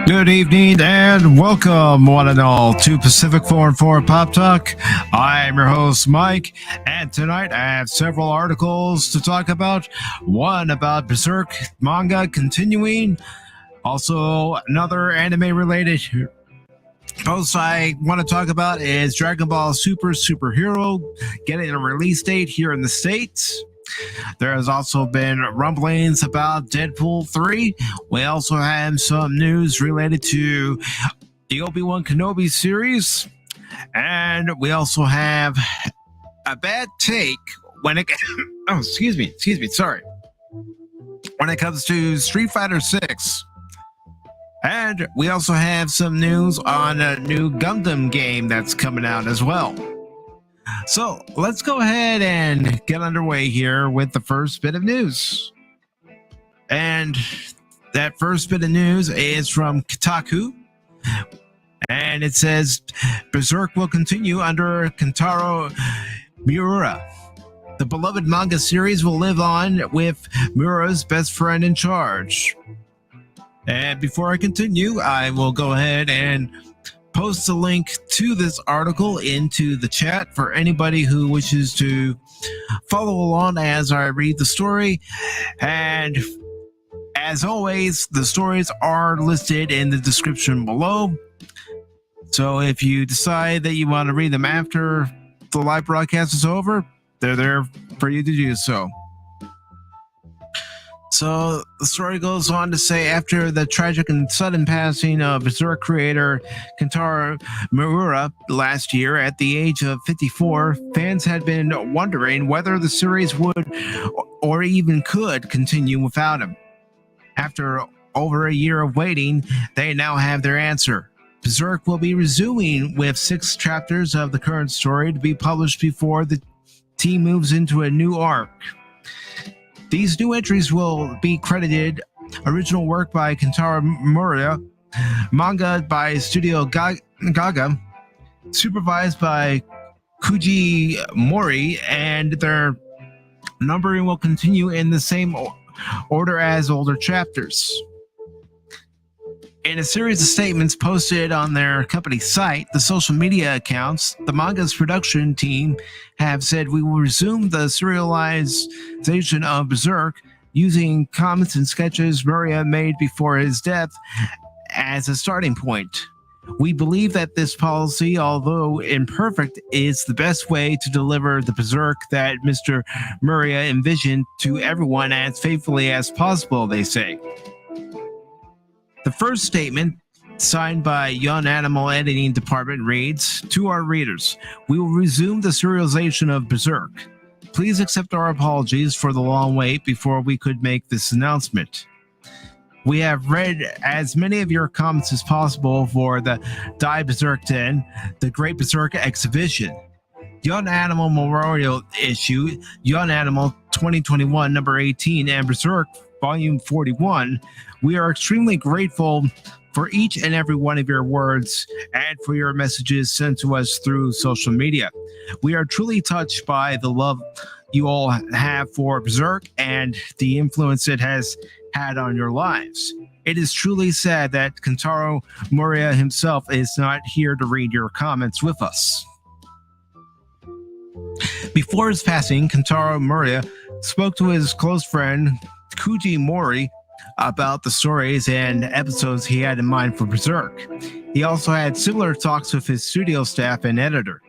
Good evening and welcome, one and all, to PACIFIC414 Pop Talk. I'm your host, Mike, and tonight I have several articles to talk about. One about Berserk manga continuing. Also, another anime-related post I want to talk about is Dragon Ball Superhero getting a release date here in the States. There has also been rumblings about Deadpool 3. We also have some news related to the Obi-Wan Kenobi series. And we also have a bad take when it... Oh, excuse me, sorry. When it comes to Street Fighter 6. And we also have some news on a new Gundam game that's coming out as well. So let's go ahead and get underway here with the first bit of news. And that first bit of news is from Kotaku. And it says, Berserk will continue under Kentaro Miura. The beloved manga series will live on with Miura's best friend in charge. And before I continue, I will go ahead and post a link to this article into the chat for anybody who wishes to follow along as I read the story. And as always, the stories are listed in the description below. So if you decide that you want to read them after the live broadcast is over, they're there for you to do so. So the story goes on to say, after the tragic and sudden passing of Berserk creator Kentaro Miura last year at the age of 54, fans had been wondering whether the series would or even could continue without him. After over a year of waiting, they now have their answer. Berserk will be resuming with 6 chapters of the current story to be published before the team moves into a new arc. These new entries will be credited original work by Kentaro Miura, manga by Studio Gaga, supervised by Kuji Mori, and their numbering will continue in the same order as older chapters. In a series of statements posted on their company site, the social media accounts, the manga's production team have said, we will resume the serialization of Berserk using comments and sketches Miura made before his death as a starting point. We believe that this policy, although imperfect, is the best way to deliver the Berserk that Mr. Miura envisioned to everyone as faithfully as possible, they say. The first statement, signed by Young Animal Editing Department, reads, to our readers, we will resume the serialization of Berserk. Please accept our apologies for the long wait before we could make this announcement. We have read as many of your comments as possible for the Die Berserk 10, the Great Berserk Exhibition, Young Animal Memorial Issue, Young Animal 2021 number 18, and Berserk Volume 41. We are extremely grateful for each and every one of your words and for your messages sent to us through social media. We are truly touched by the love you all have for Berserk and the influence it has had on your lives. It is truly sad that Kentaro Miura himself is not here to read your comments with us. Before his passing, Kentaro Miura spoke to his close friend Kuji Mori about the stories and episodes he had in mind for Berserk. He also had similar talks with his studio staff and editor.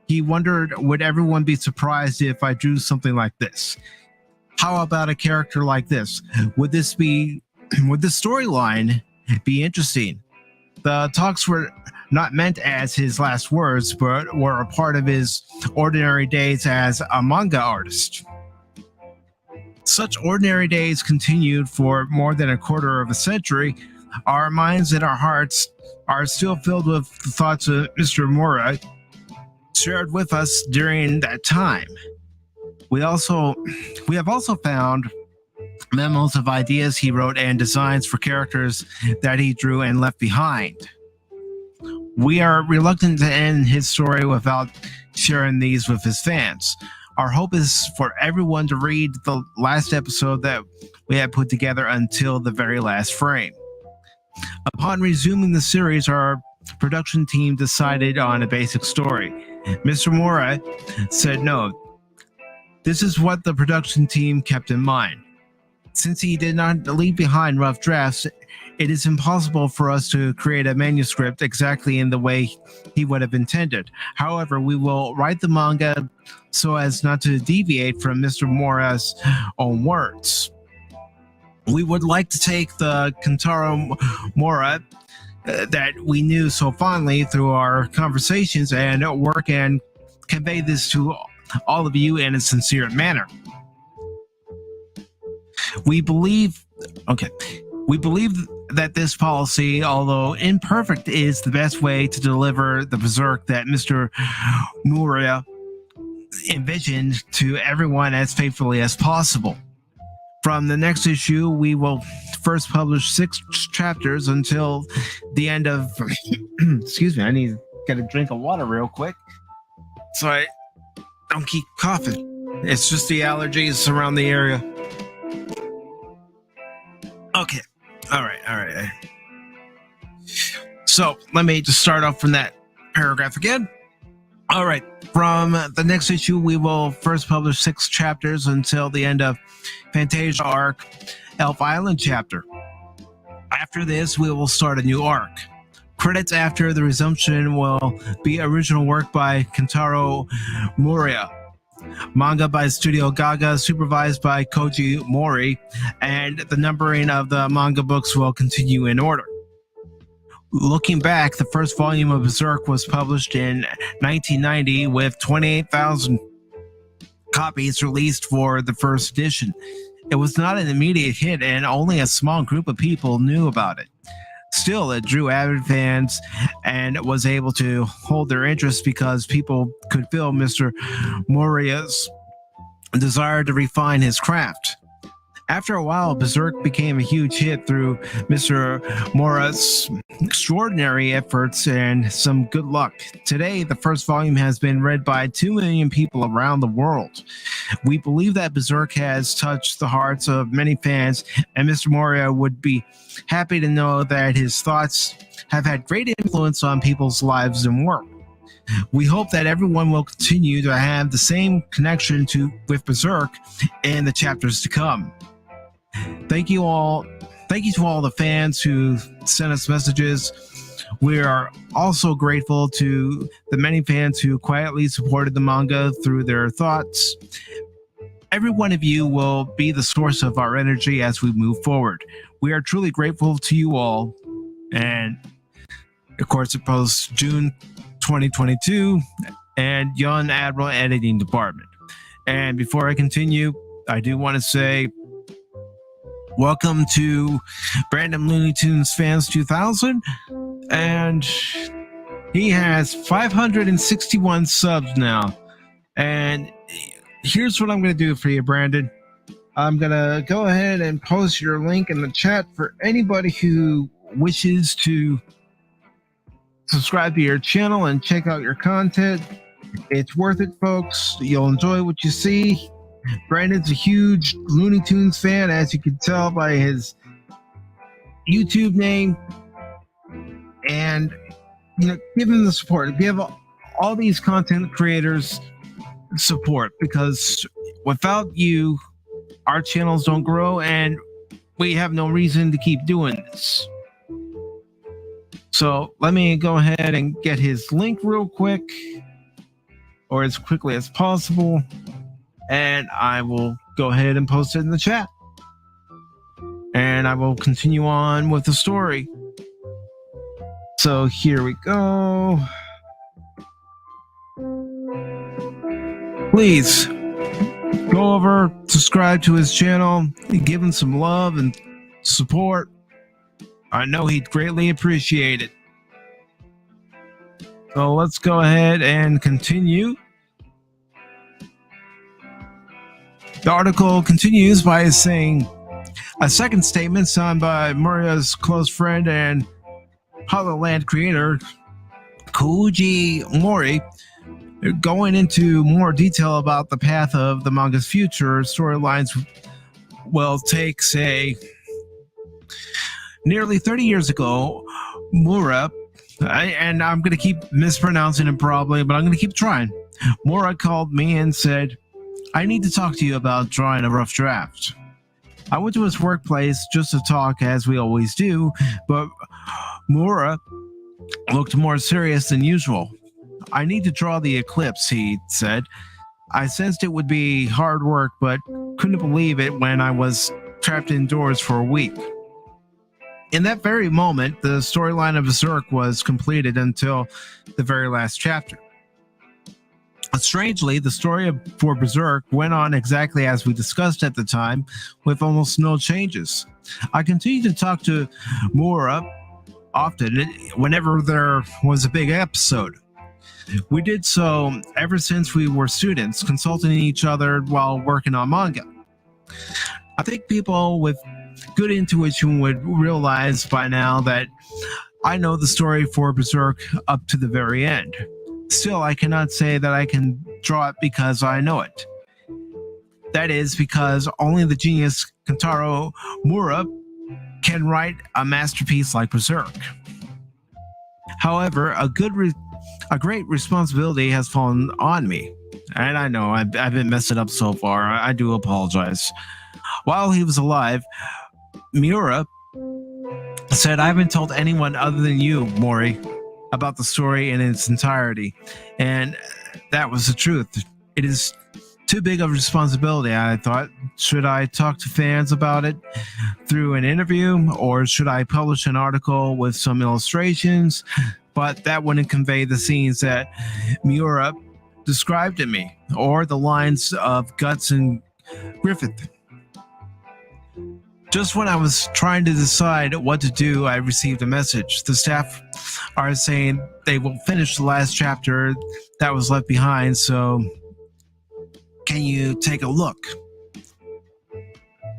He wondered, would everyone be surprised if I drew something like this? How about a character like this? Would the storyline be interesting? The talks were not meant as his last words, but were a part of his ordinary days as a manga artist. Such ordinary days continued for more than a quarter of a century. Our minds and our hearts are still filled with the thoughts of Mr. Miura. shared with us during that time. We have also found memos of ideas he wrote and designs for characters that he drew and left behind. We are reluctant to end his story without sharing these with his fans. Our hope is for everyone to read the last episode that we had put together until the very last frame. Upon resuming the series, our production team decided on a basic story. Mr. Mora said no. This is what the production team kept in mind. Since he did not leave behind rough drafts, it is impossible for us to create a manuscript exactly in the way he would have intended. However, we will write the manga so as not to deviate from Mr. Mora's own words. We would like to take the Kentaro Mora that we knew so fondly through our conversations and work and convey this to all of you in a sincere manner. We believe that this policy, although imperfect, is the best way to deliver the berserk that Mr. Mura envisioned to everyone as faithfully as possible. From the next issue, we will first publish 6 chapters until the end of excuse me, I need to get a drink of water real quick so I don't keep coughing. It's just the allergies around the area. Okay. All right. So let me just start off from that paragraph again. All right. From the next issue, we will first publish 6 chapters until the end of Fantasia arc, Elf Island chapter. After this, we will start a new arc. Credits after the resumption will be original work by Kentaro Mura, manga by Studio Gaga, supervised by Koji Mori, and the numbering of the manga books will continue in order. Looking back, the first volume of Berserk was published in 1990 with 28,000 copies released for the first edition. It was not an immediate hit and only a small group of people knew about it. Still, it drew avid fans and was able to hold their interest because people could feel Mr. Moria's desire to refine his craft. After a while, Berserk became a huge hit through Mr. Mora's extraordinary efforts and some good luck. Today, the first volume has been read by 2 million people around the world. We believe that Berserk has touched the hearts of many fans, and Mr. Moria would be happy to know that his thoughts have had great influence on people's lives and work. We hope that everyone will continue to have the same connection with Berserk in the chapters to come. Thank you to all the fans who sent us messages. We are also grateful to the many fans who quietly supported the manga through their thoughts. Every one of you will be the source of our energy as we move forward. We are truly grateful to you all. And of course, it posts June 2022 and Young Admiral Editing Department. And before I continue, I do want to say welcome to Brandon Looney Tunes Fans 2000, and he has 561 subs now. And here's what I'm going to do for you, Brandon. I'm going to go ahead and post your link in the chat for anybody who wishes to subscribe to your channel and check out your content. It's worth it, folks. You'll enjoy what you see. Brandon's a huge Looney Tunes fan, as you can tell by his YouTube name. And, give him the support. Give all these content creators support, because without you, our channels don't grow, and we have no reason to keep doing this. So let me go ahead and get his link real quick, or as quickly as possible. And I will go ahead and post it in the chat. And I will continue on with the story. So here we go. Please go over, subscribe to his channel, give him some love and support. I know he'd greatly appreciate it. So let's go ahead and continue. The article continues by saying a second statement signed by Muria's close friend and Hollow creator Koji Mori, going into more detail about the path of the manga's future storylines, will take, say, nearly 30 years ago, Mura, and I'm going to keep mispronouncing it probably, but I'm going to keep trying. Mura called me and said, I need to talk to you about drawing a rough draft. I went to his workplace just to talk, as we always do, but Mura looked more serious than usual. I need to draw the eclipse, he said. I sensed it would be hard work, but couldn't believe it when I was trapped indoors for a week. In that very moment, the storyline of Berserk was completed until the very last chapter. Strangely, the story for Berserk went on exactly as we discussed at the time, with almost no changes. I continued to talk to Mura often whenever there was a big episode. We did so ever since we were students, consulting each other while working on manga. I think people with good intuition would realize by now that I know the story for Berserk up to the very end. Still, I cannot say that I can draw it because I know it. That is because only the genius Kentaro Mura can write a masterpiece like Berserk. However, a great responsibility has fallen on me. And I know I've been messing up so far. I do apologize. While he was alive, Miura said, I haven't told anyone other than you, Mori, about the story in its entirety. And that was the truth. It is too big of a responsibility, I thought. Should I talk to fans about it through an interview, or should I publish an article with some illustrations? But that wouldn't convey the scenes that Miura described to me, or the lines of Guts and Griffith. Just when I was trying to decide what to do, I received a message. The staff are saying they will finish the last chapter that was left behind, so can you take a look?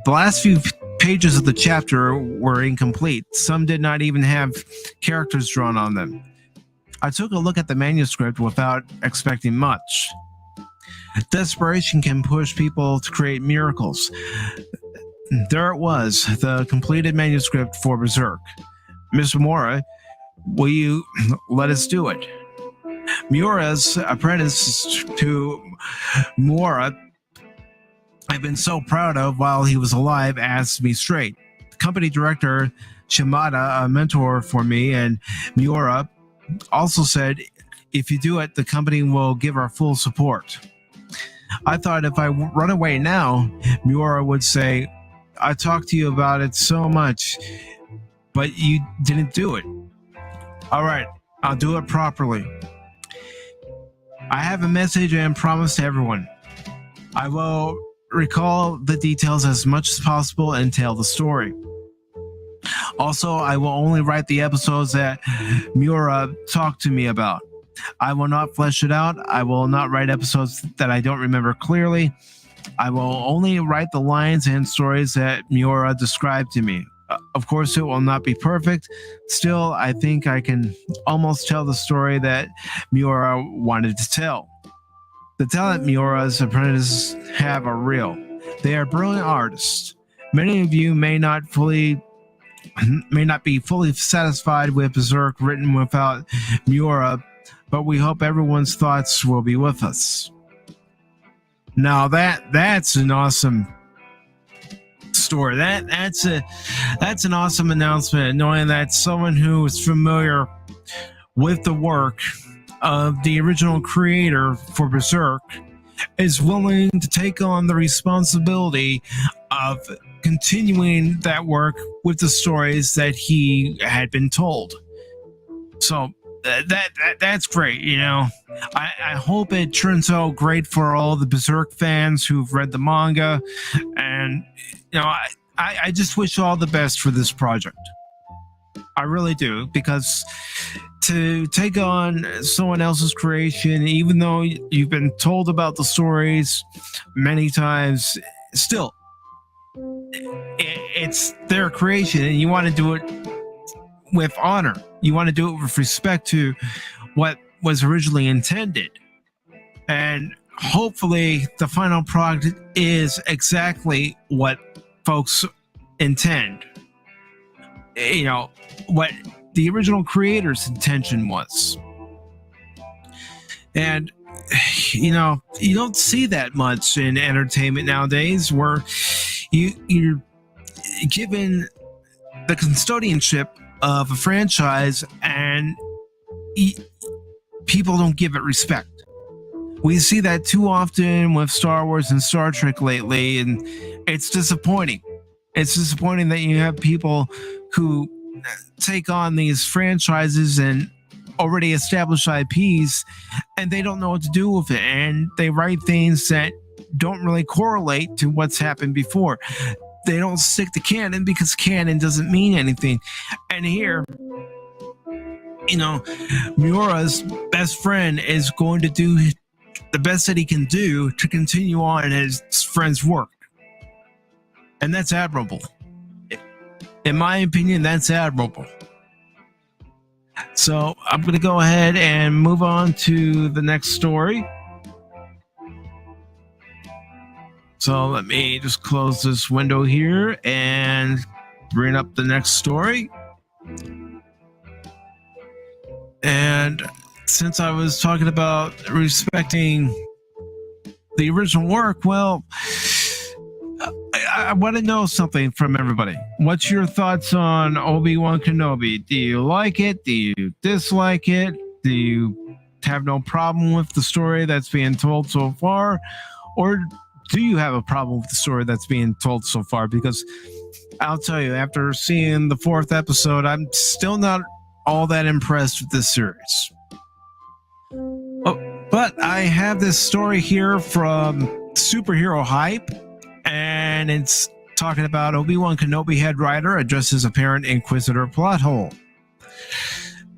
The last few pages of the chapter were incomplete. Some did not even have characters drawn on them. I took a look at the manuscript without expecting much. Desperation can push people to create miracles. There it was, the completed manuscript for Berserk. Mr. Mura, will you let us do it? Miura's apprentice to Mura I've been so proud of while he was alive asked me straight. Company director Shimada, a mentor for me, and Miura also said, if you do it, the company will give our full support. I thought if I run away now, Miura would say, I talked to you about it so much, but you didn't do it. All right, I'll do it properly. I have a message and promise to everyone. I will recall the details as much as possible and tell the story. Also, I will only write the episodes that Miura talked to me about. I will not flesh it out. I will not write episodes that I don't remember clearly. I will only write the lines and stories that Miura described to me. Of course, it will not be perfect. Still, I think I can almost tell the story that Miura wanted to tell. The talent Miura's apprentices have are real. They are brilliant artists. Many of you may not be fully satisfied with Berserk written without Miura, but we hope everyone's thoughts will be with us. Now that's an awesome story. That's an awesome announcement, knowing that someone who is familiar with the work of the original creator for Berserk is willing to take on the responsibility of continuing that work with the stories that he had been told. So that's great, you know. I hope it turns out great for all the Berserk fans who've read the manga, and you know, I just wish all the best for this project. I really do, because to take on someone else's creation, even though you've been told about the stories many times, still, it's their creation, and you want to do it with honor. You want to do it with respect to what was originally intended. And hopefully the final product is exactly what folks intend. You know, what the original creator's intention was. And, you know, you don't see that much in entertainment nowadays, where you're given the custodianship of a franchise and people don't give it respect. We see that too often with Star Wars and Star Trek lately, and it's disappointing. It's disappointing that you have people who take on these franchises and already established IPs, and they don't know what to do with it, and they write things that don't really correlate to what's happened before. They don't stick to canon because canon doesn't mean anything. And here, you know, Miura's best friend is going to do the best that he can do to continue on his friend's work. And that's admirable. In my opinion, that's admirable. So I'm going to go ahead and move on to the next story. So let me just close this window here and bring up the next story. And since I was talking about respecting the original work, well, I want to know something from everybody. What's your thoughts on Obi-Wan Kenobi? Do you like it? Do you dislike it? Do you have no problem with the story that's being told so far? Or do you have a problem with the story that's being told so far? Because I'll tell you, after seeing the 4th episode, I'm still not all that impressed with this series. Oh, but I have this story here from Superhero Hype, and it's talking about Obi-Wan Kenobi head writer addresses apparent Inquisitor plot hole.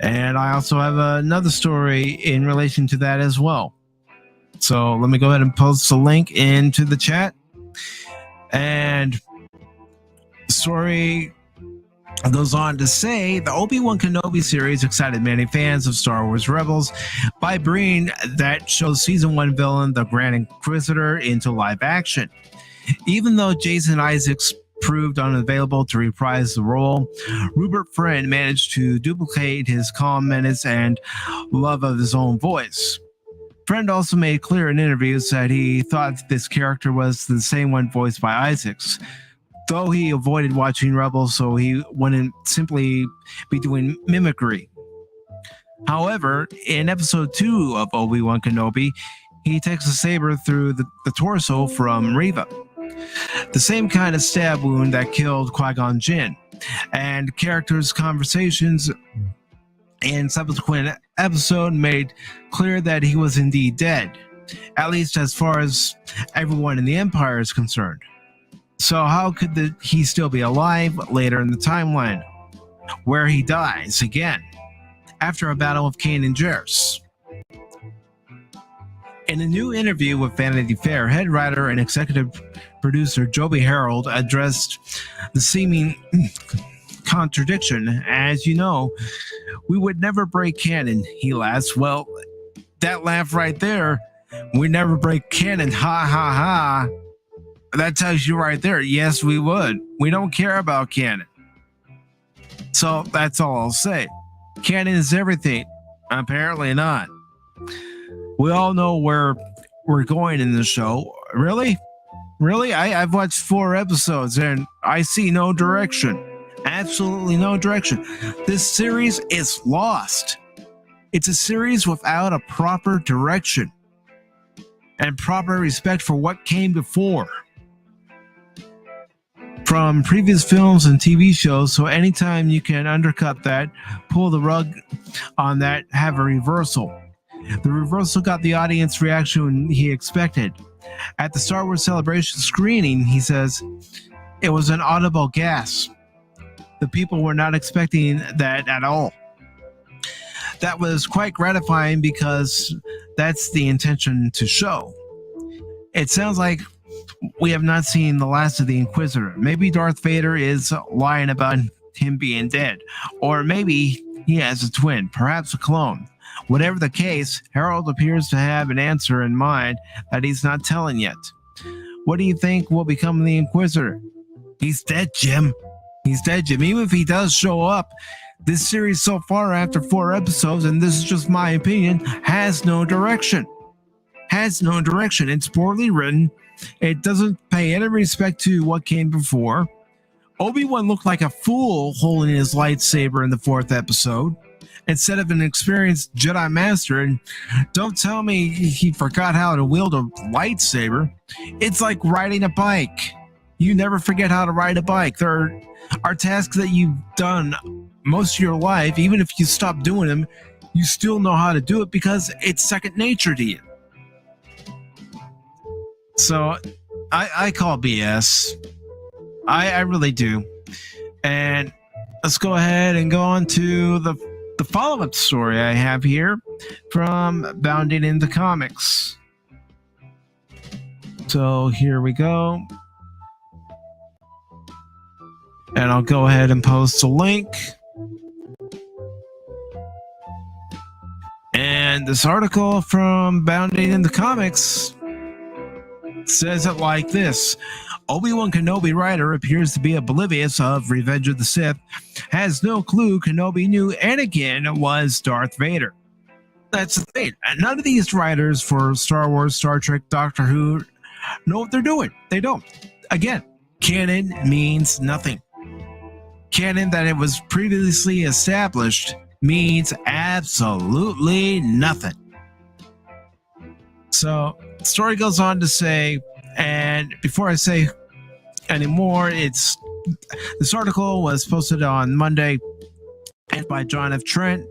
And I also have another story in relation to that as well. So let me go ahead and post the link into the chat. And the story goes on to say the Obi-Wan Kenobi series excited many fans of Star Wars Rebels by bringing that show's season 1 villain, the Grand Inquisitor, into live action. Even though Jason Isaacs proved unavailable to reprise the role, Rupert Friend managed to duplicate his calm menace and love of his own voice. Friend also made clear in interviews that he thought this character was the same one voiced by Isaacs, though he avoided watching Rebels so he wouldn't simply be doing mimicry. However, in episode 2 of Obi-Wan Kenobi, he takes a saber through the torso from Reva, the same kind of stab wound that killed Qui-Gon Jinn, and characters' conversations in subsequent episode made clear that he was indeed dead, at least as far as everyone in the Empire is concerned. So how could he still be alive later in the timeline, where he dies again after a battle with Kanan Jarrus? In a new interview with Vanity Fair, head writer and executive producer Joby Harold addressed the seeming contradiction. As you know, we would never break canon, he laughs. Well, that laugh right there, we never break canon, ha ha ha. That tells you right there, yes, we would. We don't care about canon. So that's all I'll say. Canon is everything. Apparently not. We all know where we're going in the show. Really? Really? I've watched 4 episodes and I see no direction. Absolutely no direction. This series is lost. It's a series without a proper direction and proper respect for what came before from previous films and TV shows. So anytime you can undercut that, pull the rug on that, have a reversal. The reversal got the audience reaction he expected. At the Star Wars Celebration screening, he says, it was an audible gasp. The people were not expecting that at all. That was quite gratifying because that's the intention to show. It sounds like we have not seen the last of the Inquisitor. Maybe Darth Vader is lying about him being dead, or maybe he has a twin, perhaps a clone. Whatever the case, Harold appears to have an answer in mind that he's not telling yet. What do you think will become of the Inquisitor? He's dead, Jim. He's dead, Jim. Even if he does show up, this series so far, after 4 episodes, and this is just my opinion, has no direction. Has no direction. It's poorly written. It doesn't pay any respect to what came before. Obi-Wan looked like a fool holding his lightsaber in the 4th episode instead of an experienced Jedi Master. And don't tell me he forgot how to wield a lightsaber. It's like riding a bike. You never forget how to ride a bike. There are tasks that you've done most of your life. Even if you stop doing them, you still know how to do it because it's second nature to you. So I call BS. I really do. And let's go ahead and go on to the follow-up story I have here from Bounding into Comics. So here we go. And I'll go ahead and post a link. And this article from Bounding into Comics says it like this. Obi-Wan Kenobi writer appears to be oblivious of Revenge of the Sith, has no clue Kenobi knew Anakin was Darth Vader. That's the thing. None of these writers for Star Wars, Star Trek, Doctor Who know what they're doing. They don't. Again, canon means nothing. Canon that it was previously established means absolutely nothing. So, the story goes on to say, and before I say anymore, this article was posted on Monday by John F. Trent,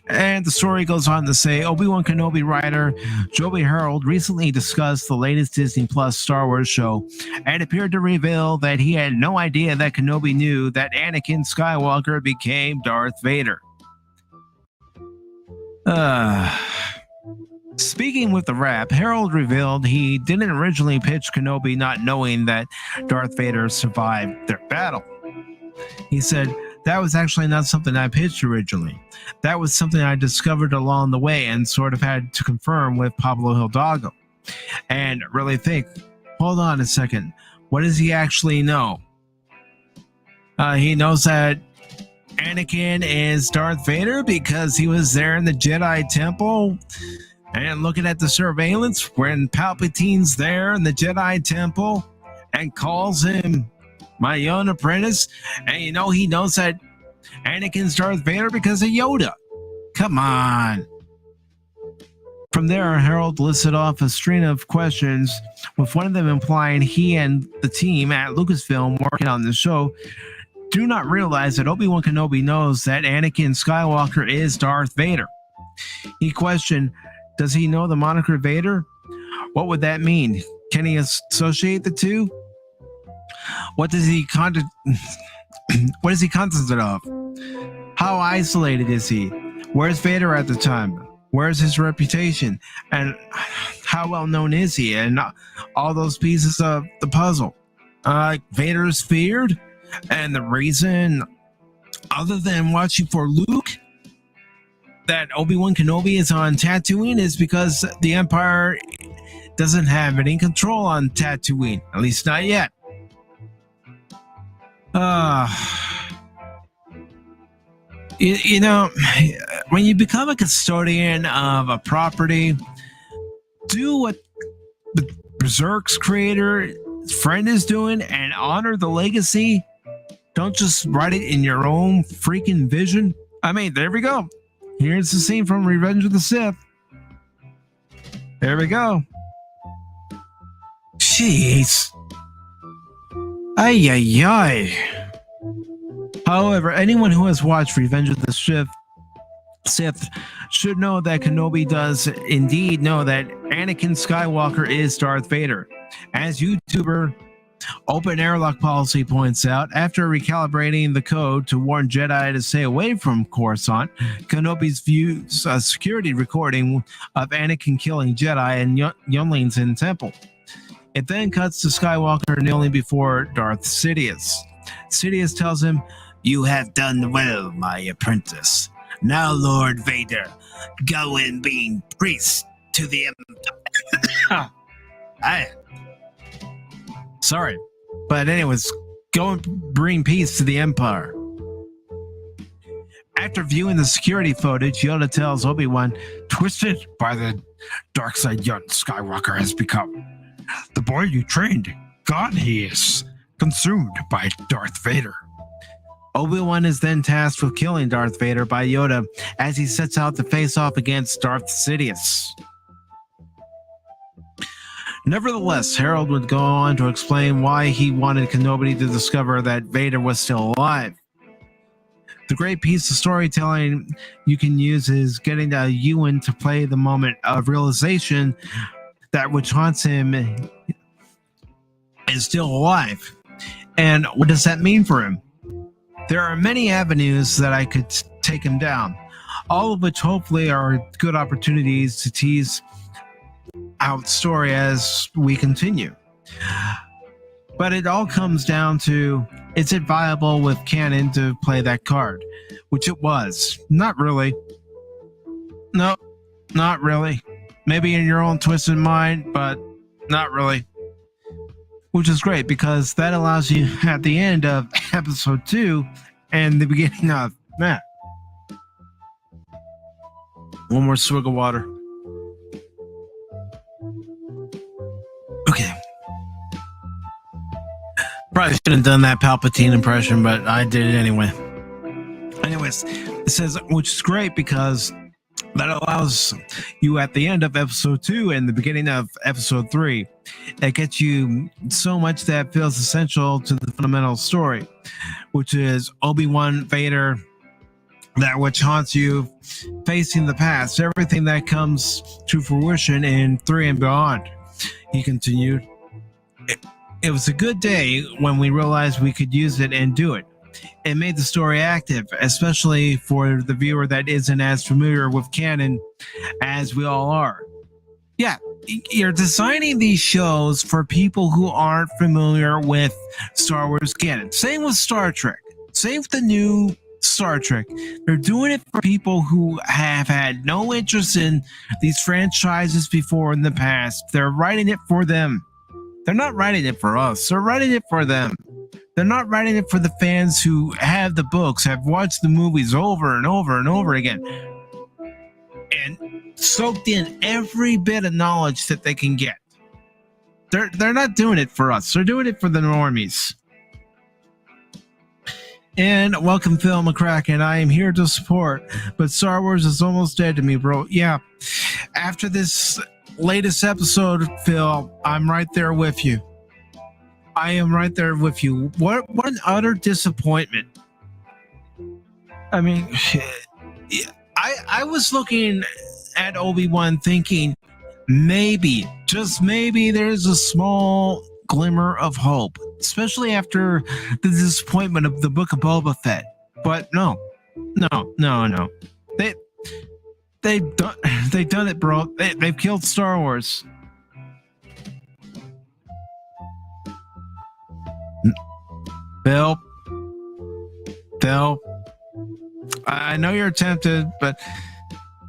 and the story goes on to say Obi-Wan Kenobi writer Joby Harold recently discussed the latest Disney Plus Star Wars show and appeared to reveal that he had no idea that Kenobi knew that Anakin Skywalker became Darth Vader. Speaking with the Wrap, Harold revealed he didn't originally pitch Kenobi not knowing that Darth Vader survived their battle. He said, that was actually not something I pitched originally. That was something I discovered along the way and sort of had to confirm with Pablo Hidalgo. And really think, hold on a second, what does he actually know? He knows that Anakin is Darth Vader because he was there in the Jedi Temple and looking at the surveillance when Palpatine's there in the Jedi Temple and calls him my young apprentice, and he knows that Anakin's Darth Vader because of Yoda. Come on. From there, Harold listed off a string of questions, with one of them implying he and the team at Lucasfilm working on the show do not realize that Obi-Wan Kenobi knows that Anakin Skywalker is Darth Vader. He questioned, does he know the moniker Vader? What would that mean? Can he associate the two? What is he cognizant of? How isolated is he? Where's Vader at the time? Where's his reputation? And how well known is he? And all those pieces of the puzzle. Vader's feared, and the reason, other than watching for Luke, that Obi-Wan Kenobi is on Tatooine is because the Empire doesn't have any control on Tatooine, at least not yet. When you become a custodian of a property, do what the Berserk's creator friend is doing and honor the legacy. Don't just write it in your own freaking vision. I mean, there we go. Here's the scene from Revenge of the Sith. There we go. Jeez. Ay, ay, ay. However, anyone who has watched Revenge of the Sith should know that Kenobi does indeed know that Anakin Skywalker is Darth Vader. As YouTuber Open airlock policy points out, after recalibrating the code to warn Jedi to stay away from Coruscant, Kenobi's views a security recording of Anakin killing Jedi and younglings in Temple. It then cuts to Skywalker kneeling before Darth Sidious. Sidious tells him, "You have done well, my apprentice. Now, Lord Vader, go and be priest to the Sorry. But anyways, go and bring peace to the Empire." After viewing the security footage, Yoda tells Obi-Wan, "Twisted by the dark side young Skywalker has become. The boy you trained, gone he is, consumed by Darth Vader." Obi-Wan is then tasked with killing Darth Vader by Yoda as he sets out to face off against Darth Sidious. Nevertheless, Harold would go on to explain why he wanted Kenobi to discover that Vader was still alive. The great piece of storytelling you can use is getting Ewan to play the moment of realization that which haunts him is still alive. And what does that mean for him? There are many avenues that I could take him down, all of which hopefully are good opportunities to tease out story as we continue. But it all comes down to, is it viable with canon to play that card? Which it was. Not really. No, not really. Maybe in your own twisted mind, but not really. Which is great because that allows you at the end of episode 2 and the beginning of Matt. One more swig of water. Okay. Probably shouldn't have done that Palpatine impression, but I did it anyway. Anyways, it says, which is great because that allows you at the end of episode 2 and the beginning of episode 3. It gets you so much that feels essential to the fundamental story, which is Obi-Wan, Vader, that which haunts you, facing the past, everything that comes to fruition in 3 and beyond. He continued, it was a good day when we realized we could use it and do it. It made the story active, especially for the viewer that isn't as familiar with canon as we all are. Yeah, you're designing these shows for people who aren't familiar with Star Wars canon. Same with Star Trek. Same with the new Star Trek. They're doing it for people who have had no interest in these franchises before in the past. They're writing it for them. They're not writing it for us. They're writing it for them. They're not writing it for the fans who have the books, have watched the movies over and over and over again, and soaked in every bit of knowledge that they can get. They're not doing it for us. They're doing it for the normies. And welcome, Phil McCracken. I am here to support, but Star Wars is almost dead to me, bro. Yeah. After this latest episode, Phil, I'm right there with you. I am right there with you. What an utter disappointment. I mean, I was looking at Obi-Wan thinking maybe, just maybe, there's a small glimmer of hope, especially after the disappointment of the Book of Boba Fett. But no. They've done it, bro. They've killed Star Wars. Bill, I know you're tempted, but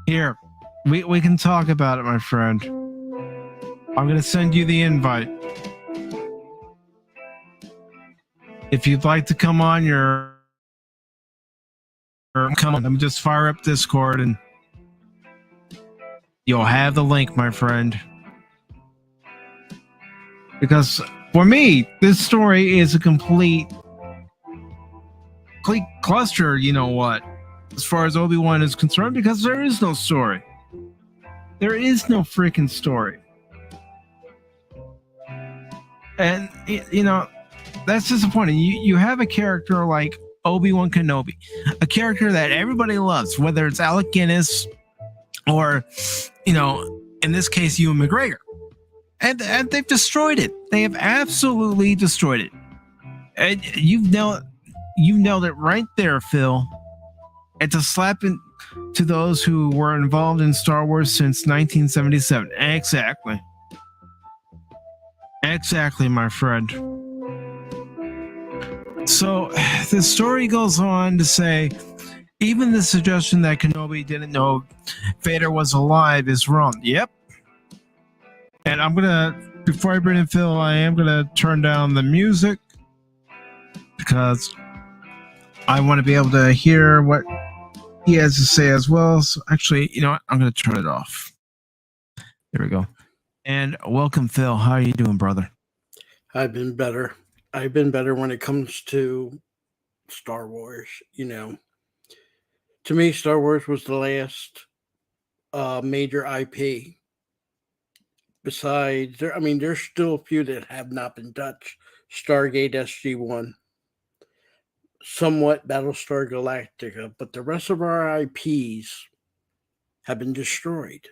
here, we can talk about it, my friend. I'm going to send you the invite. If you'd like to come on come on, let me just fire up Discord and you'll have the link, my friend. Because for me, this story is a complete cluster, you know what, as far as Obi-Wan is concerned, because there is no story. There is no freaking story. And, you know, that's disappointing. You have a character like Obi-Wan Kenobi, a character that everybody loves, whether it's Alec Guinness or, you know, in this case, Ewan McGregor. and they've destroyed it. They have absolutely destroyed it. And you nailed it right there, Phil. And to slap in to those who were involved in Star Wars since 1977. Exactly, my friend. So the story goes on to say, even the suggestion that Kenobi didn't know Vader was alive is wrong. Yep. And before I bring in Phil, I am gonna turn down the music because I want to be able to hear what he has to say as well. So actually, you know what? I'm gonna turn it off. There we go. And welcome, Phil. How are you doing, brother? I've been better. I've been better when it comes to Star Wars. To me, Star Wars was the last major IP. Besides, there's still a few that have not been touched. Stargate SG-1, somewhat Battlestar Galactica, but the rest of our IPs have been destroyed.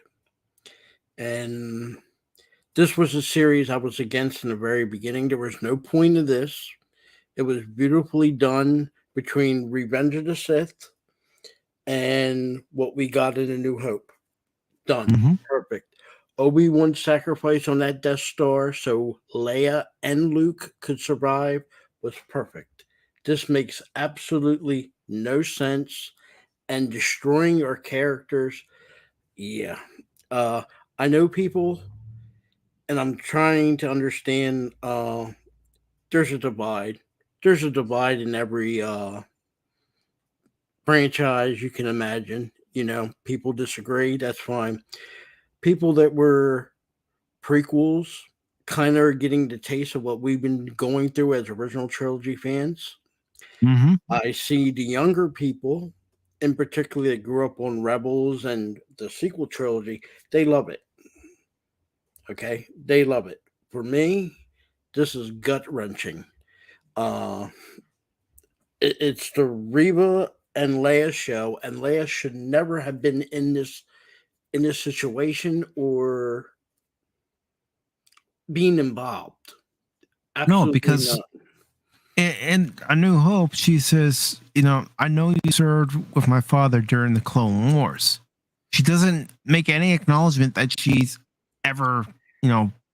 And this was a series I was against in the very beginning. There was no point of this. It was beautifully done between Revenge of the Sith and what we got in A New Hope. Done. Mm-hmm. Perfect. Obi-Wan's sacrifice on that Death Star so Leia and Luke could survive was perfect. This makes absolutely no sense. And destroying our characters, yeah. I know people, and I'm trying to understand there's a divide. There's a divide in every franchise you can imagine. People disagree. That's fine. People that were prequels kind of are getting the taste of what we've been going through as original trilogy fans. Mm-hmm. I see the younger people, in particular that grew up on Rebels and the sequel trilogy, they love it. Okay, they love it. For me, this is gut wrenching. Uh, it's the Reva and Leia show, and Leia should never have been in this situation or being involved. No, Absolutely because not. in A New Hope, she says, I know you served with my father during the Clone Wars. She doesn't make any acknowledgement that she's ever,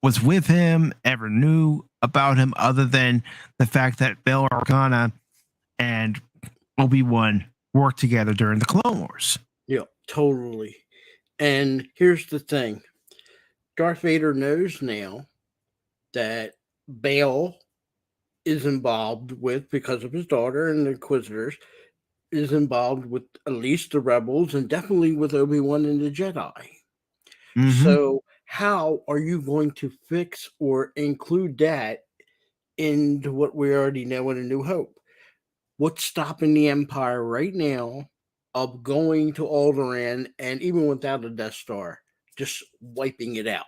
was with him, ever knew about him, other than the fact that Bail Organa and Obi-Wan worked together during the Clone Wars. Yeah, totally. And here's the thing. Darth Vader knows now that Bail is involved with, because of his daughter and the Inquisitors, is involved with at least the Rebels and definitely with Obi-Wan and the Jedi. Mm-hmm. So how are you going to fix or include that into what we already know in A New Hope? What's stopping the Empire right now of going to Alderaan and even without a Death Star, just wiping it out?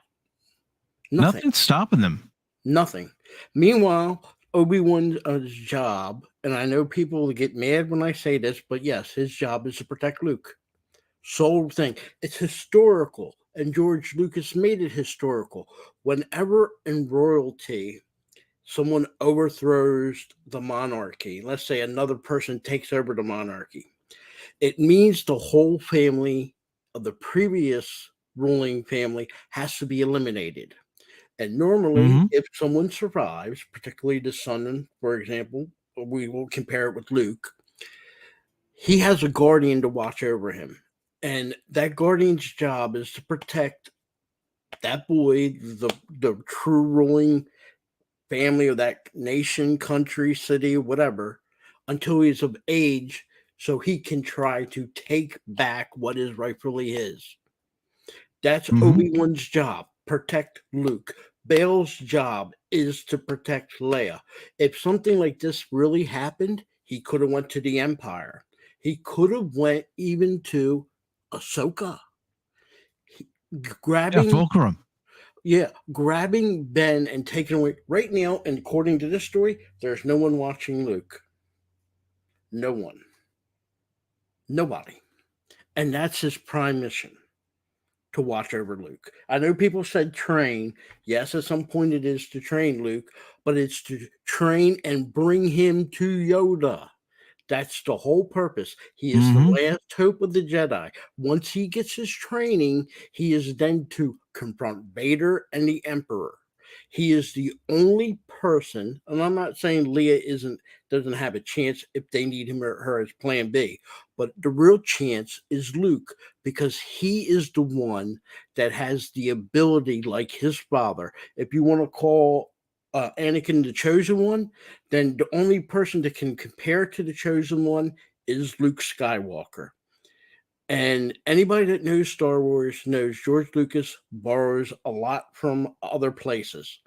Nothing's stopping them. Nothing. Meanwhile, Obi-Wan's job, and I know people get mad when I say this, but yes, his job is to protect Luke. Sole thing. It's historical, and George Lucas made it historical. Whenever in royalty, someone overthrows the monarchy, let's say another person takes over the monarchy, it means the whole family of the previous ruling family has to be eliminated. And normally, if someone survives, particularly the son, for example, we will compare it with Luke, he has a guardian to watch over him. And that guardian's job is to protect that boy, the true ruling family of that nation, country, city, whatever, until he's of age so he can try to take back what is rightfully his. That's Obi-Wan's job, protect Luke. Bail's job is to protect Leia. If something like this really happened, he could have went to the Empire. He could have went even to Ahsoka. Fulcrum. Grabbing Ben and taking away. Right now, and according to this story, there's no one watching Luke. No one. Nobody. And that's his prime mission. to watch over Luke. I know people said train. Yes, at some point it is to train Luke, but it's to train and bring him to Yoda. That's the whole purpose. He is the Mm-hmm. last hope of the Jedi. Once he gets his training, he is then to confront Vader and the Emperor. He is the only person, and I'm not saying Leia doesn't have a chance if they need him or her as plan B, but the real chance is Luke, because he is the one that has the ability, like his father. If you want to call Anakin the chosen one, then the only person that can compare to the chosen one is Luke Skywalker. And anybody that knows Star Wars knows George Lucas borrows a lot from other places.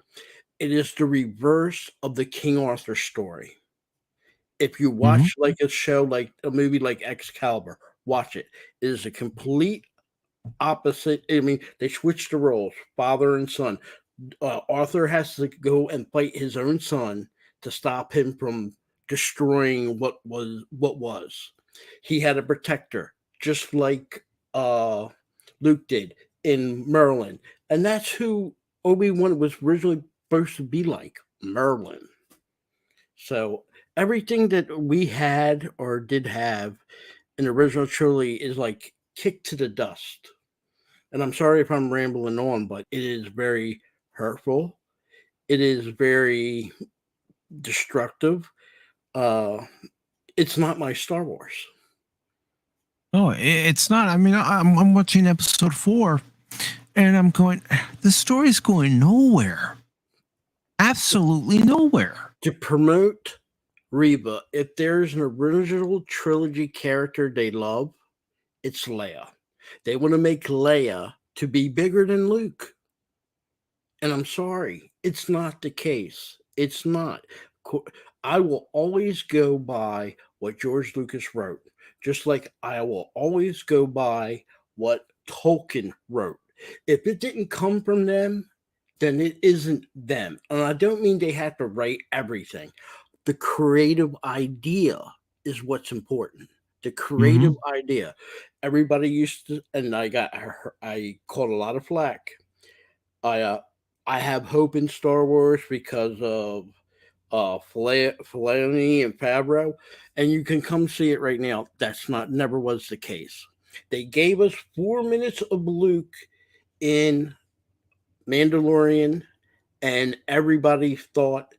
It is the reverse of the King Arthur story. If you Mm-hmm. watch like a show, like a movie like Excalibur, watch it. It is a complete opposite. I mean, they switch the roles, father and son. Arthur has to go and fight his own son to stop him from destroying what was. He had a protector, just like Luke did in Merlin, and that's who Obi-Wan was originally supposed to be like, Merlin. So everything that we had or did have in the original trilogy is like kicked to the dust. And I'm sorry if I'm rambling on, but it is very hurtful. It is very destructive. Uh, it's not my Star Wars. Oh, it's not. I mean, I'm watching episode 4, and I'm going. The story's going nowhere. Absolutely nowhere. To promote Reba, if there's an original trilogy character they love, it's Leia. They want to make Leia to be bigger than Luke. And I'm sorry, it's not the case. It's not. I will always go by what George Lucas wrote, just like I will always go by what Tolkien wrote. If it didn't come from them, then it isn't them. And I don't mean they have to write everything. The creative idea is what's important. The Mm-hmm. creative idea. Everybody used to, and I caught a lot of flack. I uh, I have hope in Star Wars because of Filoni and Favreau, and you can come see it right now. That's not never was the case. They gave us 4 minutes of Luke in Mandalorian, and everybody thought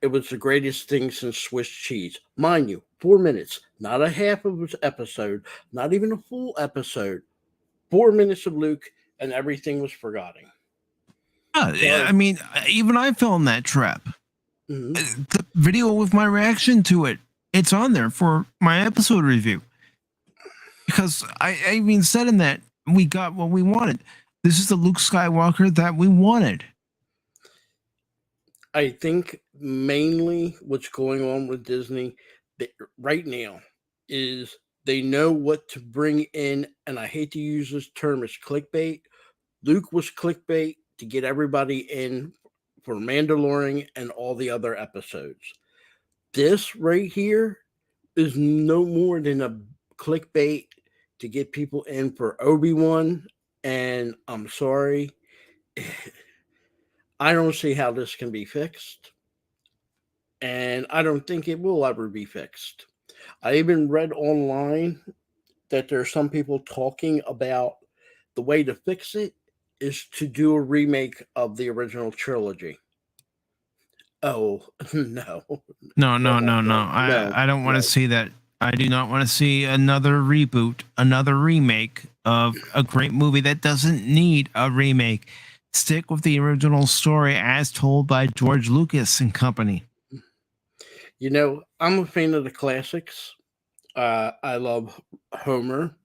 it was the greatest thing since Swiss cheese. Mind you, 4 minutes, not a half of an episode, not even a full episode. 4 minutes of Luke, and everything was forgotten. Yeah, I So, mean, even I fell in that trap. mhm. The video with my reaction to it, it's on there for my episode review. Because I even said in that we got what we wanted. This is the Luke Skywalker that we wanted. I think mainly what's going on with Disney right now is they know what to bring in, and I hate to use this term as clickbait. Luke was clickbait to get everybody in for Mandalorian and all the other episodes. This right here is no more than a clickbait to get people in for Obi-Wan, and I'm sorry, I don't see how this can be fixed, and I don't think it will ever be fixed. I even read online that there are some people talking about the way to fix it is to do a remake of the original trilogy. Oh, no. No, No, no, no, no. no, no, I don't want to no. see that. I do not want to see another reboot, another remake of a great movie that doesn't need a remake. Stick with the original story as told by George Lucas and company. I'm a fan of the classics. I love Homer,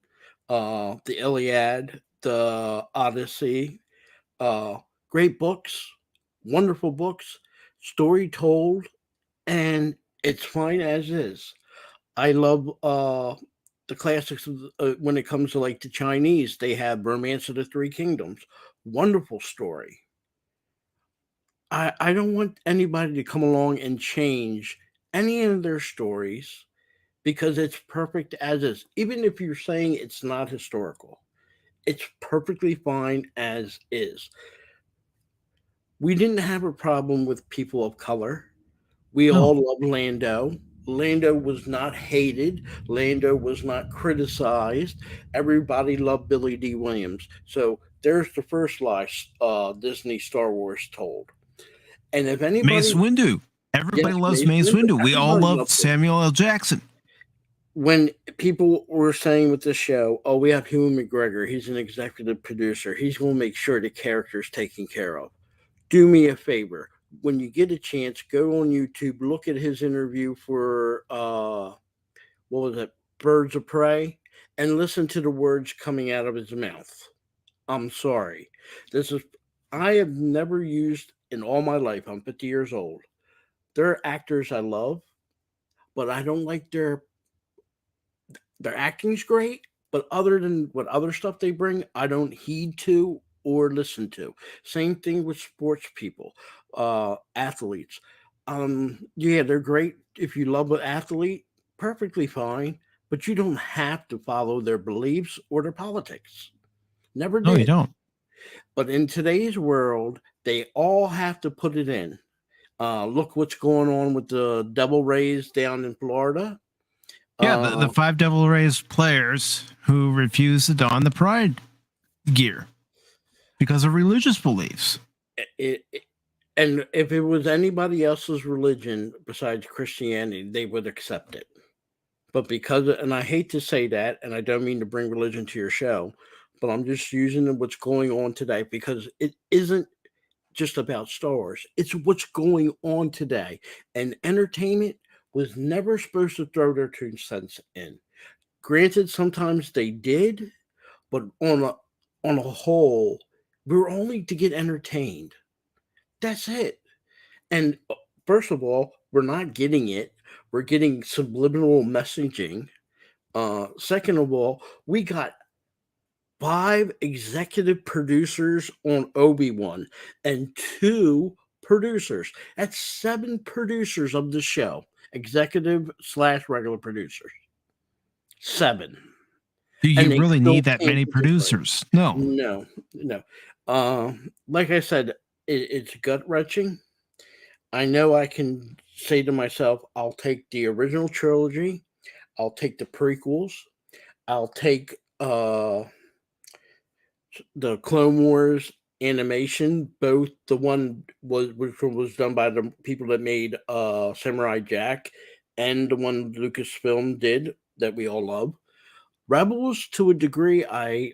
the Iliad, the Odyssey. Great books, wonderful books, story told, and it's fine as is. I love the classics when it comes to like the Chinese. They have Romance of the Three Kingdoms, wonderful story. I don't want anybody to come along and change any of their stories because it's perfect as is. Even if you're saying it's not historical, It's perfectly fine as is. We didn't have a problem with people of color. We No. all love Lando. Lando was not hated. Lando was not criticized. Everybody loved Billy D. Williams. So there's the first lie Disney Star Wars told. And if Mace anybody, Windu. yes, Everybody loves Mace Mace Windu, Windu. We all everybody love loved him. Samuel L. Jackson. When people were saying with the show, oh, we have Hugh McGregor, he's an executive producer, he's going to make sure the character's taken care of. Do me a favor. When you get a chance, go on YouTube, look at his interview for what was it, Birds of Prey, and listen to the words coming out of his mouth. I'm sorry. This is I have never used in all my life. I'm 50 years old. There are actors I love, but I don't like their acting's great, but other than what other stuff they bring, I don't heed to or listen to. Same thing with sports people, athletes. Yeah, they're great if you love an athlete, perfectly fine, but you don't have to follow their beliefs or their politics. Never No, you did. don't. But in today's world, they all have to put it in. Look what's going on with the Devil Rays down in Florida. Yeah, the 5 Devil Rays players who refuse to don the pride gear because of religious beliefs. And if it was anybody else's religion besides Christianity, they would accept it. But because, and I hate to say that, and I don't mean to bring religion to your show, but I'm just using what's going on today because it isn't just about Star Wars. It's what's going on today. And entertainment was never supposed to throw their 2 cents in. Granted, sometimes they did, but on a whole, we were only to get entertained. That's it. And first of all, we're not getting it. We're getting subliminal messaging. Second of all, we got 5 executive producers on Obi-Wan and 2 producers. That's 7 producers of the show, executive/regular producers. 7. Do you And they really still need that can't many get this right. producers? No. No, no. Like I said, it's gut wrenching. I know I can say to myself, I'll take the original trilogy, I'll take the prequels, I'll take the Clone Wars animation, both the one which was done by the people that made Samurai Jack and the one Lucasfilm did that we all love. Rebels, to a degree, I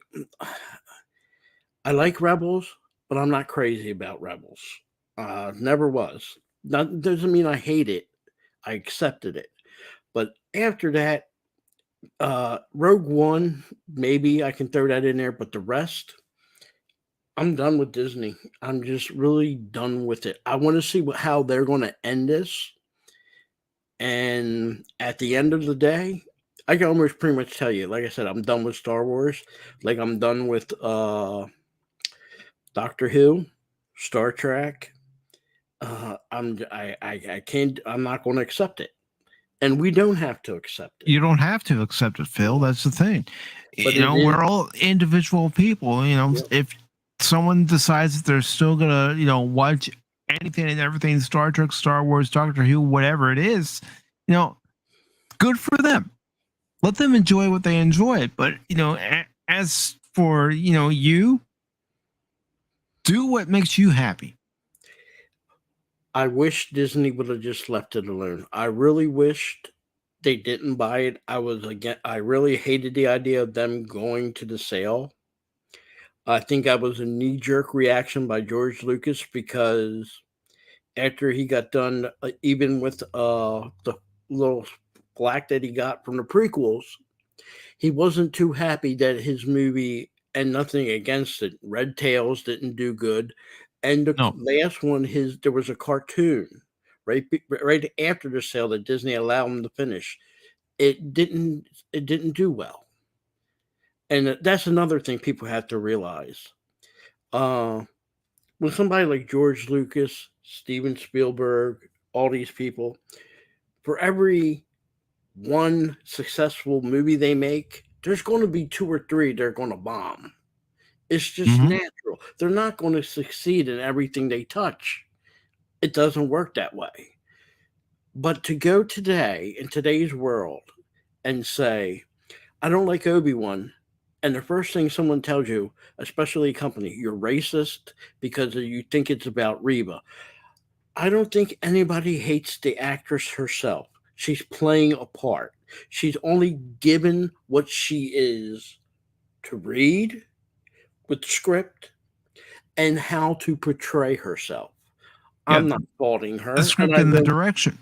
like Rebels, but I'm not crazy about Rebels. Never was. That doesn't mean I hate it. I accepted it. But after that, Rogue One, maybe I can throw that in there, but the rest, I'm done with Disney. I'm just really done with it. I want to see how they're going to end this. And at the end of the day, I can almost pretty much tell you, like I said, I'm done with Star Wars. Like I'm done with Doctor Who, Star Trek. I can't. I'm not going to accept it, and we don't have to accept it. You don't have to accept it, Phil. That's the thing. But We're all individual people. yeah. If someone decides that they're still gonna, watch anything and everything, Star Trek, Star Wars, Doctor Who, whatever it is, good for them. Let them enjoy what they enjoy. But as for you, do what makes you happy. I wish Disney would have just left it alone. I really wished they didn't buy it. I really hated the idea of them going to the sale. I think I was a knee-jerk reaction by George Lucas because after he got done, even with the little flack that he got from the prequels, he wasn't too happy that his movie, and nothing against it, Red Tails didn't do good. And the No. last one, there was a cartoon right after the sale that Disney allowed him to finish. It didn't do well, and that's another thing people have to realize. When somebody like George Lucas, Steven Spielberg, all these people, for every one successful movie they make, there's going to be 2 or 3 they're going to bomb. It's just natural. They're not going to succeed in everything they touch. It doesn't work that way. But to go today in today's world and say, I don't like Obi-Wan, and the first thing someone tells you, especially a company, you're racist because you think it's about Reba. I don't think anybody hates the actress herself. She's playing a part. She's only given what she is to read with the script and how to portray herself. Yeah, I'm not faulting the her, and script I and the know direction.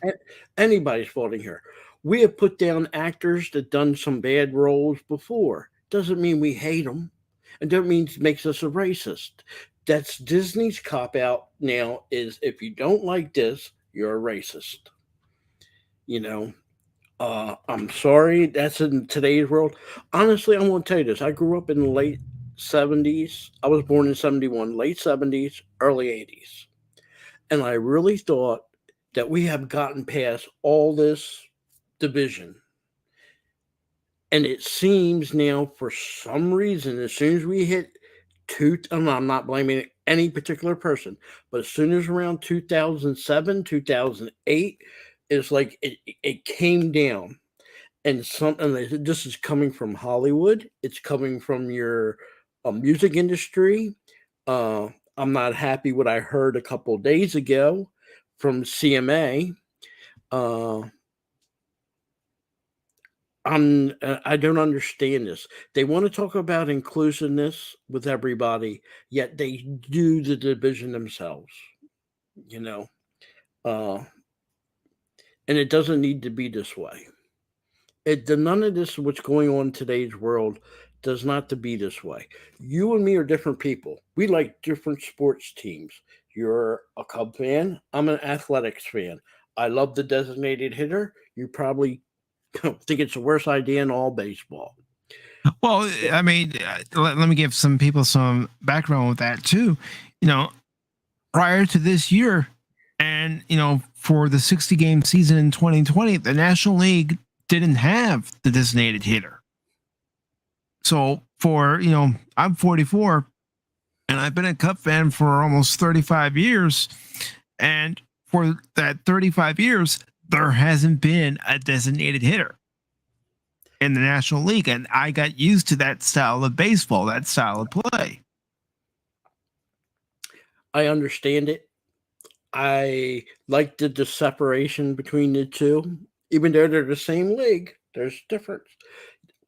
anybody's faulting her. We have put down actors that done some bad roles before. Doesn't mean we hate them, and don't mean it makes us a racist. That's Disney's cop out now. Is if you don't like this, you're a racist. You know, I'm sorry. That's in today's world. Honestly, I want to tell you this. I grew up in the late '70s. I was born in '71, late '70s, early '80s. And I really thought that we have gotten past all this division. And it seems now, for some reason, as soon as we hit and I'm not blaming any particular person, but as soon as around 2007, 2008, it's like it came down. And something this is coming from Hollywood. It's coming from your music industry. Uh, I'm not happy what I heard a couple of days ago from CMA. Uh, I don't understand this. They want to talk about inclusiveness with everybody, yet they do the division themselves. You know, uh, and it doesn't need to be this way. None of this, what's going on in today's world, does not to be this way. You and me are different people. We like different sports teams. You're a Cub fan. I'm an athletics fan. I love the designated hitter. You probably think it's the worst idea in all baseball. Well, I mean, let me give some people some background with that too. You know, prior to this year, and for the 60-game season in 2020, the National League didn't have the designated hitter. So I'm 44, and I've been a Cub fan for almost 35 years, and for that 35 years, there hasn't been a designated hitter in the National League, and I got used to that style of baseball, that style of play. I understand it. I like the separation between the two, even though they're the same league. There's difference,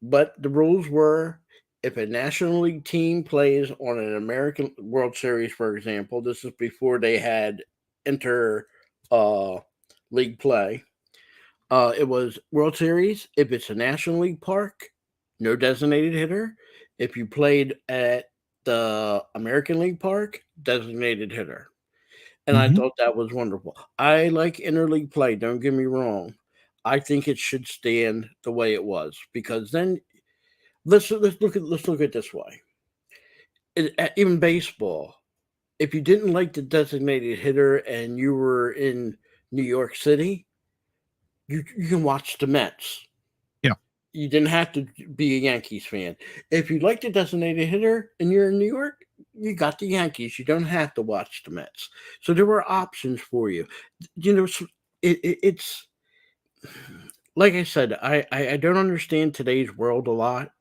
but the rules were if a National League team plays on an American World Series, for example, this is before they had inter league play. It was World Series. If it's a National League park, no designated hitter. If you played at the American League park, designated hitter. And I thought that was wonderful. I like interleague play. Don't get me wrong. I think it should stand the way it was because then let's look at this way. Even baseball, if you didn't like the designated hitter and you were in New York City, you can watch the Mets. Yeah. You didn't have to be a Yankees fan. If you like the designated hitter and you're in New York, you got the Yankees. You don't have to watch the Mets. So there were options for you. It's like I said, I don't understand today's world a lot.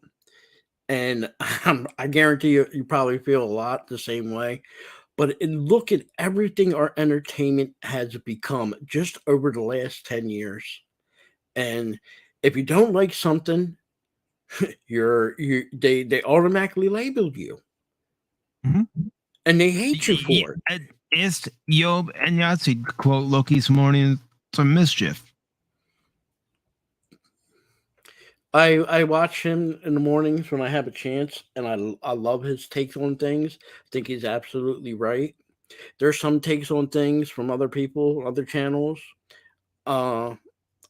And I guarantee you probably feel a lot the same way. But look at everything our entertainment has become just over the last 10 years. And if you don't like something, they automatically labeled you. And they hate you for it. It's Job and Yahtzee quote Loki's morning some mischief. I watch him in the mornings when I have a chance, and I love his takes on things. I think he's absolutely right. There's some takes on things from other people, other channels. I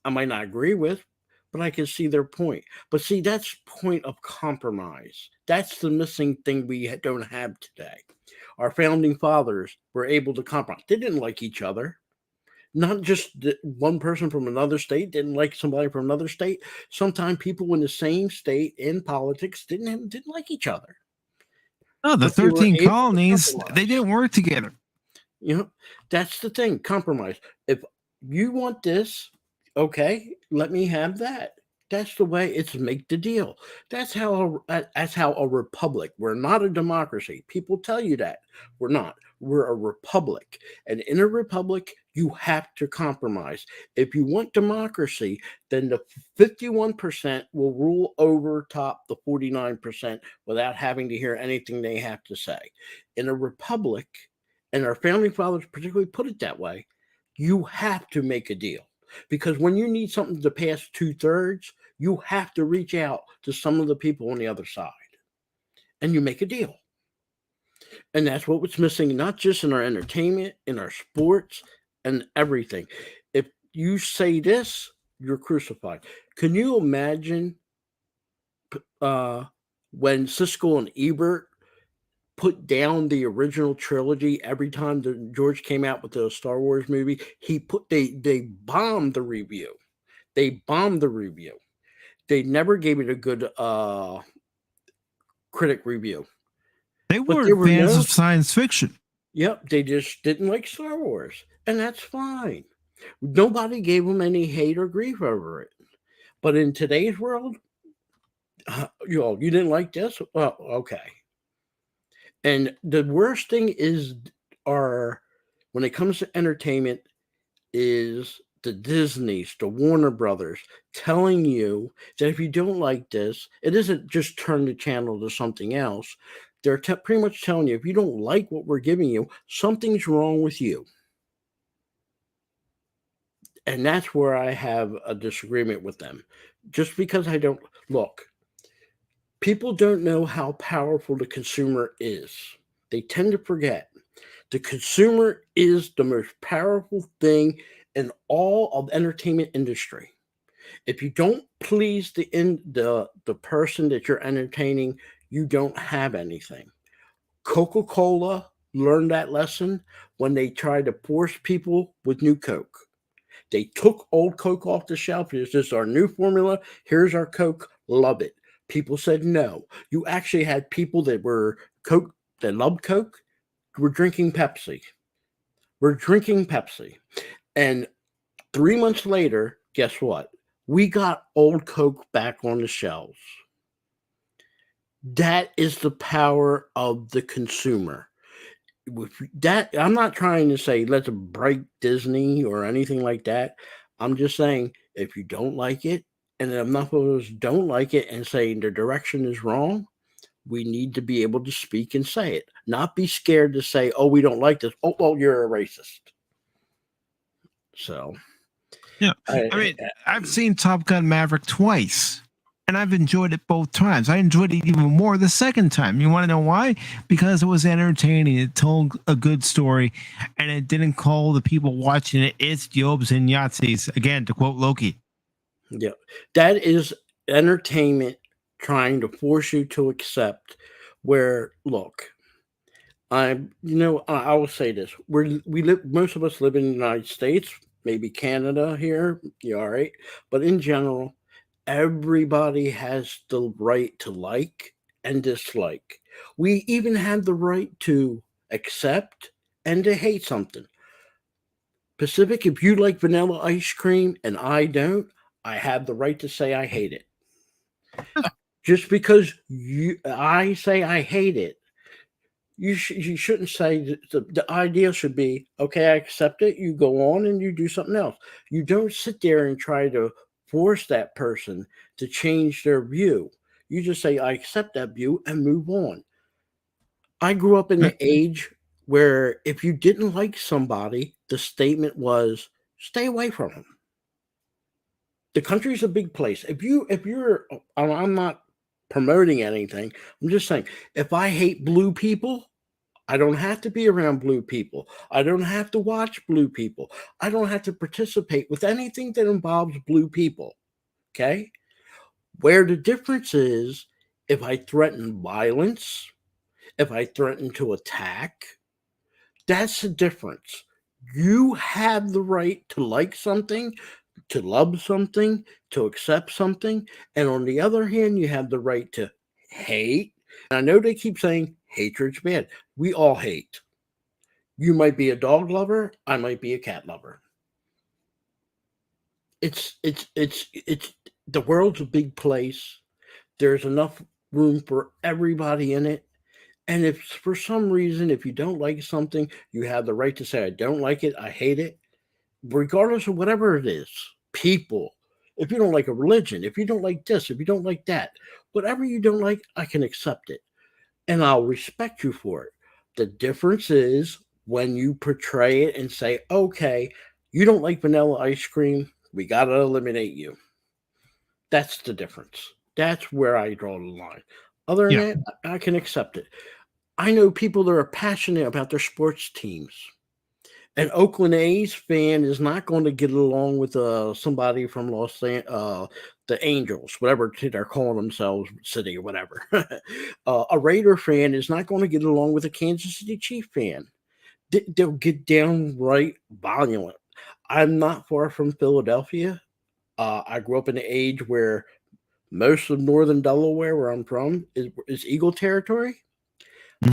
might not agree with, but I can see their point. But see, that's point of compromise. That's the missing thing we don't have today. Our founding fathers were able to compromise. They didn't like each other. Not just one person from another state didn't like somebody from another state. Sometimes people in the same state in politics didn't like each other. Oh, the but they were 13 able to colonies, they compromise. didn't work together. You know, that's the thing, compromise. If you want this, okay, let me have that. That's the way. It's make the deal. That's how a republic. We're not a democracy. People tell you that. We're not. We're a republic. And in a republic, you have to compromise. If you want democracy, then the 51% will rule over top the 49% without having to hear anything they have to say. In a republic, and our founding fathers particularly put it that way, you have to make a deal. Because when you need something to pass 2/3, you have to reach out to some of the people on the other side and you make a deal. And that's what was missing, not just in our entertainment, in our sports, and everything. If you say this, you're crucified. Can you imagine when Siskel and Ebert put down the original trilogy every time George came out with the Star Wars movie? They bombed the review. They bombed the review. They never gave it a good critic review. They But they weren't were fans known. of science fiction. Yep, they just didn't like Star Wars, and that's fine. Nobody gave them any hate or grief over it. But in today's world, you didn't like this? Well, okay. And the worst thing is, when it comes to entertainment, is the Disneys, the Warner Brothers, telling you that if you don't like this, it isn't just turn the channel to something else. They're pretty much telling you, if you don't like what we're giving you, something's wrong with you. And that's where I have a disagreement with them. Just because I don't look, people don't know how powerful the consumer is. They tend to forget. The consumer is the most powerful thing in all of the entertainment industry. If you don't please the person that you're entertaining, you don't have anything. Coca-Cola learned that lesson when they tried to force people with new Coke. They took old Coke off the shelf. This is our new formula. Here's our Coke. Love it. People said no. You actually had people that loved Coke, were drinking Pepsi. We're drinking Pepsi. And 3 months later, guess what? We got old Coke back on the shelves. That is the power of the consumer. That I'm not trying to say let's break Disney or anything like that. I'm just saying if you don't like it, and enough of us don't like it and say the direction is wrong, we need to be able to speak and say it. Not be scared to say, "Oh, we don't like this." Oh, well, you're a racist. So, Yeah. I mean, I've seen Top Gun Maverick twice, and I've enjoyed it both times. I enjoyed it even more the second time. You want to know why? Because it was entertaining. It told a good story, and it didn't call the people watching it "it's Jobs and Yahtzees." Again, to quote Loki. yeah, that is entertainment trying to force you to accept. Where look, I will say this: we live. Most of us live in the United States, maybe Canada here. You all right? But in general, everybody has the right to like and dislike. We even have the right to accept and to hate something. Pacific, if you like vanilla ice cream and I don't, I have the right to say I hate it. Just because I say I hate it, you shouldn't say the idea should be, okay, I accept it. You go on and you do something else. You don't sit there and try to force that person to change their view. You just say, I accept that view and move on. I grew up in an age where if you didn't like somebody, the statement was, stay away from them. The country's a big place. I'm not promoting anything. I'm just saying, if I hate blue people, I don't have to be around blue people. I don't have to watch blue people. I don't have to participate with anything that involves blue people. Okay? Where the difference is, if I threaten violence, if I threaten to attack, that's the difference. You have the right to like something, to love something, to accept something. And on the other hand, you have the right to hate. And I know they keep saying Hatred's bad. We all hate. You might be a dog lover. I might be a cat lover. It's the world's a big place. There's enough room for everybody in it. And if for some reason, if you don't like something, you have the right to say, I don't like it, I hate it, regardless of whatever it is. People, if you don't like a religion, if you don't like this, if you don't like that, whatever you don't like, I can accept it. And I'll respect you for it. The difference is when you portray it and say, okay, you don't like vanilla ice cream, we got to eliminate you. That's the difference. That's where I draw the line. Other than Yeah. that, I can accept it. I know people that are passionate about their sports teams. An Oakland A's fan is not going to get along with somebody from the Angels, whatever they're calling themselves, city or whatever. A Raider fan is not going to get along with a Kansas City Chief fan. They'll get downright violent. I'm not far from Philadelphia. I grew up in the age where most of northern Delaware, where I'm from, is Eagle territory.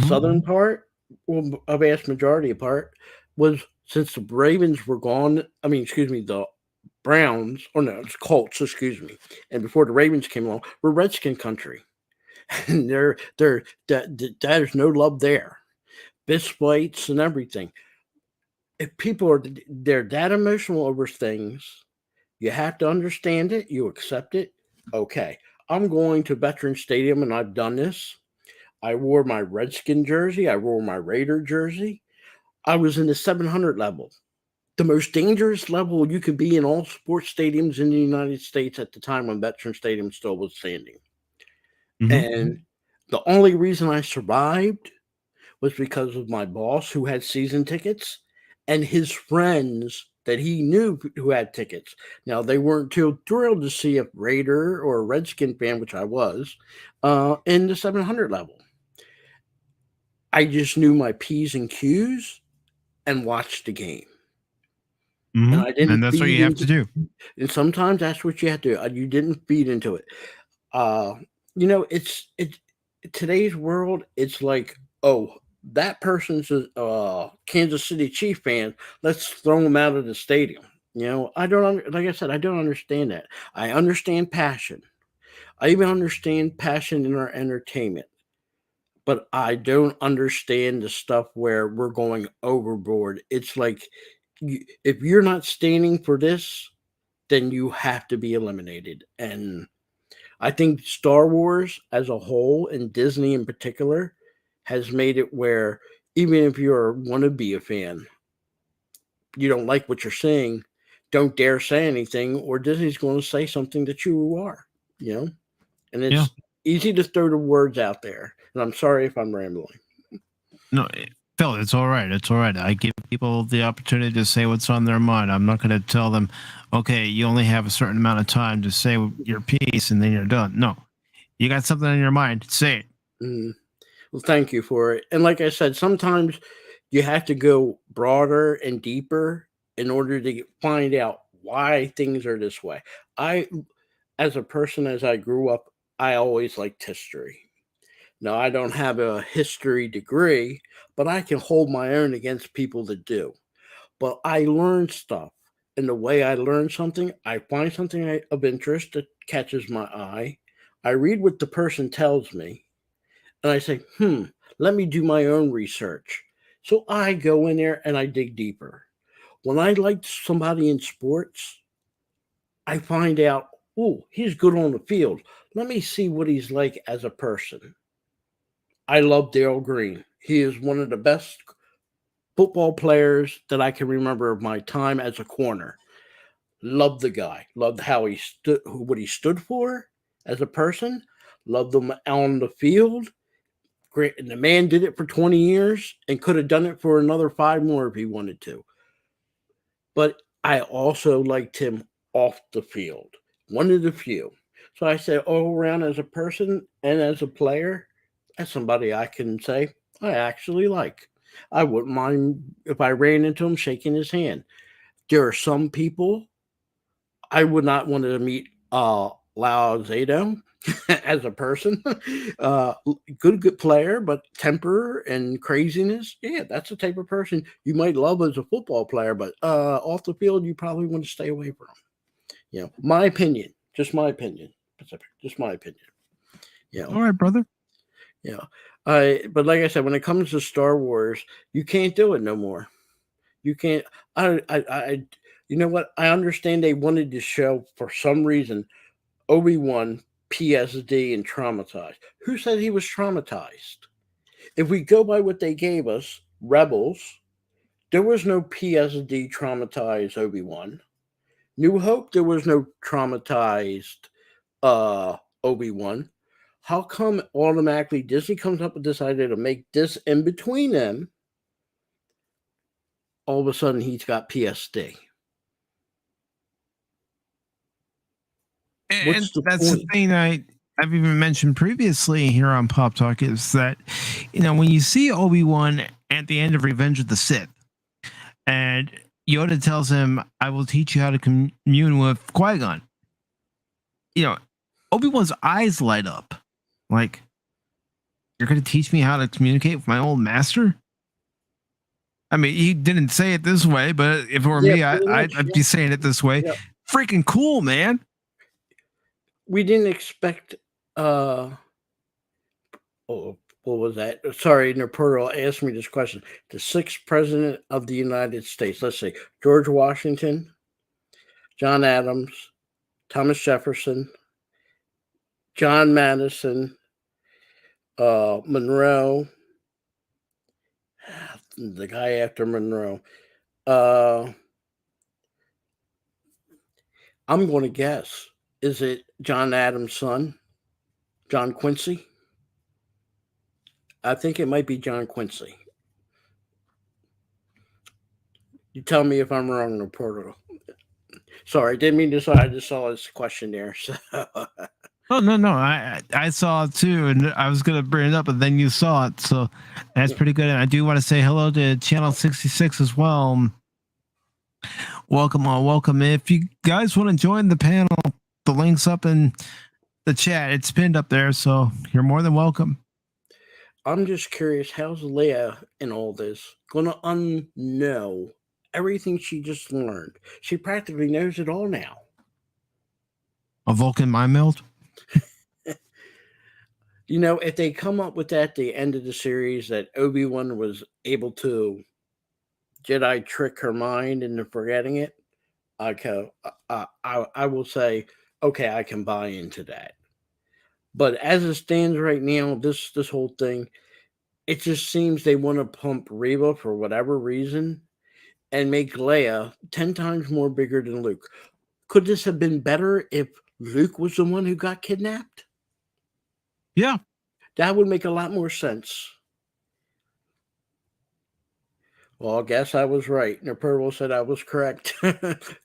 Southern part, well, a vast majority of part, was since the Ravens were gone. I mean, excuse me, the Browns, or no, it's Colts, excuse me. And before the Ravens came along, we're Redskin country. And there's no love there. Fist fights and everything. If people they're that emotional over things, you have to understand it, you accept it. Okay. I'm going to Veteran Stadium and I've done this. I wore my Redskin jersey. I wore my Raider jersey. I was in the 700 level, the most dangerous level you could be in all sports stadiums in the United States at the time when Veteran Stadium still was standing. And the only reason I survived was because of my boss who had season tickets and his friends that he knew who had tickets. Now, they weren't too thrilled to see a Raider or a Redskin fan, which I was, in the 700 level. I just knew my P's and Q's and watched the game. And I didn't And that's what feed you have to into. do. And sometimes that's what you have to do. You didn't feed into it. It's today's world. It's like, oh, that person's a Kansas City Chief fan. Let's throw him out of the stadium. I don't like I said, I don't understand that. I understand passion. I even understand passion in our entertainment. But I don't understand the stuff where we're going overboard. It's like if you're not standing for this, then you have to be eliminated. And I think Star Wars as a whole and Disney in particular has made it where even if you want to be a fan, you don't like what you're seeing, don't dare say anything, or Disney's going to say something that you are, you know? And Yeah. it's easy to throw the words out there. And I'm sorry if I'm rambling. No, Phil, it's all right. It's all right. I give people the opportunity to say what's on their mind. I'm not going to tell them, okay, you only have a certain amount of time to say your piece and then you're done. No, you got something on your mind, say it. Well, thank you for it. And like I said, sometimes you have to go broader and deeper in order to find out why things are this way. As a person, as I grew up, I always liked history. Now, I don't have a history degree, but I can hold my own against people that do. But I learn stuff. And the way I learn something, I find something of interest that catches my eye. I read what the person tells me, and I say, let me do my own research. So I go in there and I dig deeper. When I like somebody in sports, I find out, oh, he's good on the field. Let me see what he's like as a person. I love Dale Green. He is one of the best football players that I can remember of my time as a corner. Loved the guy. Loved how he stood, what he stood for as a person. Loved him on the field. Great. And the man did it for 20 years and could have done it for another 5 more if he wanted to. But I also liked him off the field. One of the few. So I said, all around as a person and as a player, that's somebody I can say I actually like. I wouldn't mind if I ran into him shaking his hand. There are some people I would not want to meet Lao Zedong. as a person. Good player, but temper and craziness. Yeah, that's the type of person you might love as a football player, but off the field, you probably want to stay away from. My opinion, just my opinion, Pacific, just my opinion. All right, brother. Yeah. But like I said, when it comes to Star Wars, you can't do it no more. You can't. You know what? I understand they wanted to show for some reason Obi-Wan PSD and traumatized. Who said he was traumatized? If we go by what they gave us, Rebels, there was no PSD traumatized Obi-Wan. New Hope, there was no traumatized Obi-Wan. How come automatically Disney comes up with this idea to make this in between them? All of a sudden, he's got PSD. And that's the thing I've even mentioned previously here on Pop Talk is that, when you see Obi-Wan at the end of Revenge of the Sith, and Yoda tells him, "I will teach you how to commune with Qui-Gon." Obi-Wan's eyes light up. Like, you're going to teach me how to communicate with my old master? I mean, he didn't say it this way, but if it were me, I'd be saying it this way. Yeah. Freaking cool, man. We didn't expect what was that? Sorry, Napoleon asked me this question. The 6th president of the United States. Let's see. George Washington, John Adams, Thomas Jefferson, John Madison, Monroe, the guy after Monroe. I'm going to guess. Is it John Adams' son, John Quincy? I think it might be John Quincy. You tell me if I'm wrong, Napoleon. Sorry, didn't mean to. I just saw this question there. So. Oh no! I saw it too, and I was gonna bring it up, but then you saw it, so that's pretty good. And I do want to say hello to Channel 66 as well. Welcome on, welcome. If you guys want to join the panel, the link's up in the chat. It's pinned up there, so you're more than welcome. I'm just curious, how's Leia in all this gonna unknow everything she just learned? She practically knows it all now. A Vulcan mind meld? If they come up with that at the end of the series, that Obi-Wan was able to Jedi trick her mind into forgetting it, I will say, okay, I can buy into that. But as it stands right now, this whole thing, it just seems they want to pump Reva for whatever reason and make Leia 10 times more bigger than Luke. Could this have been better if Luke was the one who got kidnapped? Yeah. That would make a lot more sense. Well, I guess I was right. Napoleon said I was correct.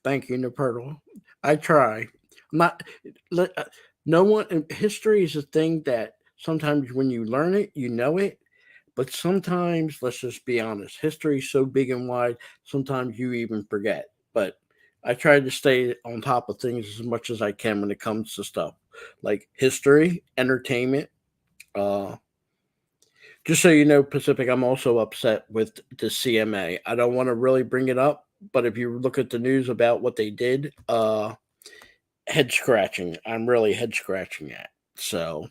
Thank you, Napoleon. I try. No one. History is a thing that sometimes when you learn it, you know it. But sometimes, let's just be honest, history is so big and wide, sometimes you even forget. But I try to stay on top of things as much as I can when it comes to stuff like history, entertainment. Just so you know, Pacific, I'm also upset with the CMA. I don't want to really bring it up, but if you look at the news about what they did, head scratching. I'm really head scratching at. So,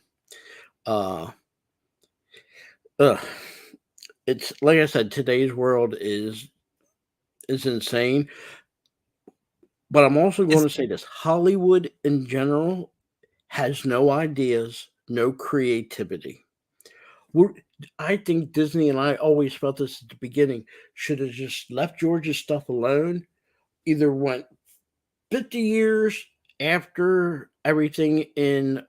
it's like I said, today's world is insane. But I'm also going to say this: Hollywood in general has no ideas, no creativity. I think Disney, and I always felt this at the beginning, should have just left George's stuff alone. Either went 50 years after everything in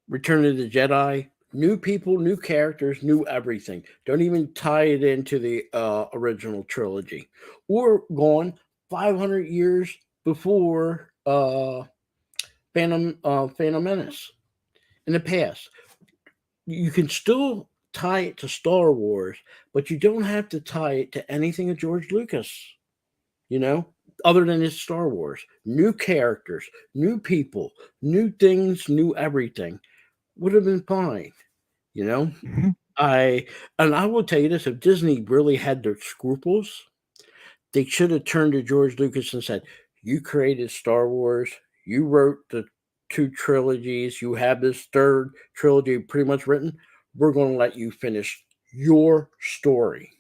Return of the Jedi, new people, new characters, new everything. Don't even tie it into the original trilogy. Or gone 500 years before Phantom Menace in the past. You can still tie it to Star Wars, but you don't have to tie it to anything of George Lucas. other than it's Star Wars. New characters, new people, new things, new everything would have been fine. You know, Mhm. I will tell you this: if Disney really had their scruples, they should have turned to George Lucas and said, "You created Star Wars. You wrote the two trilogies. You have this third trilogy pretty much written. We're going to let you finish your story."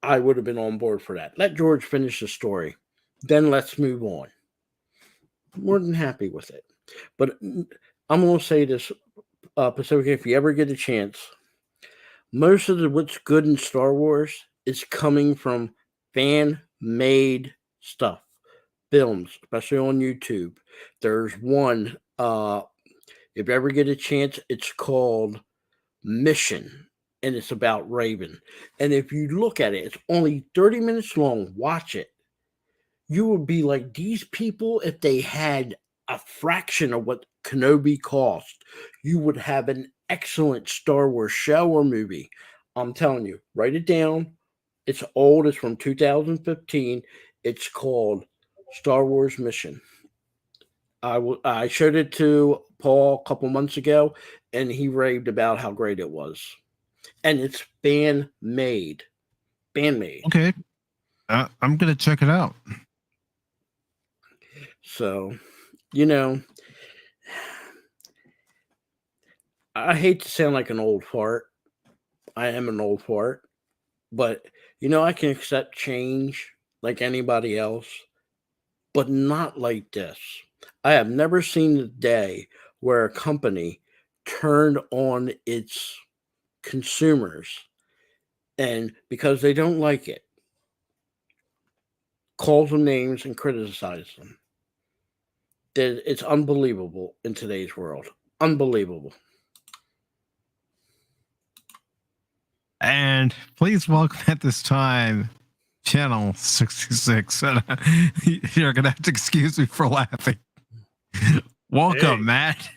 I would have been on board for that. Let George finish the story. Then let's move on. More than happy with it. But I'm going to say this, Pacific, if you ever get a chance, most of what's good in Star Wars is coming from fan-made stuff, films, especially on YouTube. There's one, if you ever get a chance, it's called Mission, and it's about Raven. And if you look at it, it's only 30 minutes long. Watch it. You would be like, these people, if they had a fraction of what Kenobi cost, you would have an excellent Star Wars show or movie. I'm telling you, write it down. It's old, it's from 2015. It's called Star Wars Mission. I showed it to Paul a couple months ago, and he raved about how great it was. And it's fan made. Fan made. Okay. I'm going to check it out. So, you know, I hate to sound like an old fart. I am an old fart. But, I can accept change like anybody else, but not like this. I have never seen the day where a company turned on its consumers and because they don't like it, calls them names and criticizes them. It's unbelievable in today's world. Unbelievable. And please welcome at this time, Channel 66. You're going to have to excuse me for laughing. Welcome, Hey. Matt.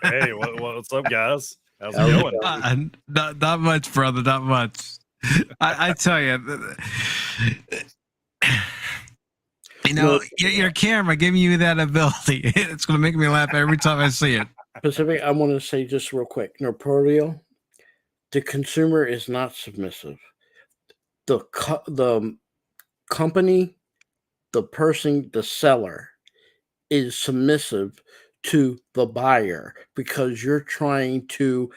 Hey, what's up, guys? How's it going? Not much, brother. Not much. I tell you, your camera giving you that ability. It's going to make me laugh every time I see it. Pacific, I want to say just real quick, Norporio, the consumer is not submissive. The company, the person, the seller is submissive to the buyer because you're trying to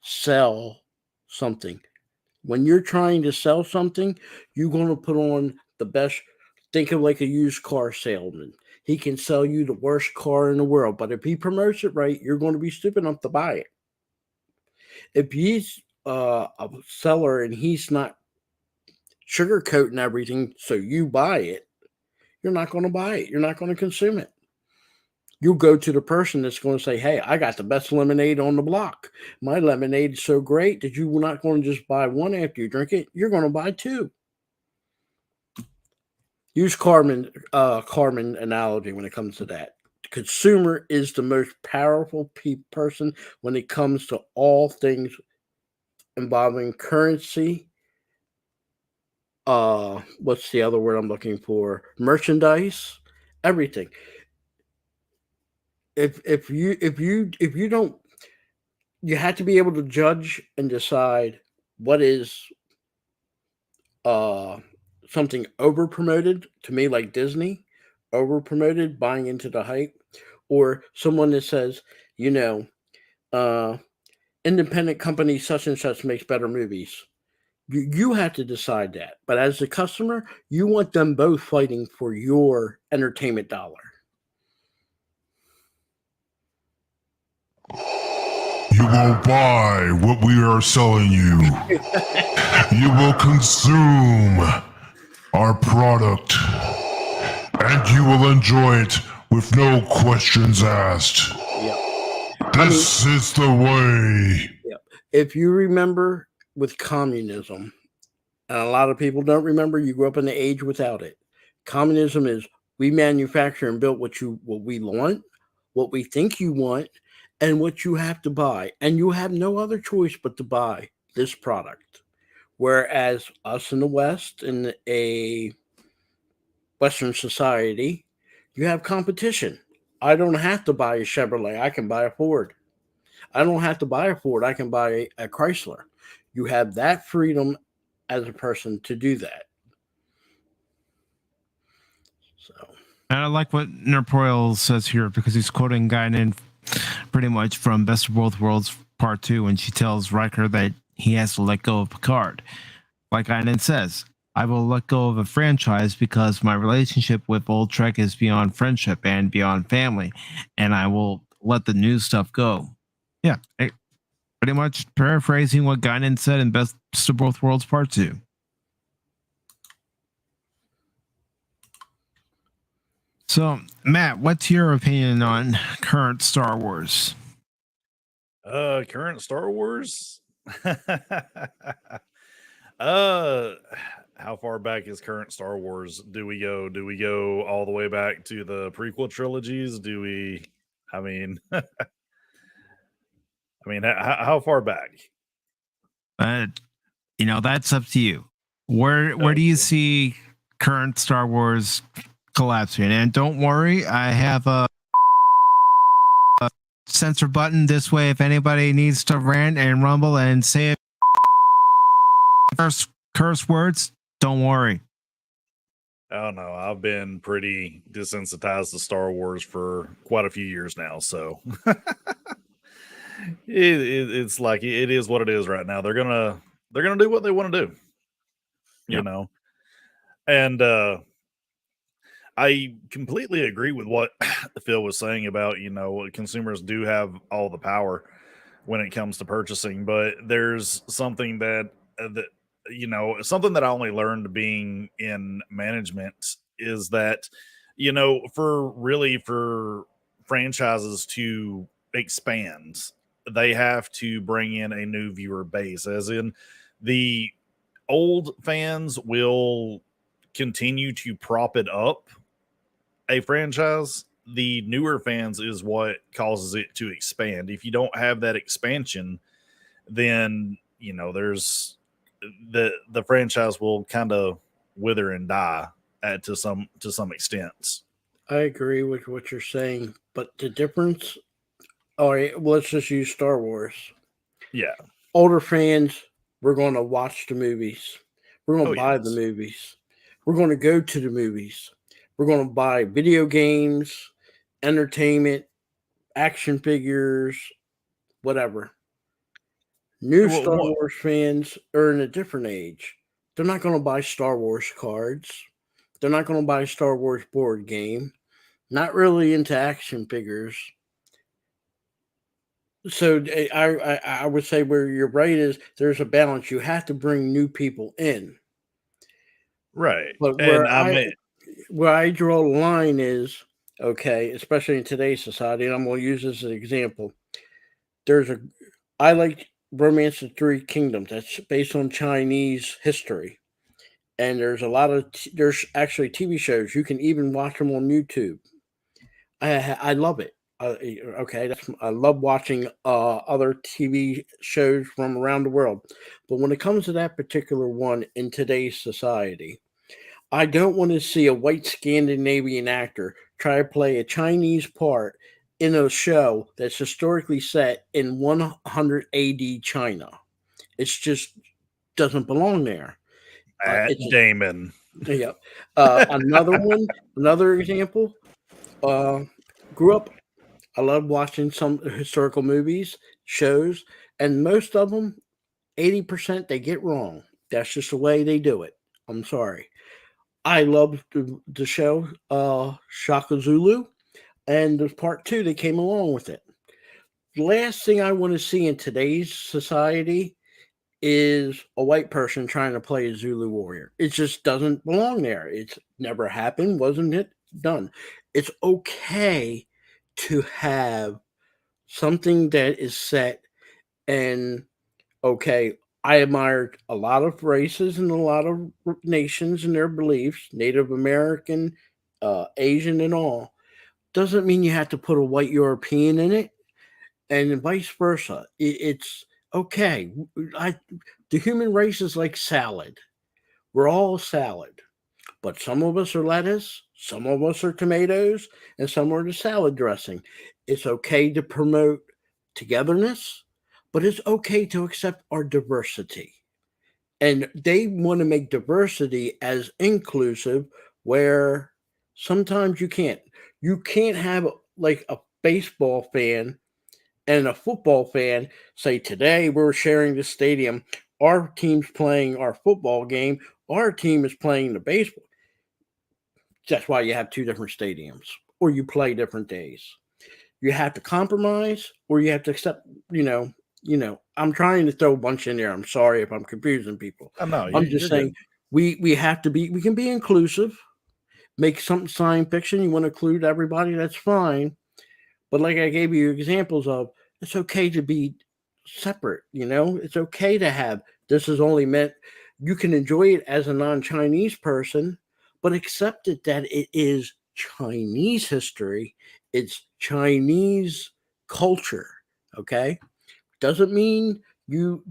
sell something. When you're trying to sell something, you're going to put on the best. Think of like a used car salesman. He can sell you the worst car in the world, but if he promotes it right, you're going to be stupid enough to buy it. If he's a seller and he's not sugarcoating everything so you buy it, you're not going to buy it. You're not going to consume it. You'll go to the person that's going to say, "Hey, I got the best lemonade on the block. My lemonade is so great that you're not going to just buy one after you drink it. You're going to buy two." Use Carmen analogy when it comes to that. The consumer is the most powerful person when it comes to all things involving currency. What's the other word I'm looking for? Merchandise, everything. If you don't, you have to be able to judge and decide what is something over promoted to me, like Disney, over promoted, buying into the hype, or someone that says, independent company such and such makes better movies. You have to decide that. But as a customer, you want them both fighting for your entertainment dollar. You will buy what we are selling you. You will consume our product. And you will enjoy it with no questions asked. Yep. This is the way. Yep. If you remember with communism, and a lot of people don't remember, you grew up in the age without it. Communism is we manufacture and build what we want, what we think you want, and what you have to buy. And you have no other choice but to buy this product. Whereas us in the West, in a Western society, you have competition. I don't have to buy a Chevrolet. I can buy a Ford. I don't have to buy a Ford. I can buy a Chrysler. You have that freedom as a person to do that. So, And I like what Nerpoil says here because he's quoting Guinan pretty much from Best of Both Worlds Part 2 when she tells Riker that he has to let go of Picard. Like Guinan says, I will let go of a franchise because my relationship with Old Trek is beyond friendship and beyond family, and I will let the new stuff go. Yeah, pretty much paraphrasing what Guinan said in Best of Both Worlds Part 2. So, Matt, what's your opinion on current Star Wars? Current Star Wars? How far back is current Star Wars? Do we go all the way back to the prequel trilogies? I mean, how far back? That's up to you. Where do you see current Star Wars collapsing? And don't worry, I have a censor button this way if anybody needs to rant and rumble and say curse words. Don't worry. Oh no, I've been pretty desensitized to Star Wars for quite a few years now, so it's like it is what it is right now. They're gonna do what they want to do, you know. And I completely agree with what Phil was saying about consumers do have all the power when it comes to purchasing, but there's something that something that I only learned being in management is that, for franchises to expand, they have to bring in a new viewer base, as in the old fans will continue to prop it up a franchise. The newer fans is what causes it to expand. If you don't have that expansion, then there's the franchise will kind of wither and die to some extent. I agree with what you're saying, but the difference. All right, let's just use Star Wars. Yeah, older fans, we're going to watch the movies. We're going to buy the movies. We're going to go to the movies. We're going to buy video games, entertainment, action figures, whatever. New Star Wars fans are in a different age. They're not going to buy Star Wars cards. They're not going to buy a Star Wars board game. Not really into action figures. So I would say where you're right is there's a balance. You have to bring new people in. Right. But where I draw the line is, okay, especially in today's society, and I'm going to use this as an example. I like Romance of Three Kingdoms. That's based on Chinese history. And there's a lot of, there's actually TV shows. You can even watch them on YouTube. I love it. I love watching other TV shows from around the world. But when it comes to that particular one in today's society, I don't want to see a white Scandinavian actor try to play a Chinese part in a show that's historically set in 100 AD China. It just doesn't belong there. Damon. Yeah. Another example. Grew up. I love watching some historical movies, shows, and most of them, 80%, they get wrong. That's just the way they do it. I'm sorry. I love the show Shaka Zulu, and there's part 2 that came along with it. The last thing I want to see in today's society is a white person trying to play a Zulu warrior. It just doesn't belong there. It's never happened, wasn't it? Done. It's okay to have something that is set, and okay, I admire a lot of races and a lot of nations and their beliefs, Native American, Asian, and all. Doesn't mean you have to put a white European in it, and vice versa. It's okay. The human race is like salad. We're all salad. But some of us are lettuce, some of us are tomatoes, and some are the salad dressing. It's okay to promote togetherness, but it's okay to accept our diversity. And they want to make diversity as inclusive, where sometimes you can't. You can't have like a baseball fan and a football fan say, today we're sharing the stadium. Our team's playing our football game. Our team is playing the baseball. That's why you have two different stadiums, or you play different days. You have to compromise, or you have to accept, I'm trying to throw a bunch in there. I'm sorry if I'm confusing people. Oh, no, I'm just saying we can be inclusive, make something science fiction. You want to include everybody, that's fine. But like I gave you examples of, it's okay to be separate, it's okay to have, this is only meant, you can enjoy it as a non-Chinese person, but accept it that it is Chinese history, it's Chinese culture, okay? Doesn't mean you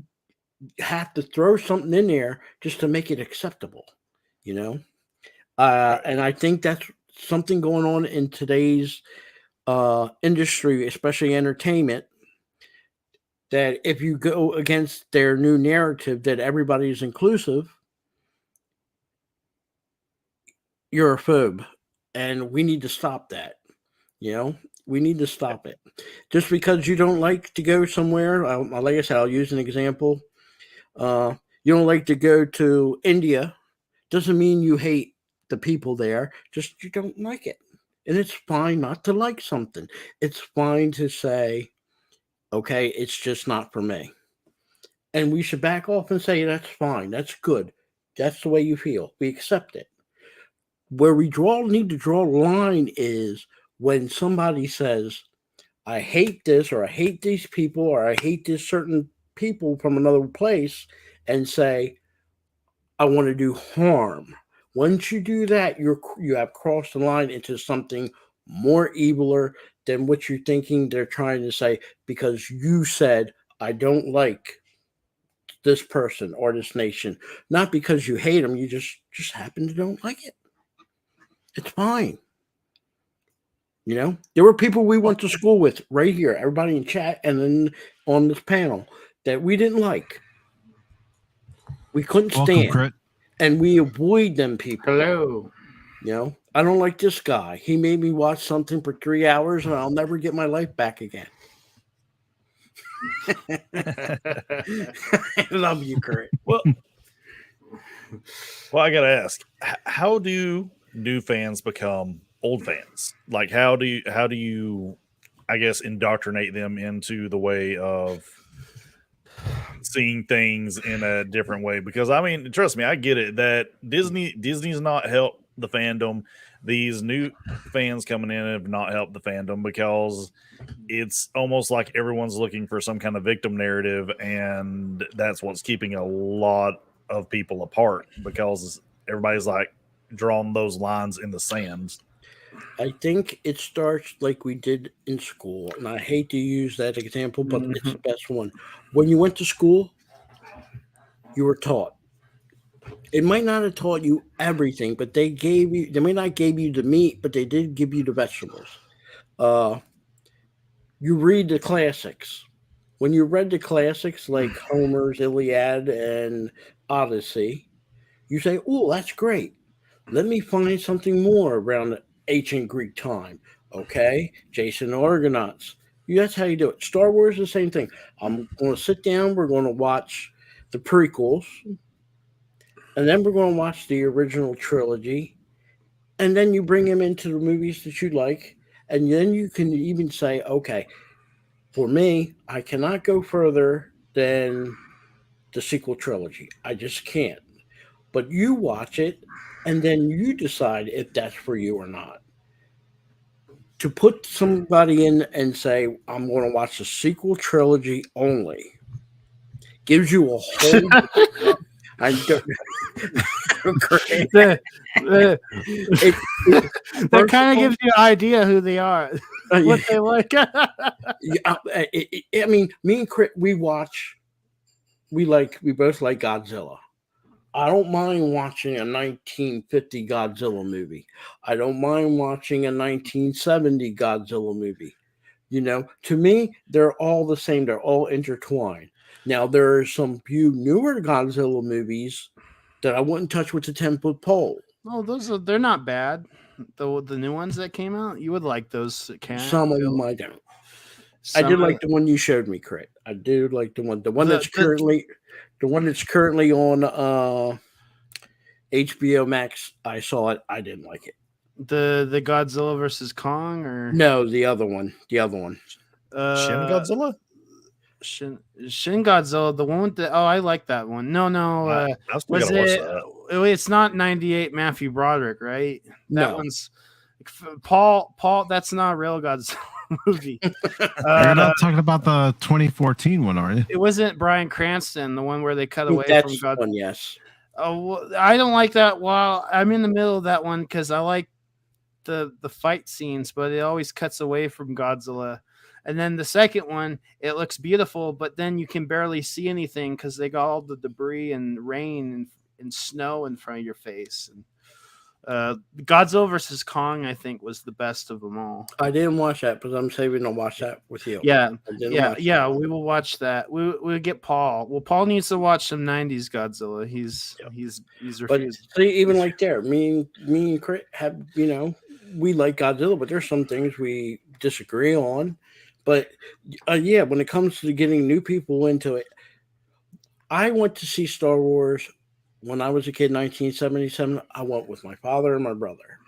have to throw something in there just to make it acceptable, And I think that's something going on in today's industry, especially entertainment, that if you go against their new narrative that everybody's inclusive, you're a phobe, and we need to stop that. We need to stop it. Just because you don't like to go somewhere, like I said, I'll use an example. You don't like to go to India, doesn't mean you hate the people there, just you don't like it. And it's fine not to like something. It's fine to say, okay, it's just not for me. And we should back off and say, that's fine, that's good. That's the way you feel. We accept it. Where we need to draw a line is when somebody says, I hate this, or I hate these people, or I hate this certain people from another place, and say, I want to do harm. Once you do that, you have crossed the line into something more eviler than what you're thinking they're trying to say, because you said, I don't like this person or this nation. Not because you hate them, you just happen to don't like it. It's fine. There were people we went to school with right here, everybody in chat and then on this panel, that we didn't like. We couldn't stand. Welcome, Crit. And we avoid them people. Hello. I don't like this guy. He made me watch something for 3 hours and I'll never get my life back again. I love you, Kurt. Well, I gotta ask, how do new fans become old fans? Like, how do you, I guess, indoctrinate them into the way of seeing things in a different way? Because I mean, trust me, I get it that Disney's not helped the fandom. These new fans coming in have not helped the fandom, because it's almost like everyone's looking for some kind of victim narrative, and that's what's keeping a lot of people apart, because everybody's like drawn those lines in the sand. I think it starts like we did in school, and I hate to use that example, but it's the best one. When you went to school, you were taught. It might not have taught you everything, but they may not give you the meat, but they did give you the vegetables. You read the classics. When you read the classics like Homer's Iliad and Odyssey, you say, oh, that's great. Let me find something more around the ancient Greek time. Okay, Jason the Argonauts. That's how you do it. Star Wars is the same thing. I'm going to sit down. We're going to watch the prequels. And then we're going to watch the original trilogy. And then you bring them into the movies that you like. And then you can even say, okay, for me, I cannot go further than the sequel trilogy. I just can't. But you watch it, and then you decide if that's for you or not. To put somebody in and say, I'm going to watch the sequel trilogy only, gives you a whole... I don't. That kind of gives you an idea who they are, what they like. I mean, me and Crit, we both like Godzilla. I don't mind watching a 1950 Godzilla movie. I don't mind watching a 1970 Godzilla movie. To me, they're all the same. They're all intertwined. Now, there are some few newer Godzilla movies that I wouldn't touch with a 10-foot pole. Oh, they're not bad. The new ones that came out, you would like those. Some of them I don't. I did like the one you showed me, Crit. I do like the one that's currently on HBO Max. I saw it. I didn't like it. The Godzilla versus Kong, or no, the other one. Shin Godzilla. Shin Godzilla, the one with I like that one. No, was it? It's not 98 Matthew Broderick, right? That one's Paul. That's not a real Godzilla movie. You're not talking about the 2014 one, are you? It wasn't Bryan Cranston, the one where they cut away from Godzilla. One, yes. Oh, well, I don't like that. Well, I'm in the middle of that one because I like the fight scenes, but it always cuts away from Godzilla. And then the second one, it looks beautiful, but then you can barely see anything because they got all the debris and rain and snow in front of your face. And Godzilla versus Kong, I think, was the best of them all. I didn't watch that, but I'm saving to watch that with you. Yeah. We will watch that. We'll get Paul. Well, Paul needs to watch some 90s Godzilla. He's refused. But see, even like there, me and Crit have, we like Godzilla, but there's some things we disagree on. But when it comes to getting new people into it, I went to see Star Wars when I was a kid, 1977. I went with my father and my brother.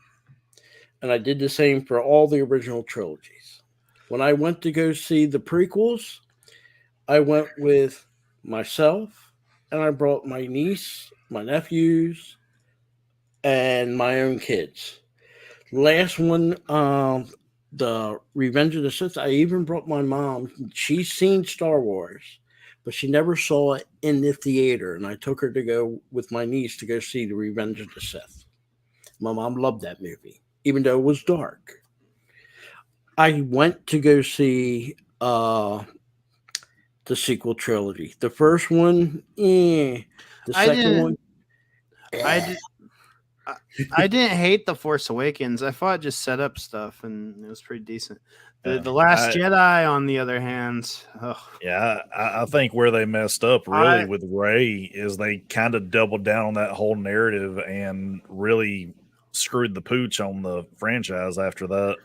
And I did the same for all the original trilogies. When I went to go see the prequels, I went with myself, and I brought my niece, my nephews, and my own kids. Last one, the Revenge of the Sith, I even brought my mom. She's seen Star Wars, but she never saw it in the theater, and I took her to go with my niece to go see the Revenge of the Sith. My mom loved that movie, even though it was dark. I went to go see the sequel trilogy. The first one, The second one, I didn't hate The Force Awakens. I thought it just set up stuff, and it was pretty decent. The Last Jedi, on the other hand, I think where they messed up really with Rey is they kind of doubled down on that whole narrative and really screwed the pooch on the franchise after that.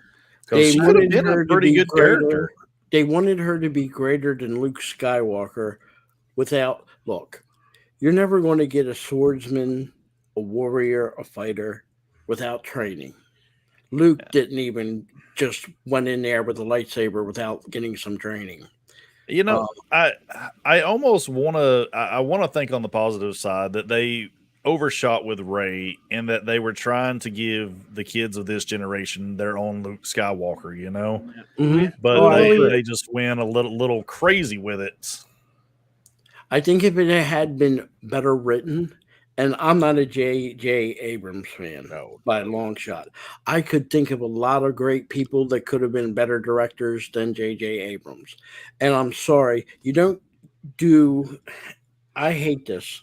They could have been a pretty good character. They wanted her to be greater than Luke Skywalker. Look, you're never going to get a swordsman, a warrior, a fighter without training. Luke didn't even just went in there with a lightsaber without getting some training. I almost want to think on the positive side that they overshot with Rey and that they were trying to give the kids of this generation their own Luke Skywalker, Mm-hmm. But they just went a little crazy with it. I think if it had been better written, and I'm not a J.J. Abrams fan, by a long shot. I could think of a lot of great people that could have been better directors than J.J. Abrams. And I'm sorry, I hate this.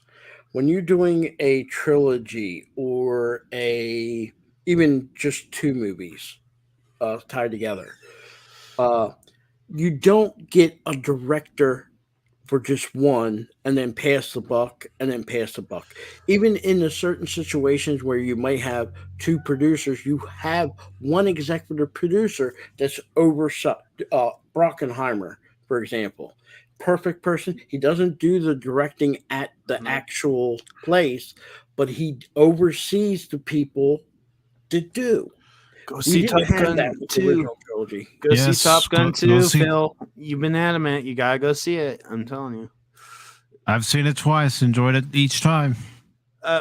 When you're doing a trilogy or even just two movies tied together, you don't get a director for just one and then pass the buck and then pass the buck. Even in the certain situations where you might have two producers, you have one executive producer that's overshot. Brockenheimer, for example, perfect person. He doesn't do the directing at the actual place, but he oversees the people that do. Go see Top Gun 2. Go see Top Gun 2, Phil. You've been adamant. You gotta go see it. I'm telling you. I've seen it twice. Enjoyed it each time.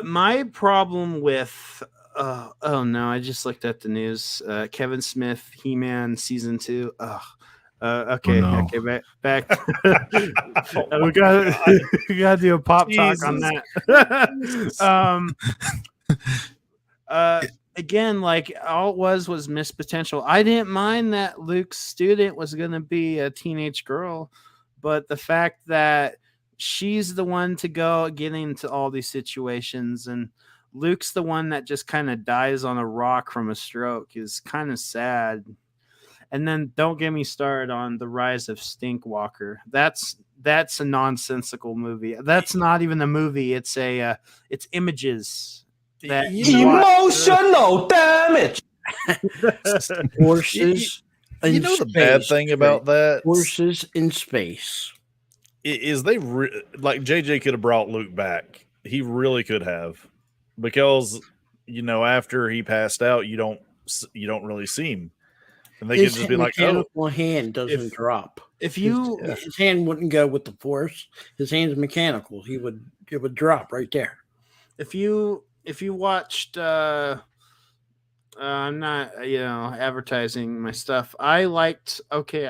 My problem with I just looked at the news. Kevin Smith, He-Man season 2. Okay, back. we gotta do a pop talk on that. Again, like all it was missed potential. I didn't mind that Luke's student was going to be a teenage girl, but the fact that she's the one to go getting into all these situations, and Luke's the one that just kind of dies on a rock from a stroke. Is kind of sad. And then don't get me started on the rise of Stinkwalker. That's a nonsensical movie. That's not even a movie. It's images that emotional damage. Horses. You know the bad thing about that? Horses in space. Is they like JJ could have brought Luke back. He really could have, because after he passed out, you don't really see him, and they could just be like, "Oh, mechanical hand doesn't drop." If you his hand wouldn't go with the force, his hand's mechanical. It would drop right there. If you watched, I'm not advertising my stuff. I liked. Okay,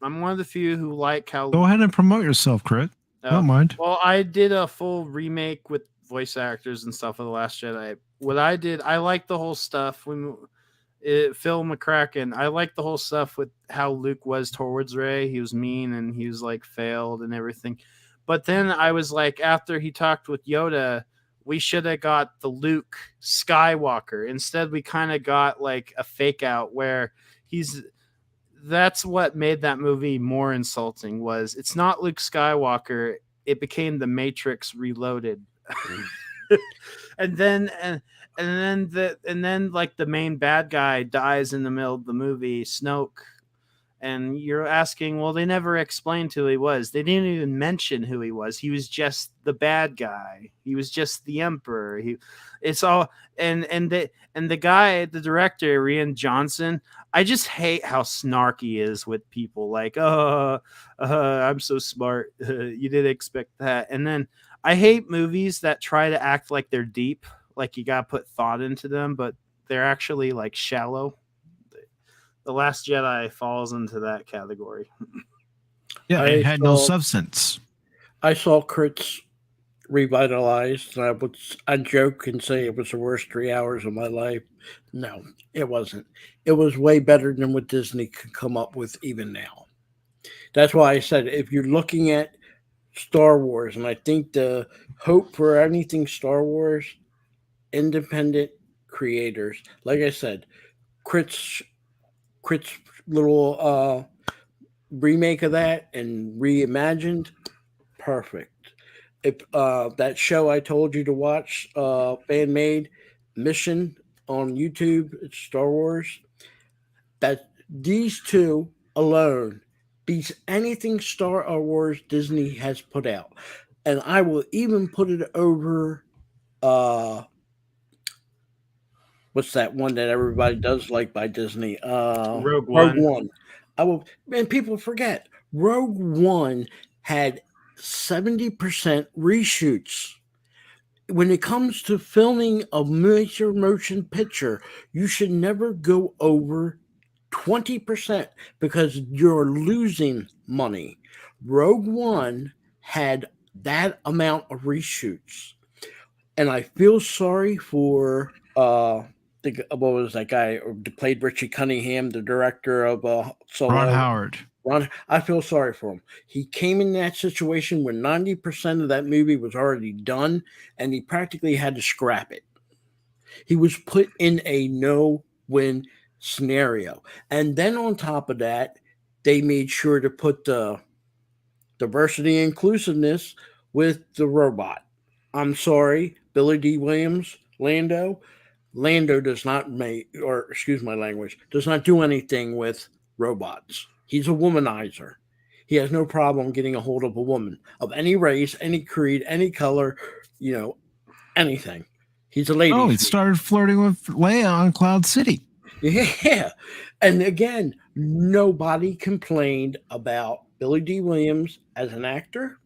I'm one of the few who like how. Go ahead and promote yourself, Crit. Don't mind. Well, I did a full remake with voice actors and stuff of The Last Jedi. What I did, I liked the whole stuff. Phil McCracken, I liked the whole stuff with how Luke was towards Rey. He was mean and he was like failed and everything. But then I was like, after he talked with Yoda, we should have got the Luke Skywalker. Instead, we kind of got like a fake out where that's what made that movie more insulting. Was it's not Luke Skywalker, it became the Matrix Reloaded. and then like the main bad guy dies in the middle of the movie, Snoke, and you're asking, well, they never explained who he was. They didn't even mention who he was. He was just the bad guy. He was just the Emperor. It's all and the guy, the director, Rian Johnson, I just hate how snarky he is with people. Like, I'm so smart. You didn't expect that. And then I hate movies that try to act like they're deep, like you got to put thought into them, but they're actually like shallow. The Last Jedi falls into that category. Yeah, it had no substance. I saw Crit's revitalized, and I joke and say it was the worst 3 hours of my life. No, it wasn't. It was way better than what Disney could come up with even now. That's why I said, if you're looking at Star Wars, and I think the hope for anything Star Wars, independent creators, like I said, Crit's little remake of that and reimagined, perfect. If that show I told you to watch, fan made Mission on YouTube, it's Star Wars. That these two alone beats anything Star Wars Disney has put out, and I will even put it over. What's that one that everybody does like by Disney? Rogue One. And people forget Rogue One had 70% reshoots. When it comes to filming a major motion picture, you should never go over 20% because you're losing money. Rogue One had that amount of reshoots. And I feel sorry for what was that guy who played Richie Cunningham, the director of Solo? Ron Howard. I feel sorry for him. He came in that situation where 90% of that movie was already done, and he practically had to scrap it. He was put in a no-win scenario. And then on top of that, they made sure to put the diversity and inclusiveness with the robot. I'm sorry, Billy D. Williams, Lando does not excuse my language, does not do anything with robots. He's a womanizer. He has no problem getting a hold of a woman of any race, any creed, any color, anything. He's a lady. Oh, he started flirting with Leia on Cloud City. Yeah. And again, nobody complained about Billy D. Williams as an actor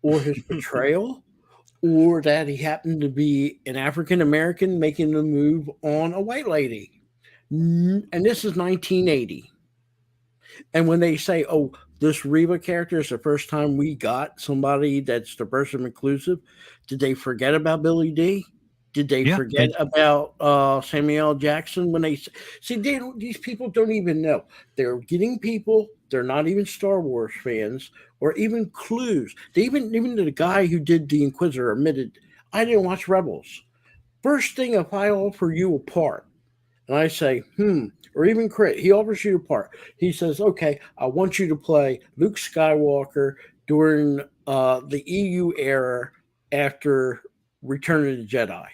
or his portrayal or that he happened to be an African American making a move on a white lady. And this is 1980. And when they say, oh, this Reva character is the first time we got somebody that's diversive and inclusive, did they forget about Billy D? Did they forget about Samuel L. Jackson? When they see, these people don't even know. They're getting people They're not even Star Wars fans or even Clues. They even the guy who did the Inquisitor admitted, I didn't watch Rebels. First thing, if I offer you a part, and I say, or even Crit, he offers you a part. He says, okay, I want you to play Luke Skywalker during the EU era after Return of the Jedi.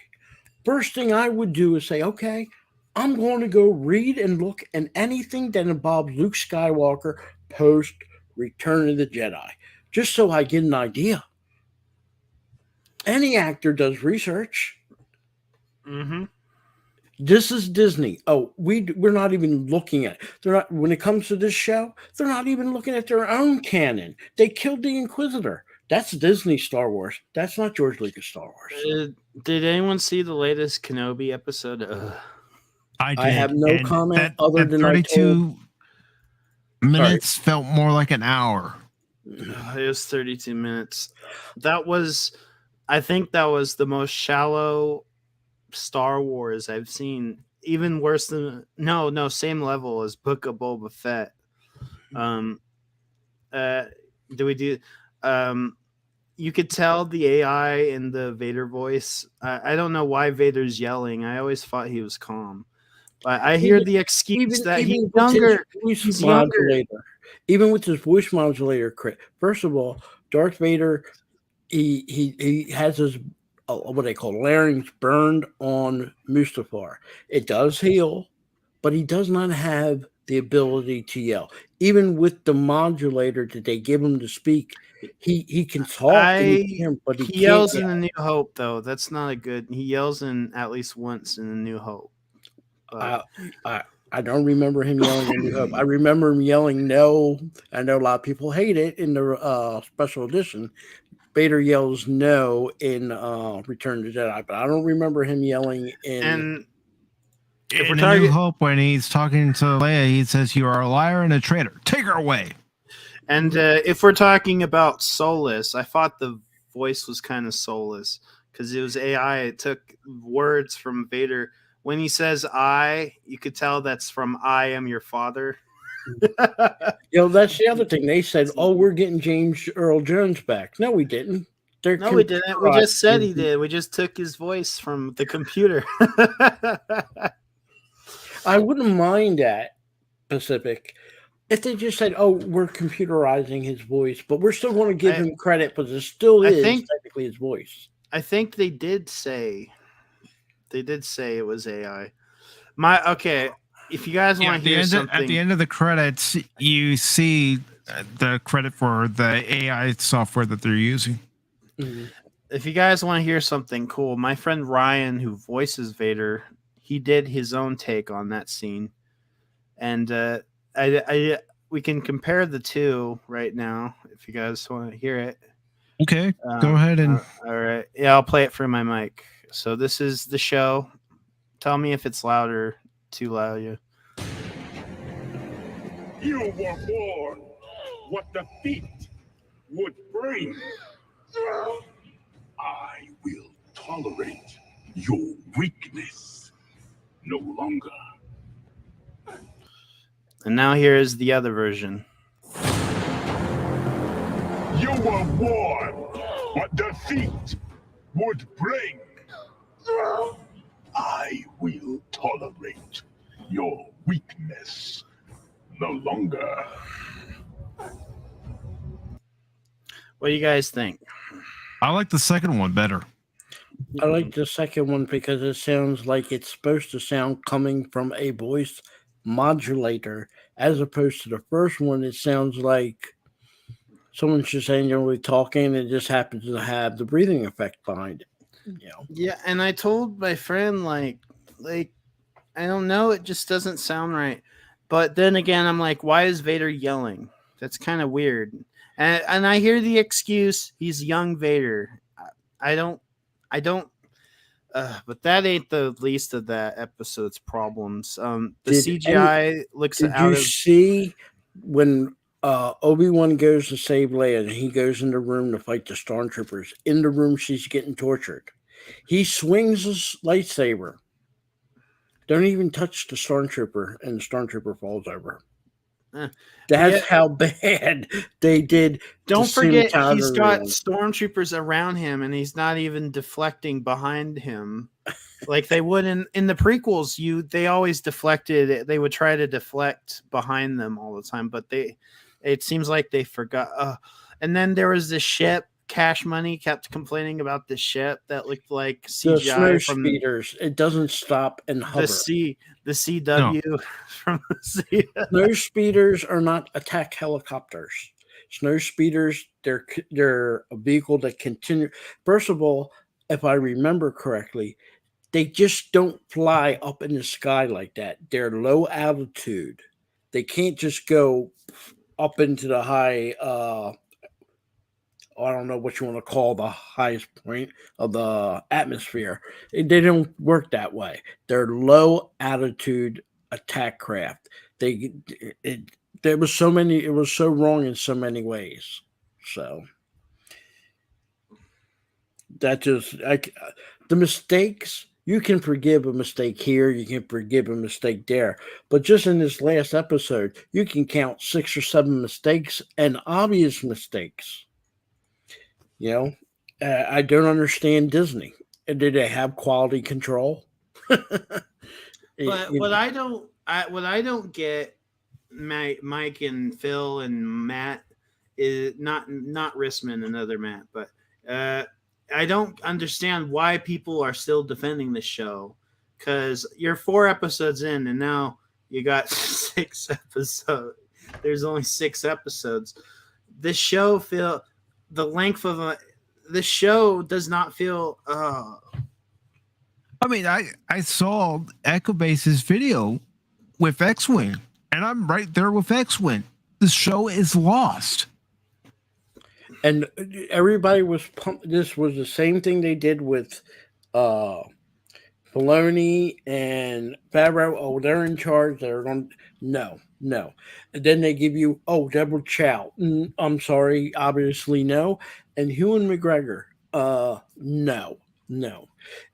First thing I would do is say, okay, I'm going to go read and look at anything that involves Luke Skywalker post Return of the Jedi, just so I get an idea. Any actor does research. Mm-hmm. This is Disney. Oh, we're not even looking at it. They're not, when it comes to this show, they're not even looking at their own canon. They killed the Inquisitor. That's Disney Star Wars. That's not George Lucas Star Wars. Did anyone see the latest Kenobi episode? I did. I have no and comment other that than 32 minutes felt more like an hour. It was 32 minutes. I think that was the most shallow Star Wars I've seen. Even worse than same level as Book of Boba Fett. You could tell the AI in the Vader voice. I don't know why Vader's yelling. I always thought he was calm. But I hear the excuse that he's younger. He's younger. Even with his voice modulator, first of all, Darth Vader, he has his what they call larynx burned on Mustafar. It does heal, but he does not have the ability to yell. Even with the modulator that they give him to speak, he can talk, but he yells in A New Hope, though. That's not a good. He yells in at least once in A New Hope. I don't remember him yelling in New Hope. I remember him yelling no. I know a lot of people hate it in the special edition. Vader yells no in Return to Jedi, but I don't remember him yelling in. And if we're talking New Hope, when he's talking to Leia, he says, "You are a liar and a traitor. Take her away." And if we're talking about soulless, I thought the voice was kind of soulless because it was AI. It took words from Vader. When he says "I," you could tell that's from "I am your father." That's the other thing. They said, "Oh, we're getting James Earl Jones back." No, we didn't. No, we didn't. We just said he did. We just took his voice from the computer. I wouldn't mind that, Pacific, if they just said, "Oh, we're computerizing his voice, but we're still going to give him credit, but it still is technically his voice." I think they did say it was AI. If you guys want to hear something, at the end of the credits, you see the credit for the AI software that they're using. Mm-hmm. If you guys want to hear something cool, my friend Ryan, who voices Vader, he did his own take on that scene, and we can compare the two right now if you guys want to hear it. Okay, go ahead and. All right, yeah, I'll play it through my mic. So this is the show. Tell me if it's loud or too loud. You were born what defeat would bring. I will tolerate your weakness no longer. And now here is the other version. You were born what defeat would bring. I will tolerate your weakness no longer. What do you guys think? I like the second one better. I like the second one because it sounds like it's supposed to sound coming from a voice modulator, as opposed to the first one. It sounds like someone's just randomly talking and it just happens to have the breathing effect behind it. Yeah, and I told my friend like I don't know, it just doesn't sound right. But then again, I'm like, why is Vader yelling? That's kind of weird. And I hear the excuse, he's young Vader. I don't but that ain't the least of that episode's problems. The CGI looks out of. Did you see when Obi-Wan goes to save Leia and he goes in the room to fight the stormtroopers? In the room, she's getting tortured. He swings his lightsaber. Don't even touch the stormtrooper, and the stormtrooper falls over. That's Yeah. how bad they did. Don't forget, he's got around. stormtroopers around him, and he's not even deflecting behind him like they would in the prequels. They always deflected. They would try to deflect behind them all the time, but it seems like they forgot. And then there was this ship. Cash Money kept complaining about the ship that looked like The CGI snow from speeders. It doesn't stop and hover. the CW from the sea. Snow speeders are not attack helicopters. Snow speeders, they're a vehicle that continue. First of all, if I remember correctly, they just don't fly up in the sky like that. They're low altitude. They can't just go up into the high. I don't know what you want to call the highest point of the atmosphere. They don't work that way. They're low altitude attack craft. There was so many. It was so wrong in so many ways. So that just the mistakes. You can forgive a mistake here. You can forgive a mistake there. But just in this last episode, you can count 6 or 7 mistakes and obvious mistakes. You know, I don't understand Disney. Do they have quality control? But what I don't get, Mike and Phil and Matt is not Rissman, another Matt, but I don't understand why people are still defending this show, because you're 4 episodes in and now you got 6 episodes. There's only 6 episodes. This show the length of the show does not feel. I mean, I saw Echo Base's video with X-Wing, and I'm right there with X-Wing. The show is lost. And everybody was pumped. This was the same thing they did with Filoni and Favreau. Oh, they're in charge. They're going. No. And then they give you, Deborah Chow. I'm sorry, obviously no. And Ewan McGregor. No.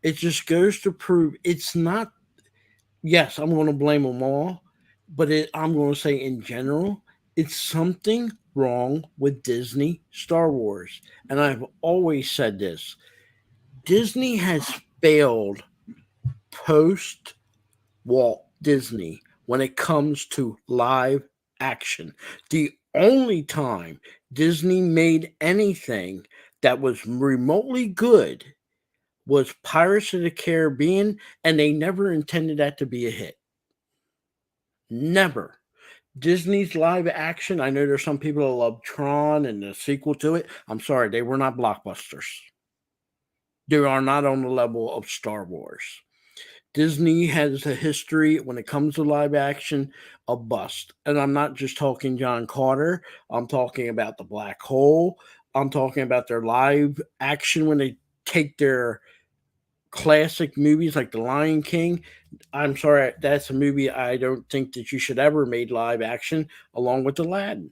It just goes to prove it's not. Yes, I'm going to blame them all, but I'm going to say in general, it's something wrong with Disney Star Wars. And I've always said this. Disney has failed post Walt Disney when it comes to live action. The only time Disney made anything that was remotely good was Pirates of the Caribbean, and they never intended that to be a hit. Never. Disney's live action, I know there's some people that love Tron and the sequel to it. I'm sorry, they were not blockbusters. They are not on the level of Star Wars. Disney has a history when it comes to live action of bust. And I'm not just talking John Carter. I'm talking about The Black Hole. I'm talking about their live action when they take their classic movies like The Lion King. I'm sorry, that's a movie I don't think that you should ever made live action along with Aladdin.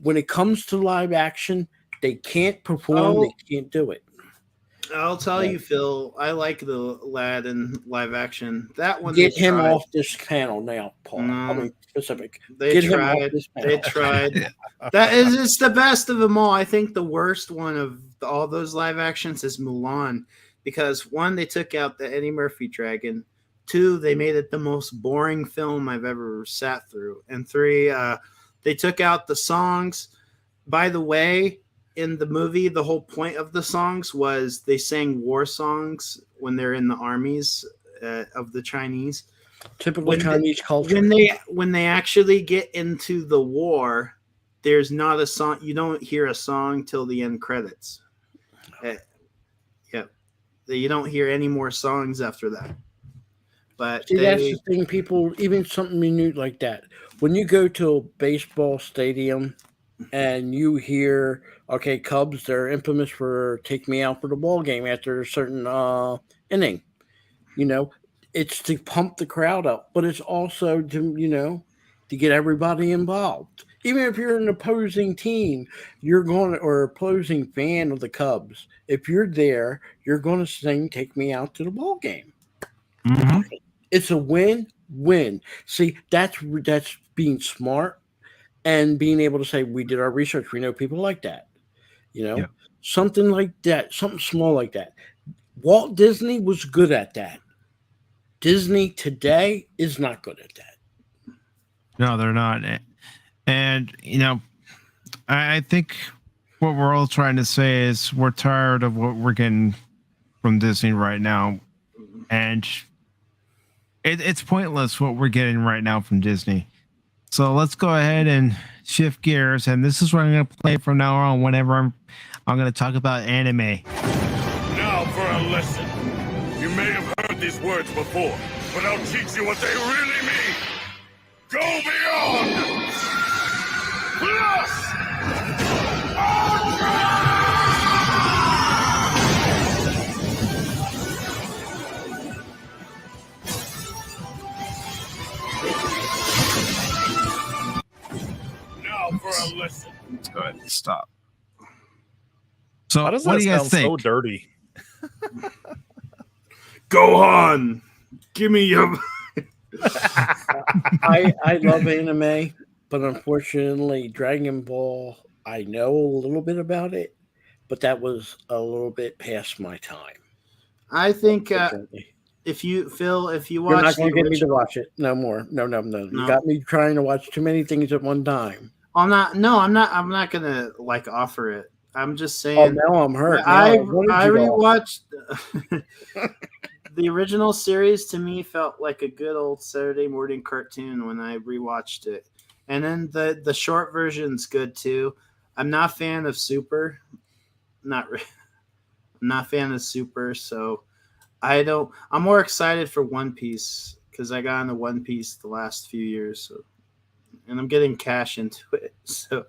When it comes to live action, they can't perform, they can't do it. I'll tell you, Phil, I like the Aladdin live action. That one, get him off this panel now, Paul. No, I mean, specific. They tried. They tried. That is, it's the best of them all. I think the worst one of all those live actions is Mulan, because 1, they took out the Eddie Murphy dragon. 2, they made it the most boring film I've ever sat through. And 3, they took out the songs. By the way, in the movie, the whole point of the songs was they sang war songs when they're in the armies of the Chinese. Typical Chinese culture. When they actually get into the war, there's not a song. You don't hear a song till the end credits. You don't hear any more songs after that. But see, that's the thing. People, even something minute like that. When you go to a baseball stadium and you hear, okay, Cubs, they're infamous for take me out for the ball game after a certain inning. It's to pump the crowd up, but it's also to get everybody involved. Even if you're an opposing team, or opposing fan of the Cubs, if you're there, you're going to sing "Take Me Out to the Ball Game." Mm-hmm. It's a win-win. See, that's being smart. and being able to say we did our research, we know people like that, Yeah. something like that, something small like that. Walt Disney was good at that. Disney today is not good at that. No, they're not. And I think what we're all trying to say is we're tired of what we're getting from Disney right now, and it's pointless what we're getting right now from Disney. So let's go ahead and shift gears, and this is what I'm going to play from now on whenever I'm going to talk about anime. Now for a lesson. You may have heard these words before, but I'll teach you what they really mean. Go beyond! Plus! Now for a lesson. Let's go ahead and stop. So Why does what that do you guys sound think? so dirty? Gohan, give me your. I love anime, but unfortunately, Dragon Ball, I know a little bit about it, but that was a little bit past my time. I think unfortunately. if you watch, You're not going to the get me to original- watch it. No more. No. You No. got me trying to watch too many things at one time. I'm not. No, I'm not. I'm not gonna like offer it. I'm just Oh, saying. now I'm hurt. Now I wanted you to- rewatched the original series. To me, felt like a good old Saturday morning cartoon when I rewatched it, and then the short version's good too. I'm not a fan of Super. I'm not a fan of Super, so I'm more excited for One Piece because I got into One Piece the last few years, so, and I'm getting cash into it. So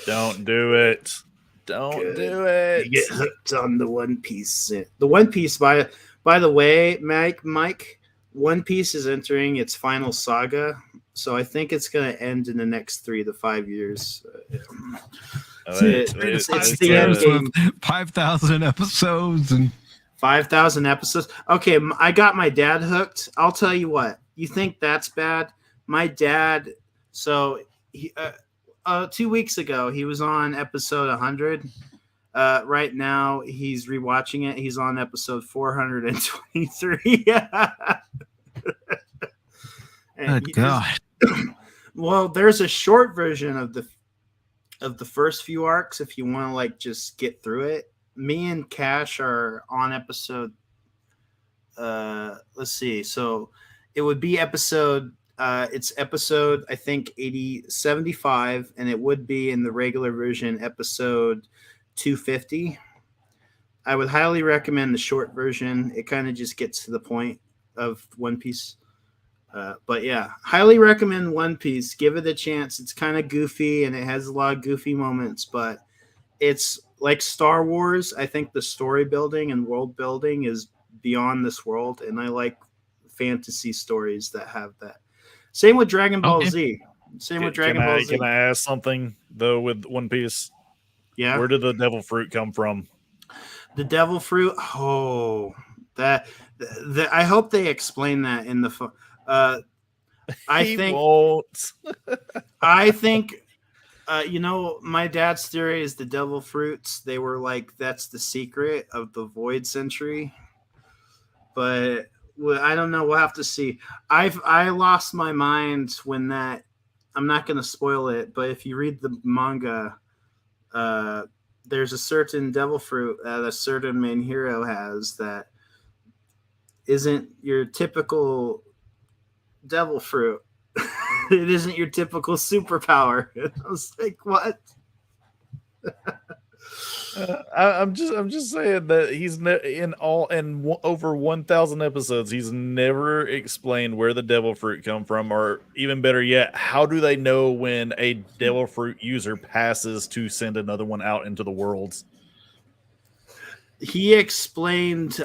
Don't do it. Don't Good. do it. you get hooked on the One Piece. The One Piece, by the way, Mike, One Piece is entering its final saga, so I think it's going to end in the next 3 to 5 years. It's the end game. 5,000 episodes and 5,000 episodes. Okay, I got my dad hooked. I'll tell you what. You think that's bad? My dad. So he, 2 weeks ago, he was on episode 100. Right now, he's rewatching it. He's on episode 423. And good God. Well, there's a short version of the first few arcs if you want to like just get through it. Me and Cash are on episode let's see. So it would be episode it's episode I think 75, and it would be in the regular version episode 250. I would highly recommend the short version. It kind of just gets to the point of One Piece. But yeah, highly recommend One Piece. Give it a chance. It's kind of goofy and it has a lot of goofy moments, but it's like Star Wars. I think the story building and world building is beyond this world, and I like fantasy stories that have that. Same with Dragon Ball Z. Same with Dragon Ball Z. Can I ask something though with One Piece? Yeah. Where did the devil fruit come from? The devil fruit. Oh, that I hope they explain that in the. He won't. I think. My dad's theory is the devil fruits. They were like that's the secret of the Void Century, but I don't know. We'll have to see. I lost my mind when that. I'm not going to spoil it, but if you read the manga, there's a certain devil fruit that a certain main hero has that isn't your typical devil fruit. It isn't your typical superpower. And I was like, what? I'm just saying that he's over 1,000 episodes. He's never explained where the devil fruit come from, or even better yet, how do they know when a devil fruit user passes to send another one out into the worlds? He explained.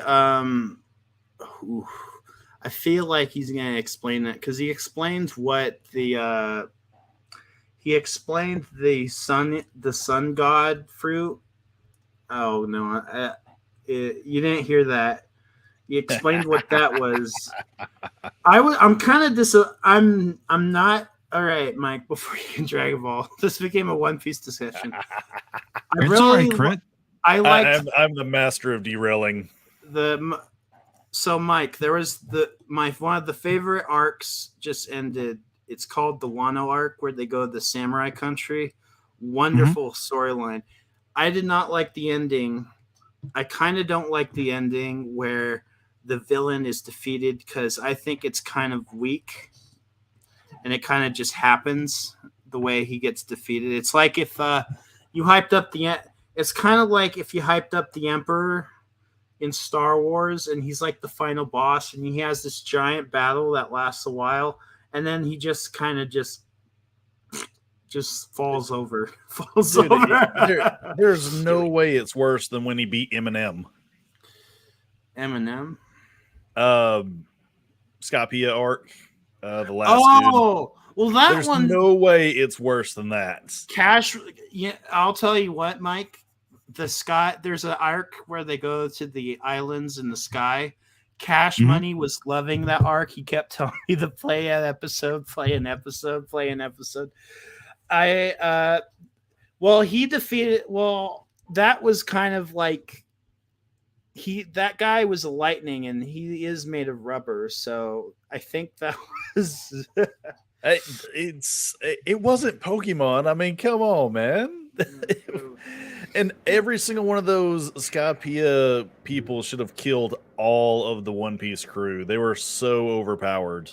I feel like he's going to explain that because he explained what the sun god fruit. Oh no, you didn't hear that. He explained what that was. I'm kind of I'm not All right, Mike. Before you can Dragon Ball, this became a One Piece discussion. It's all right, Crit. I liked I'm the master of derailing. So Mike, there was one of the favorite arcs just ended. It's called the Wano arc, where they go to the samurai country. Wonderful storyline. I did not like the ending. I kind of don't like the ending where the villain is defeated, because I think it's kind of weak, and it kind of just happens the way he gets defeated. It's like if you hyped up it's kind of like if you hyped up the Emperor in Star Wars, and he's like the final boss, and he has this giant battle that lasts a while, and then he just kind of just falls over. There's no way it's worse than when he beat Eminem. Eminem? Scorpia arc. The last well, that There's one. no way it's worse than that. Cash. Yeah, I'll tell you what, Mike. There's an arc where they go to the islands in the sky. Cash Money was loving that arc. He kept telling me to play an episode. He defeated. Well, that was kind of like that guy was a lightning, and he is made of rubber. So I think that was. It wasn't Pokemon. I mean, come on, man. And every single one of those Scorpia people should have killed all of the One Piece crew. They were so overpowered.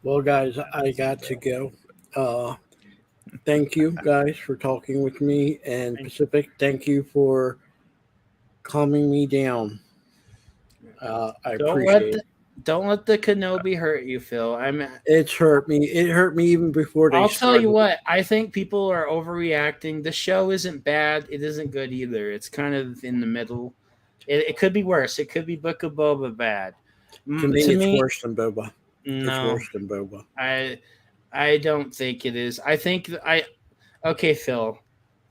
Well, guys, I got to go. Thank you, guys, for talking with me. And Pacific, thank you for calming me down. I appreciate it. Don't let the Kenobi hurt you, Phil. It's hurt me. It hurt me even before I'll tell you what. I think people are overreacting. The show isn't bad. It isn't good either. It's kind of in the middle. It could be worse. It could be Book of Boba bad. To me, it's worse than Boba. No, it's worse than Boba. I don't think it is. I think okay, Phil.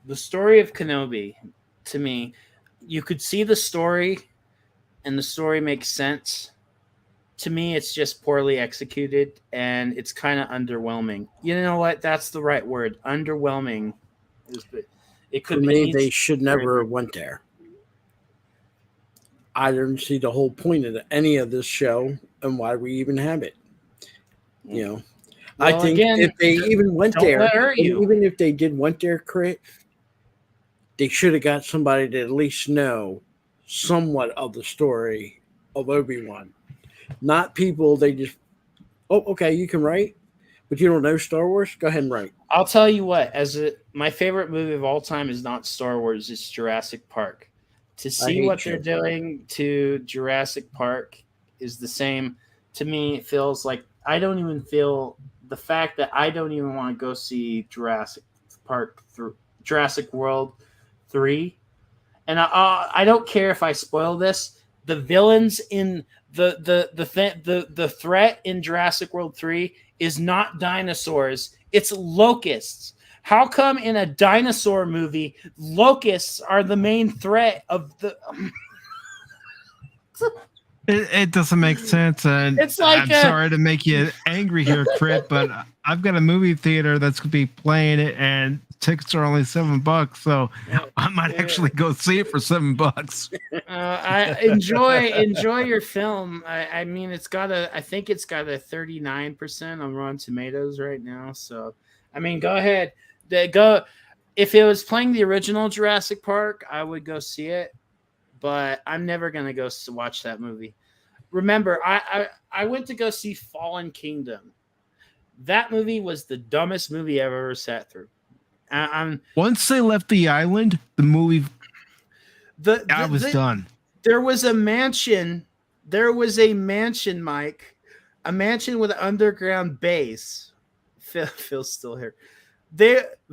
The story of Kenobi, to me, you could see the story, and the story makes sense. To me, it's just poorly executed, and it's kind of underwhelming. You know what? That's the right word. Underwhelming. It could For me, they should never have went there. I didn't see the whole point of any of this show and why we even have it. You know, well, I think if they even went there, even if they did went there, Crit, they should have got somebody to at least know somewhat of the story of Obi-Wan. Not people, they just, okay, you can write, but you don't know Star Wars? Go ahead and write. I'll tell you what, my favorite movie of all time is not Star Wars, it's Jurassic Park. To see what they're doing to Jurassic Park is the same. To me, it feels like the fact that I don't even want to go see Jurassic World 3. And I don't care if I spoil this. The villains in the threat in Jurassic World 3 is not dinosaurs, it's locusts. How come in a dinosaur movie locusts are the main threat of the It doesn't make sense, and it's like I'm sorry to make you angry here, Crit, but I've got a movie theater that's gonna be playing it, and tickets are only $7, so I might actually go see it for $7. I enjoy your film. I mean, I think it's got a 39% on Rotten Tomatoes right now. So, I mean, go ahead, go. If it was playing the original Jurassic Park, I would go see it, but I'm never gonna go watch that movie. Remember, I went to go see Fallen Kingdom. That movie was the dumbest movie I've ever sat through. Once they left the island, the movie, I was done. There was a mansion. Mike. A mansion with an underground base. Phil's still here.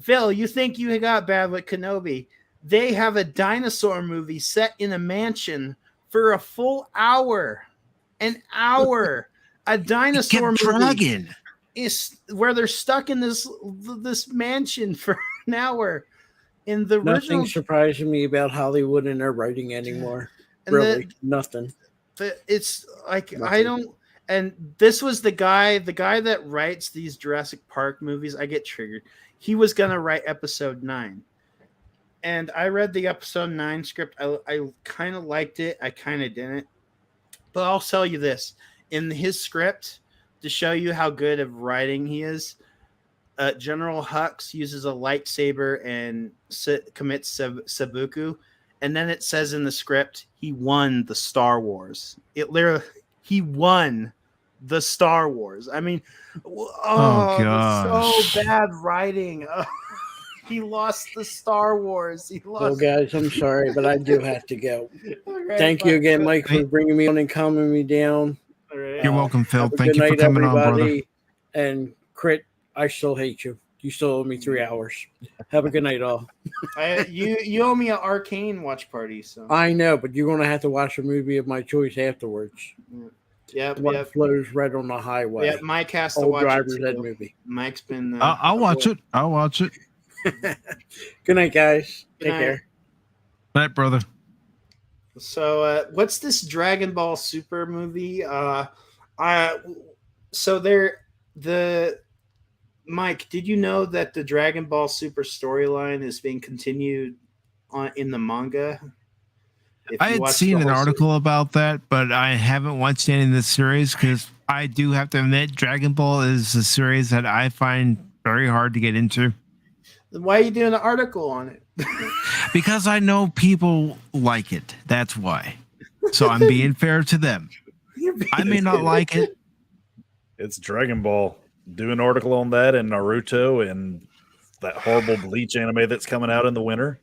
Phil, you think you got bad with Kenobi? They have a dinosaur movie set in a mansion for a full hour. An hour. A dinosaur movie is where they're stuck in this mansion for an hour. In the nothing surprising me about Hollywood and their writing anymore. Really, nothing. It's like nothing. I don't. and this was the guy that writes these Jurassic Park movies. I get triggered. He was gonna write episode 9. And I read the episode 9 script. I kind of liked it. I kind of didn't. But I'll tell you this. In his script, to show you how good of writing he is, General Hux uses a lightsaber and commits seppuku. And then it says in the script, he won the Star Wars. He won the Star Wars. I mean, gosh. so bad writing. He lost the Star Wars. He lost. Well, guys, I'm sorry, but I do have to go. Right, Thank you again, Mike, for Hey. bringing me on and calming me down. All right. You're welcome, Phil. Have a Thank good you for night, coming on, brother. everybody. And Crit, I still hate you. You still owe me 3 hours. Have a good night, all. You owe me an Arcane watch party. So I know, but you're going to have to watch a movie of my choice afterwards. yep. What flows right on the highway. Yeah, Mike has to Old watch driver's it. ed Too. movie. Mike's been. I'll watch it. I'll watch it. Good night, guys. Good Take night. care. Night, brother. So, what's this Dragon Ball Super movie? Mike, did you know that the Dragon Ball Super storyline is being continued in the manga? If I you had watch seen the an whole article about that, but I haven't watched any of this series because I do have to admit, Dragon Ball is a series that I find very hard to get into. series. Why are you doing an article on it? Because I know people like it. That's why. So I'm being fair to them. I may not like it. It's Dragon Ball. Do an article on that and Naruto and that horrible Bleach anime that's coming out in the winter.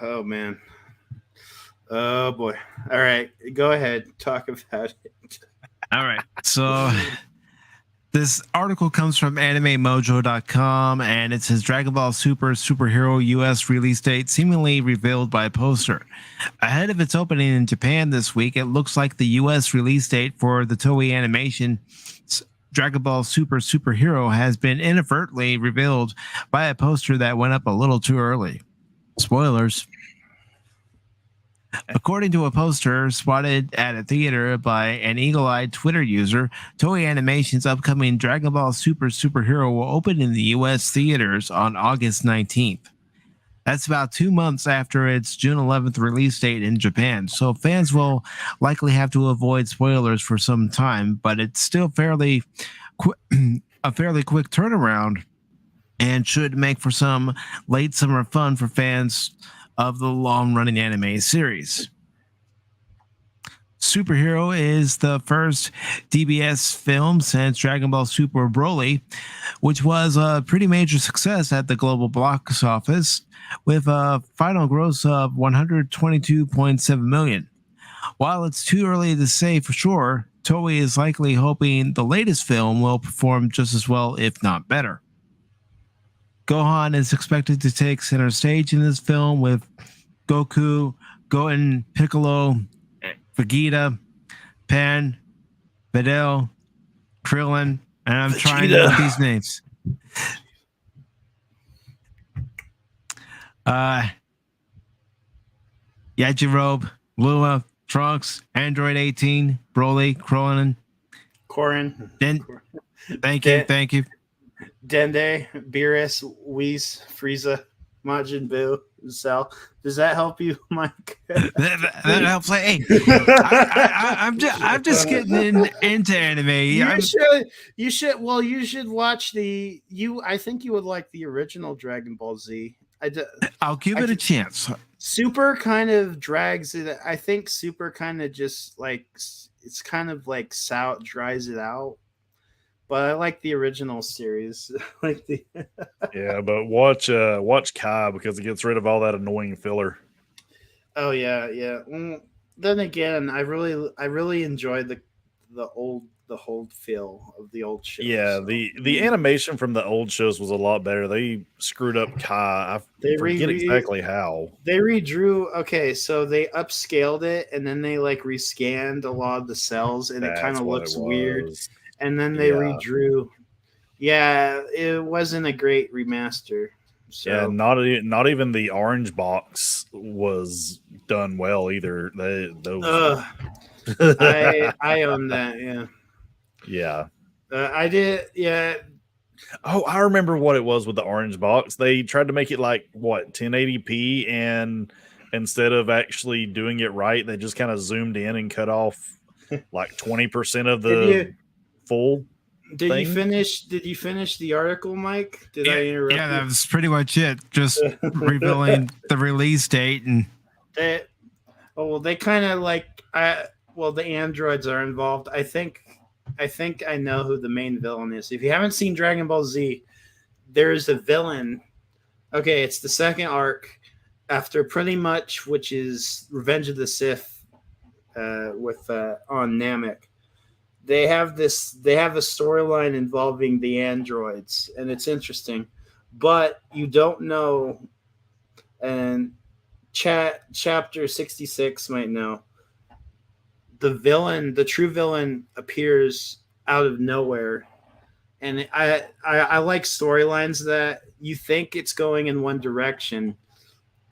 Oh man. Oh boy. All right, go ahead. Talk about it. All right. So this article comes from AnimeMojo.com, and it says Dragon Ball Super Superhero US release date seemingly revealed by a poster. Ahead of its opening in Japan this week, it looks like the US release date for the Toei Animation Dragon Ball Super Superhero has been inadvertently revealed by a poster that went up a little too early. Spoilers. According to a poster spotted at a theater by an eagle-eyed Twitter user, Toei Animation's upcoming Dragon Ball Super Superhero will open in the U.S. theaters on August 19th. That's about 2 months after its June 11th release date in Japan, so fans will likely have to avoid spoilers for some time, but it's still a fairly quick turnaround and should make for some late summer fun for fans of the long-running anime series. Superhero is the first DBS film since Dragon Ball Super Broly, which was a pretty major success at the global box office with a final gross of $122.7 million. While it's too early to say for sure, Toei is likely hoping the latest film will perform just as well, if not better. Gohan is expected to take center stage in this film with Goku, Goten, Piccolo, Vegeta, Pan, Videl, Krillin, and I'm trying to get these names. Yajirobe, Luma, Trunks, Android 18, Broly, Krillin, Korin, Thank you. Dende, Beerus, Whis, Frieza, Majin Buu, Cell. Does that help you, Mike? That helps. Hey, I'm just getting into anime. You should watch I think you would like the original Dragon Ball Z. I'll give it a chance. Super kind of drags it. I think Super kind of just like it's kind of like dries it out. But I like the original series. Yeah, but watch Kai because it gets rid of all that annoying filler. Oh yeah. Then again, I really enjoyed the whole feel of the old show. Yeah, the animation from the old shows was a lot better. They screwed up Kai. I forget exactly how. They redrew. Okay, so they upscaled it and then they like rescanned a lot of the cells and it kind of looks weird. And then they redrew. Yeah, it wasn't a great remaster. So. Yeah, not even the orange box was done well either. I own that. Yeah. Yeah. I did. Yeah. Oh, I remember what it was with the orange box. They tried to make it like what 1080p, and instead of actually doing it right, they just kind of zoomed in and cut off like 20% of the full. Did you thing? finish? Did you finish the article, Mike? Did I interrupt? Yeah, you? that was pretty much it. Just revealing the release date and. They kind of like. The androids are involved. I think I know who the main villain is. If you haven't seen Dragon Ball Z, there is a villain. Okay, it's the second arc after pretty much, which is Revenge of the Sith, with on Namek. They have a storyline involving the androids, and it's interesting, but you don't know. And chapter 66 might know. The true villain appears out of nowhere, and I like storylines that you think it's going in one direction,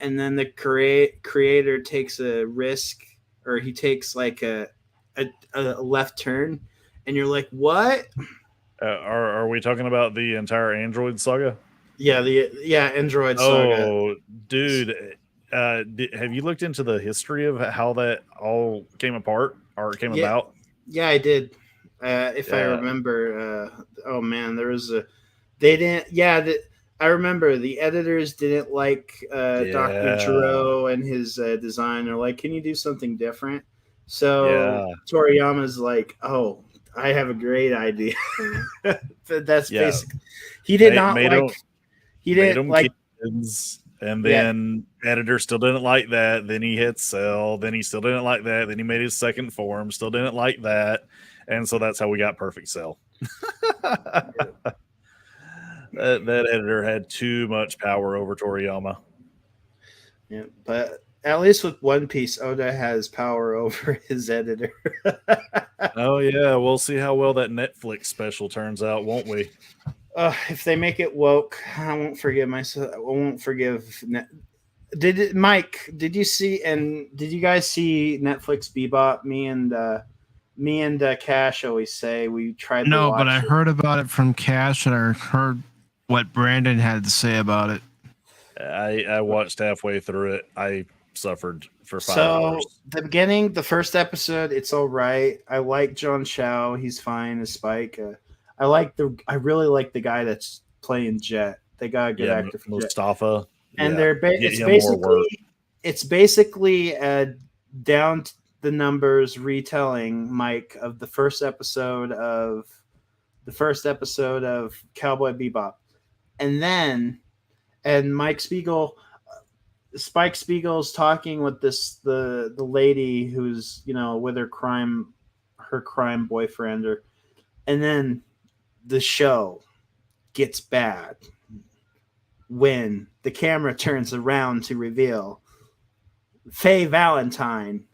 and then the creator takes a risk, or he takes like a left turn, and you're like, what? Are we talking about the entire Android saga? Yeah, Android saga. Oh, dude, have you looked into the history of how that all came apart or came about? Yeah, I did. If I remember, oh man, there was they didn't. Yeah, I remember the editors didn't like Dr. Giro and his design. They're like, can you do something different? So Toriyama's like, oh, I have a great idea. That's basically he did not like. He didn't like kids, and then editor still didn't like that. Then he hit sell. Then he still didn't like that. Then he made his second form. Still didn't like that, and so that's how we got Perfect Cell. that editor had too much power over Toriyama. Yeah, but at least with One Piece, Oda has power over his editor. Oh yeah, we'll see how well that Netflix special turns out, won't we? If they make it woke, I won't forgive myself. I won't forgive. Mike? Did you see? And did you guys see Netflix Bebop? Me and Cash always say we tried. No, but I heard about it from Cash, and I heard what Brandon had to say about it. I watched halfway through it. I suffered for 5 hours. The beginning, the first episode, it's all right. I like John Chow. He's fine as Spike. I really like the guy that's playing Jet. They got a good actor for Mustafa. And it's basically down to the numbers retelling, Mike, of the first episode of Cowboy Bebop. And Spike Spiegel's talking with the lady who's, with her crime boyfriend, and then the show gets bad when the camera turns around to reveal Faye Valentine.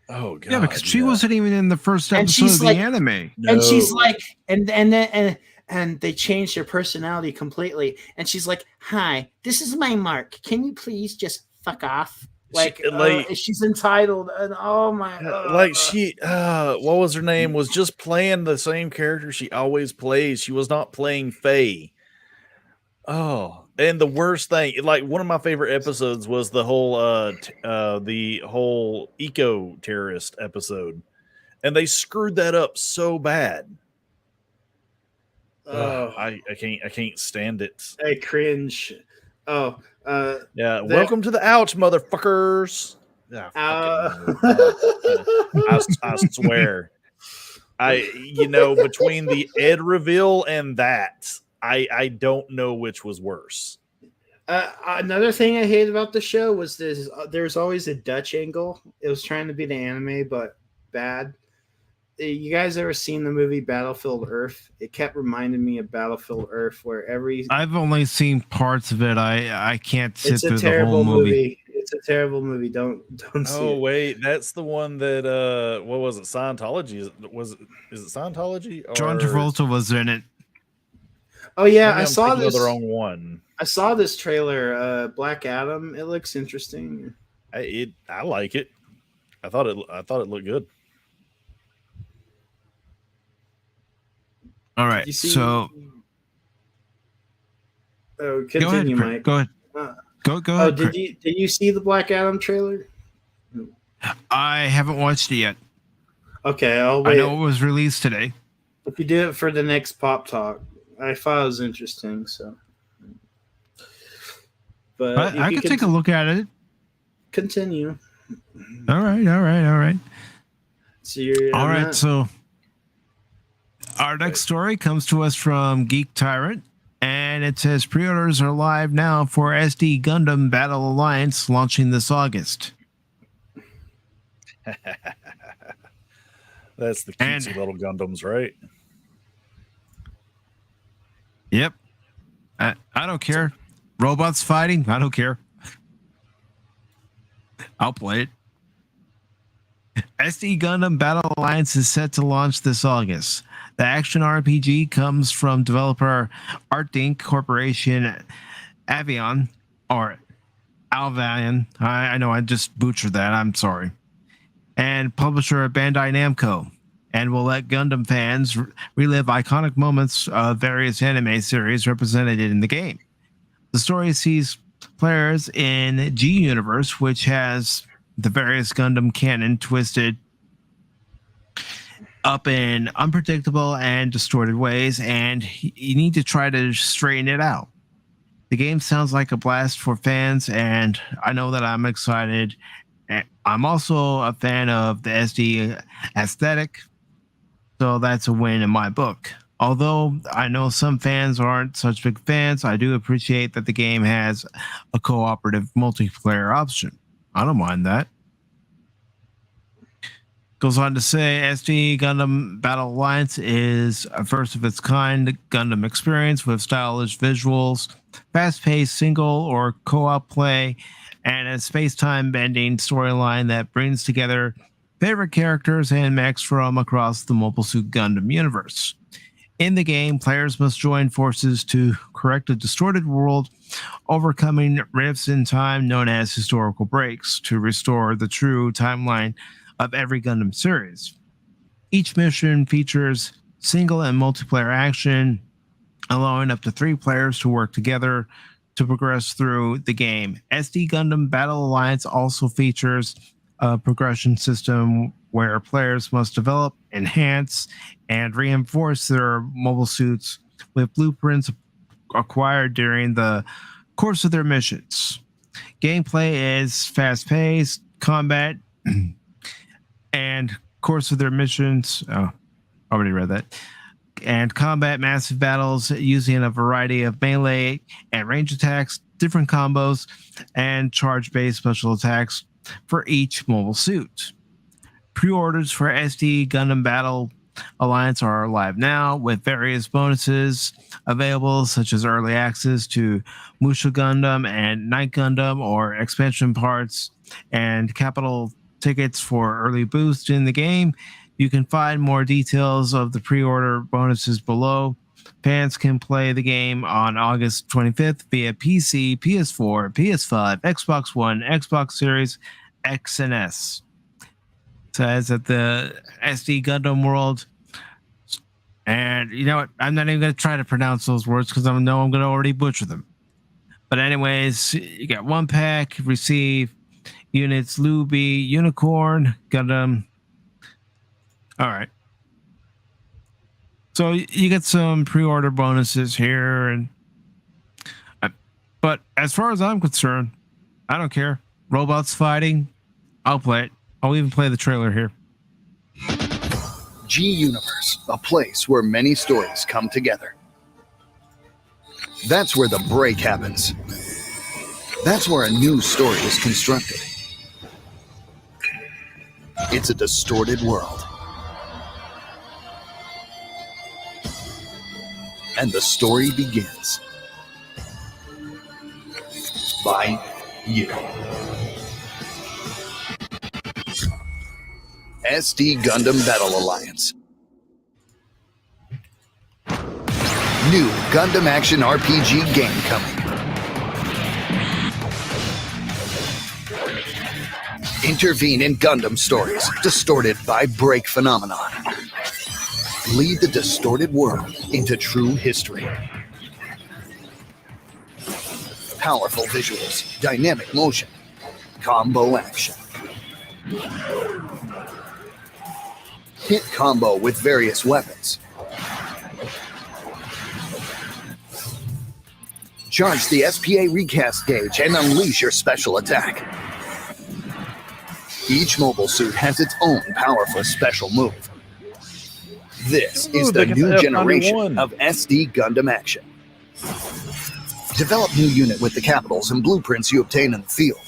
Oh god! Yeah, because she wasn't even in the first episode of the anime. No. And she's like, and they changed her personality completely. And she's like, "Hi, this is my mark. Can you please just fuck off?" She's entitled, and oh my, what was her name? Was just playing the same character she always plays. She was not playing Faye. Oh, and the worst thing, like one of my favorite episodes was the whole eco terrorist episode, and they screwed that up so bad. I can't stand it. I cringe. Oh. Welcome to the ouch, motherfuckers. I swear. Between the Ed reveal and that, I don't know which was worse. Another thing I hate about the show was there's always a Dutch angle. It was trying to be the anime, but bad. You guys ever seen the movie Battlefield Earth? It kept reminding me of Battlefield Earth, where I've only seen parts of it. I can't sit through the whole movie. It's a terrible movie. Don't see it. Oh wait, that's the one that what was it? Scientology? Is it Scientology? John Travolta was in it. Oh yeah, I saw this. The wrong one. I saw this trailer, Black Adam. It looks interesting. I like it. I thought it looked good. All Did right. you see? So Oh, go ahead. continue, Mike. Go ahead. Uh, Go oh, ahead. did you see the Black Adam trailer? I haven't watched it yet. Okay, I'll I wait. know it was released today. If you do it for the next Pop Talk, I thought it was interesting. So, but I could take a look at it. Continue. All right. So you're All on right. that? So our next story comes to us from Geek Tyrant, and it says pre-orders are live now for SD Gundam Battle Alliance launching this August. That's the cutesy little Gundams, right? Yep. I don't care. Robots fighting. I don't care. I'll play it. SD Gundam Battle Alliance is set to launch this August. The action RPG comes from developer Artink Corporation Avion, or Alvion. I know I just butchered that. I'm sorry. And publisher Bandai Namco, and will let Gundam fans relive iconic moments of various anime series represented in the game. The story sees players in G Universe, which has the various Gundam canon twisted up in unpredictable and distorted ways, and you need to try to straighten it out. The game sounds like a blast for fans, and I know that I'm excited. I'm also a fan of the SD aesthetic, so that's a win in my book. Although I know some fans aren't such big fans, I do appreciate that the game has a cooperative multiplayer option. I don't mind that. Goes on to say SD Gundam Battle Alliance is a first of its kind Gundam experience with stylish visuals, fast-paced single or co-op play, and a space-time bending storyline that brings together favorite characters and mechs from across the Mobile Suit Gundam universe. In the game, players must join forces to correct a distorted world, overcoming rifts in time known as historical breaks to restore the true timeline of every Gundam series. Each mission features single and multiplayer action, allowing up to 3 players to work together to progress through the game. SD Gundam Battle Alliance also features a progression system where players must develop, enhance, and reinforce their mobile suits with blueprints acquired during the course of their missions. Gameplay is fast-paced, combat, and course of their missions. Oh, already read that. And combat massive battles using a variety of melee and range attacks, different combos, and charge-based special attacks for each mobile suit. Pre-orders for SD Gundam Battle Alliance are live now, with various bonuses available, such as early access to Musha Gundam and Night Gundam, or expansion parts and capital tickets for early boost in the game. You can find more details of the pre-order bonuses below. Fans can play the game on August 25th via PC, PS4, PS5, Xbox One, Xbox Series X and S. Says at the SD Gundam World. And you know what? I'm not even going to try to pronounce those words because I know I'm going to already butcher them. But anyways, you got 1 pack, receive units, Luby, Unicorn, Gundam. All right. So you get some pre-order bonuses here, and but as far as I'm concerned, I don't care. Robots fighting, I'll play it. I'll even play the trailer here. G Universe, a place where many stories come together. That's where the break happens. That's where a new story is constructed. It's a distorted world. And the story begins by you. SD Gundam Battle Alliance. New Gundam Action RPG game coming. Intervene in Gundam stories distorted by break phenomenon. Lead the distorted world into true history. Powerful visuals, dynamic motion, combo action. Hit combo with various weapons. Charge the SPA recast gauge and unleash your special attack. Each mobile suit has its own powerful special move. This is the new generation of SD Gundam action. Develop new unit with the capitals and blueprints you obtain in the field.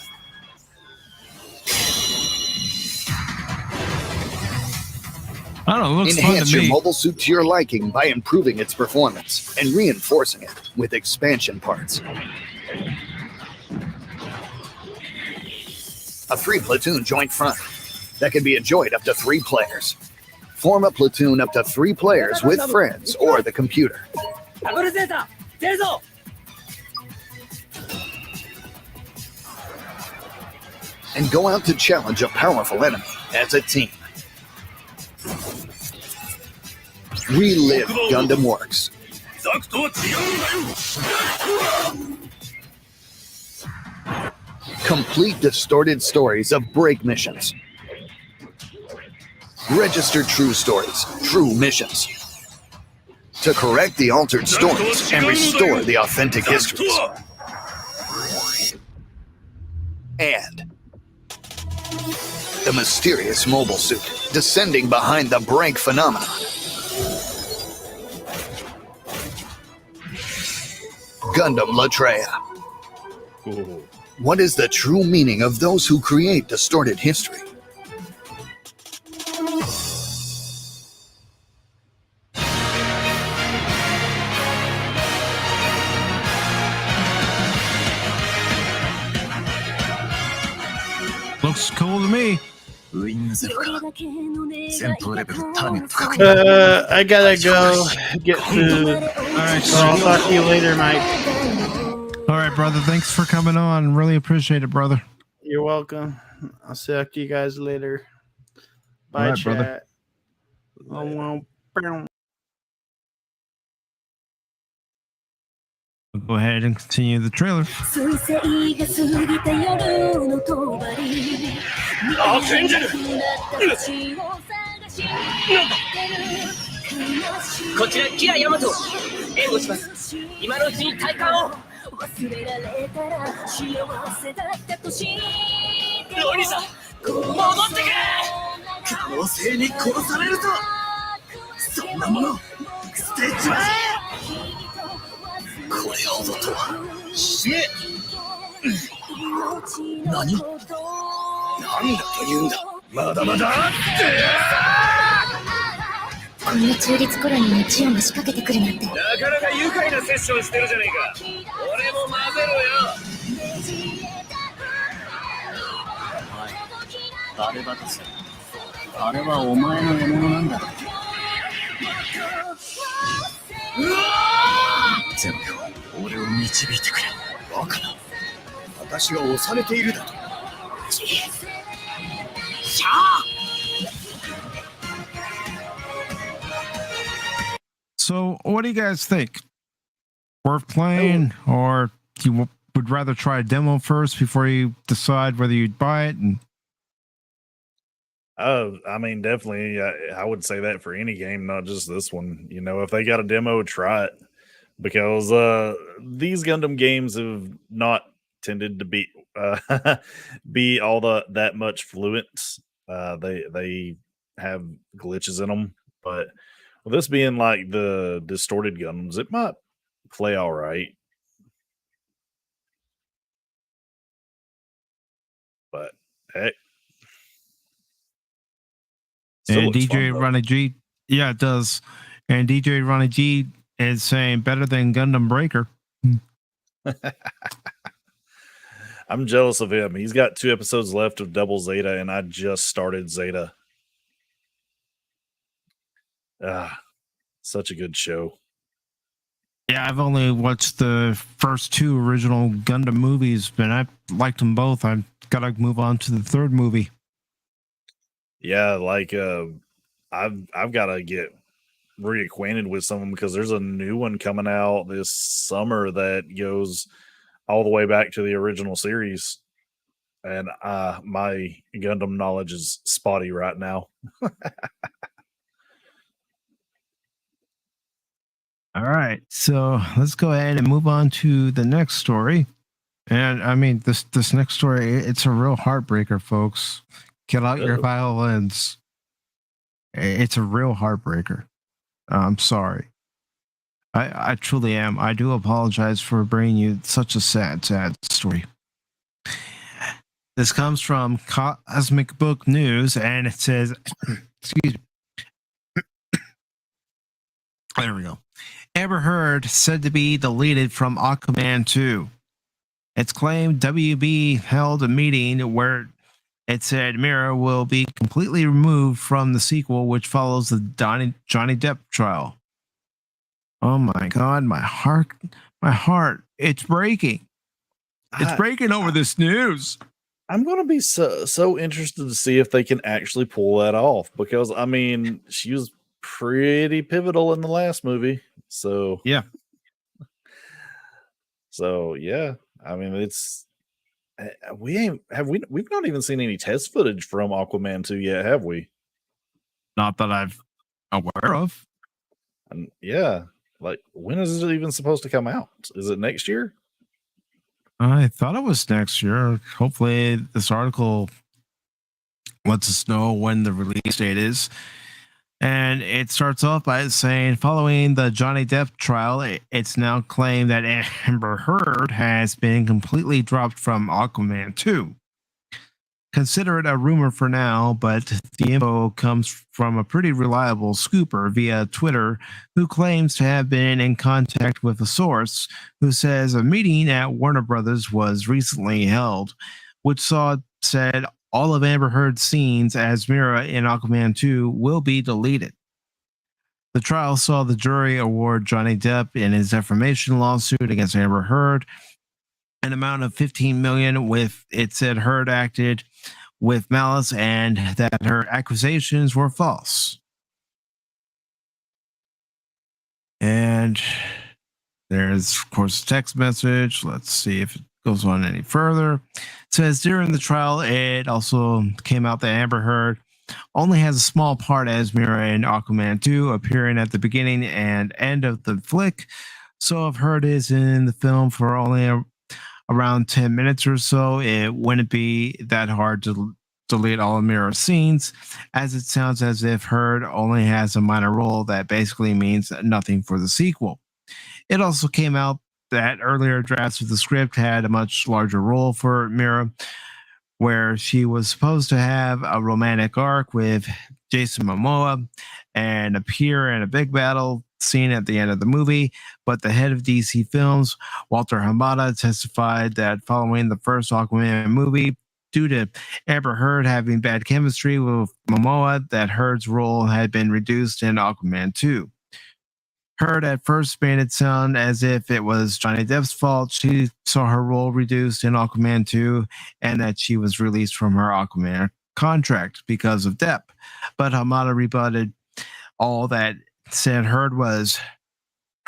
I don't know, it looks fun Enhance to your me. mobile suit to your liking by improving its performance and reinforcing it with expansion parts. A 3-platoon joint front that can be enjoyed up to 3 players. Form a platoon up to 3 players with friends or the computer. And go out to challenge a powerful enemy as a team. Relive Gundam Works. Complete distorted stories of break missions. Register true stories, true missions. To correct the altered stories and restore the authentic histories. And the mysterious mobile suit descending behind the break phenomenon. Gundam Latreia. Ooh. What is the true meaning of those who create distorted history? Looks cool to me. I gotta go get food. All right, So I'll talk to you later, Mike. all right, brother. Thanks for coming on. Really appreciate it, brother. You're welcome. I'll talk to you guys later. Bye, All right, chat. brother. We'll go ahead and continue the trailer. 彗星が過ぎた夜の帳あ信じる星を探しこちらキラヤマト援護します今のうちに体感を忘れられたら幸せだったと知ってロニさん戻ってくれ可能性に殺されるとそんなもの捨てちまえこれほどとは死ね何なんだと言うんだまだまだこんな中立コロニーにジオンが仕掛けてくるなんてなかなか愉快なセッションしてるじゃねえか俺も混ぜろよバルバトスあれはお前の獲物なんだ全部俺を導いてくれバカな私が押されているだとシャー So, what do you guys think? Worth playing, or you would rather try a demo first before you decide whether you'd buy it? And I mean, definitely, I would say that for any game, not just this one. You know, if they got a demo, try it because these Gundam games have not tended to be be all that much fluent. They have glitches in them, but with this being like the distorted Gundams, it might play all right. But heck. and DJ Ronnie G, yeah, it does. And DJ Ronnie G is saying better than Gundam Breaker. I'm jealous of him. He's got 2 episodes left of Double Zeta, and I just started Zeta. Such a good show. Yeah, I've only watched the first 2 original Gundam movies, but I liked them both. I've got to move on to the 3rd movie. Yeah, like I've got to get reacquainted with some of them because there's a new one coming out this summer that goes all the way back to the original series. And my Gundam knowledge is spotty right now. All right, so let's go ahead and move on to the next story. And I mean, this next story, it's a real heartbreaker, folks. Get out your violins. It's a real heartbreaker. I'm sorry. I truly am. I do apologize for bringing you such a sad story. This comes from Cosmic Book News, and it says, excuse me. There we go. Amber Heard said to be deleted from Aquaman 2. It's claimed WB held a meeting where it said Mira will be completely removed from the sequel, which follows the Johnny Depp trial. Oh my God, my heart, it's breaking. It's breaking over this news. I'm going to be so interested to see if they can actually pull that off, because I mean, she was pretty pivotal in the last movie. So yeah. So yeah, I mean, it's we've not even seen any test footage from Aquaman 2 yet, have we? Not that I've aware of. And yeah, like when is it even supposed to come out? Is it next year? I thought it was next year. Hopefully this article lets us know when the release date is. And it starts off by saying, following the Johnny Depp trial, it's now claimed that Amber Heard has been completely dropped from Aquaman 2. Consider it a rumor for now, but the info comes from a pretty reliable scooper via Twitter who claims to have been in contact with a source who says a meeting at Warner Brothers was recently held, which said all of Amber Heard's scenes as Mira in Aquaman 2 will be deleted. The trial saw the jury award Johnny Depp in his defamation lawsuit against Amber Heard an amount of $15 million, with it said Heard acted with malice and that her accusations were false. And there's, of course, a text message. Let's see if it goes on any further. It says during the trial, it also came out that Amber Heard only has a small part as Mira in Aquaman 2, appearing at the beginning and end of the flick. So if Heard is in the film for only around 10 minutes or so, it wouldn't be that hard to delete all of Mira's scenes, as it sounds as if Heard only has a minor role that basically means nothing for the sequel. It also came out that earlier drafts of the script had a much larger role for Mira, where she was supposed to have a romantic arc with Jason Momoa and appear in a big battle scene at the end of the movie. But the head of DC Films, Walter Hamada, testified that following the first Aquaman movie, due to Amber Heard having bad chemistry with Momoa, that Heard's role had been reduced in Aquaman 2. Heard at first made it sound as if it was Johnny Depp's fault she saw her role reduced in Aquaman 2 and that she was released from her Aquaman contract because of Depp. But Hamada rebutted all that, said Heard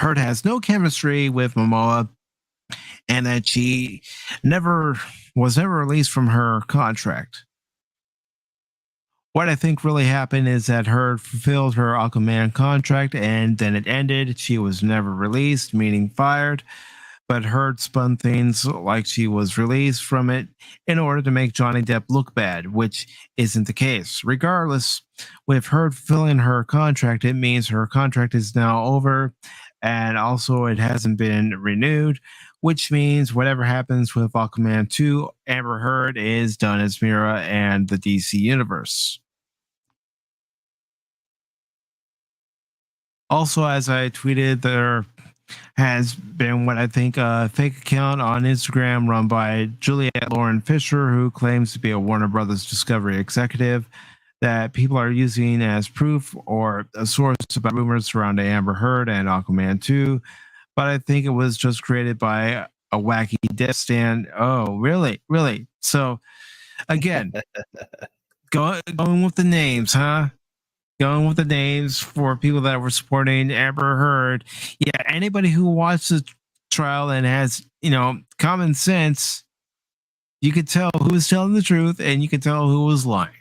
has no chemistry with Momoa and that she was never released from her contract. What I think really happened is that Heard fulfilled her Aquaman contract and then it ended. She was never released, meaning fired. But Heard spun things like she was released from it in order to make Johnny Depp look bad, which isn't the case. Regardless, with Heard fulfilling her contract, it means her contract is now over, and also it hasn't been renewed, which means whatever happens with Aquaman 2, Amber Heard is done as Mira and the DC universe. Also, as I tweeted, there has been what I think a fake account on Instagram run by Juliette Lauren Fisher, who claims to be a Warner Brothers Discovery executive, that people are using as proof or a source about rumors surrounding Amber Heard and Aquaman 2. But I think it was just created by a wacky Depp stand. Oh, really? Really? So, again, going with the names, huh? going with the names for people that were supporting Amber Heard. Yeah, anybody who watched the trial and has, common sense, you could tell who was telling the truth and you could tell who was lying.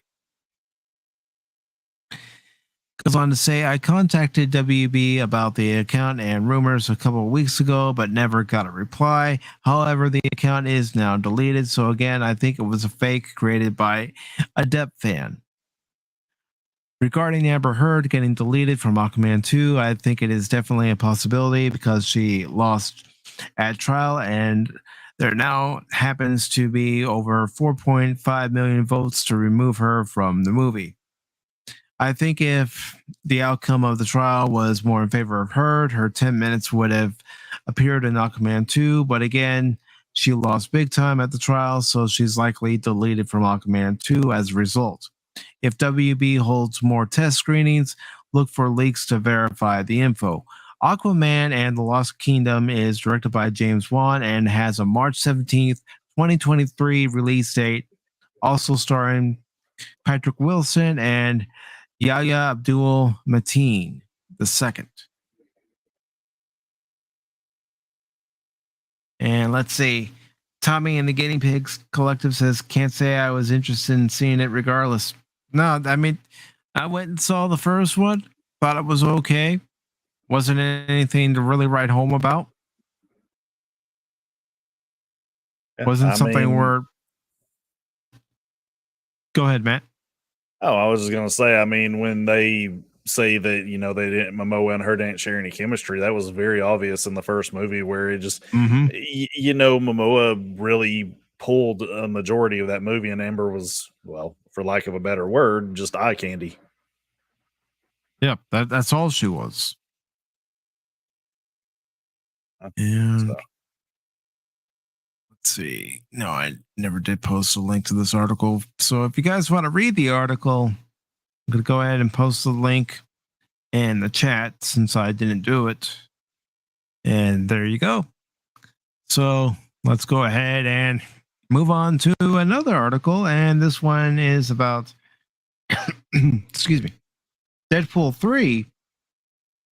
Goes on to say, I contacted WB about the account and rumors a couple of weeks ago, but never got a reply. However, the account is now deleted. So again, I think it was a fake created by a Depp fan. Regarding Amber Heard getting deleted from Aquaman 2, I think it is definitely a possibility because she lost at trial and there now happens to be over 4.5 million votes to remove her from the movie. I think if the outcome of the trial was more in favor of Heard, her 10 minutes would have appeared in Aquaman 2. But again, she lost big time at the trial, so she's likely deleted from Aquaman 2 as a result. If WB holds more test screenings, look for leaks to verify the info. Aquaman and the Lost Kingdom is directed by James Wan and has a March 17th, 2023 release date, also starring Patrick Wilson and Yahya Abdul Mateen II. And let's see. Tommy and the Guinea Pigs Collective says, can't say I was interested in seeing it regardless. No, I mean, I went and saw the first one, thought it was okay. Wasn't anything to really write home about. Wasn't something where. Go ahead, Matt. Oh, I was just going to say, I mean, when they say that, they didn't, Momoa and her didn't share any chemistry, that was very obvious in the first movie where it just, Momoa really pulled a majority of that movie and Amber was, well, for lack of a better word, just eye candy. Yeah, that's all she was. And let's see. No, I never did post a link to this article. So if you guys want to read the article, I'm going to go ahead and post the link in the chat since I didn't do it. And there you go. So let's go ahead and move on to another article. And this one is about, excuse me, Deadpool 3.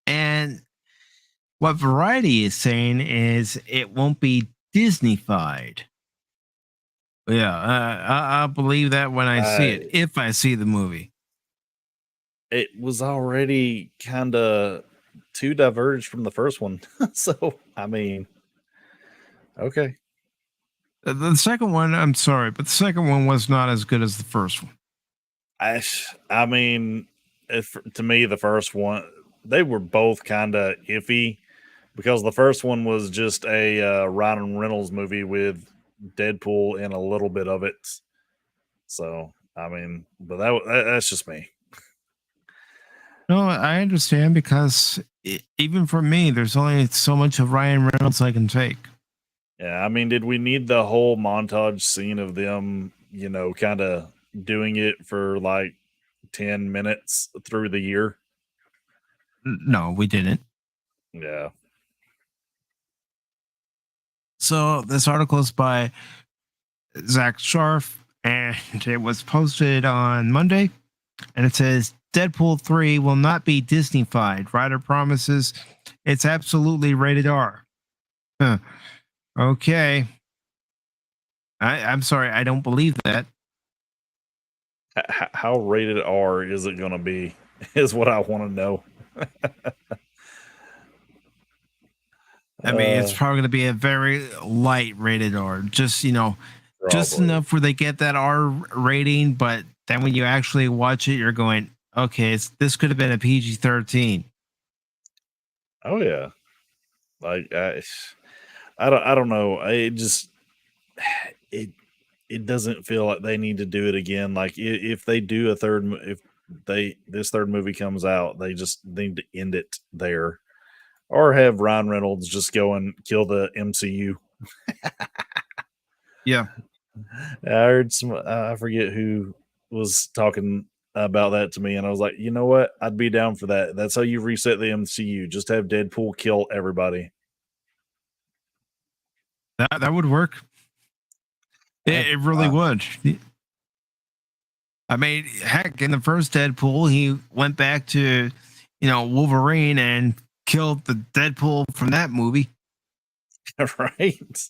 And what Variety is saying is it won't be Disney-fied. Yeah, I'll believe that when I see it, if I see the movie. It was already kind of too diverged from the first one. So, I mean, okay. The second one, I'm sorry, but the second one was not as good as the first one. I mean, to me, the first one, they were both kind of iffy because the first one was just a Ryan Reynolds movie with Deadpool in a little bit of it. So, I mean, but that's just me. No, I understand because even for me, there's only so much of Ryan Reynolds I can take. Yeah, I mean, did we need the whole montage scene of them, kind of doing it for like 10 minutes through the year? No, we didn't. Yeah. So this article is by Zach Scharf, and it was posted on Monday, and it says, Deadpool 3 will not be Disney-fied. Writer promises it's absolutely rated R. Huh. Okay. I'm sorry, I don't believe that. How rated R is it going to be is what I want to know. I mean, it's probably going to be a very light rated R. Just, just Probably. enough where they get that R rating, but then when you actually watch it, you're going, okay, this could have been a PG-13. Oh yeah, like I don't know. It just it doesn't feel like they need to do it again. Like if they do a third, this third movie comes out, they just need to end it there, or have Ryan Reynolds just go and kill the MCU. Yeah, I heard I forget who was talking about that to me, and I was like, you know what? I'd be down for that. That's how you reset the MCU. Just have Deadpool kill everybody. That would work. It really would. I mean, heck, in the first Deadpool, he went back to, Wolverine and killed the Deadpool from that movie. Right.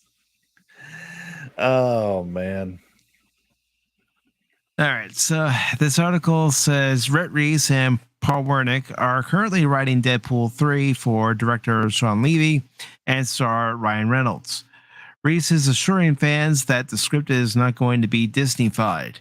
Oh man. All right, so this article says Rhett Reese and Paul Wernick are currently writing Deadpool 3 for director Sean Levy and star Ryan Reynolds. Reese is assuring fans that the script is not going to be Disney-fied.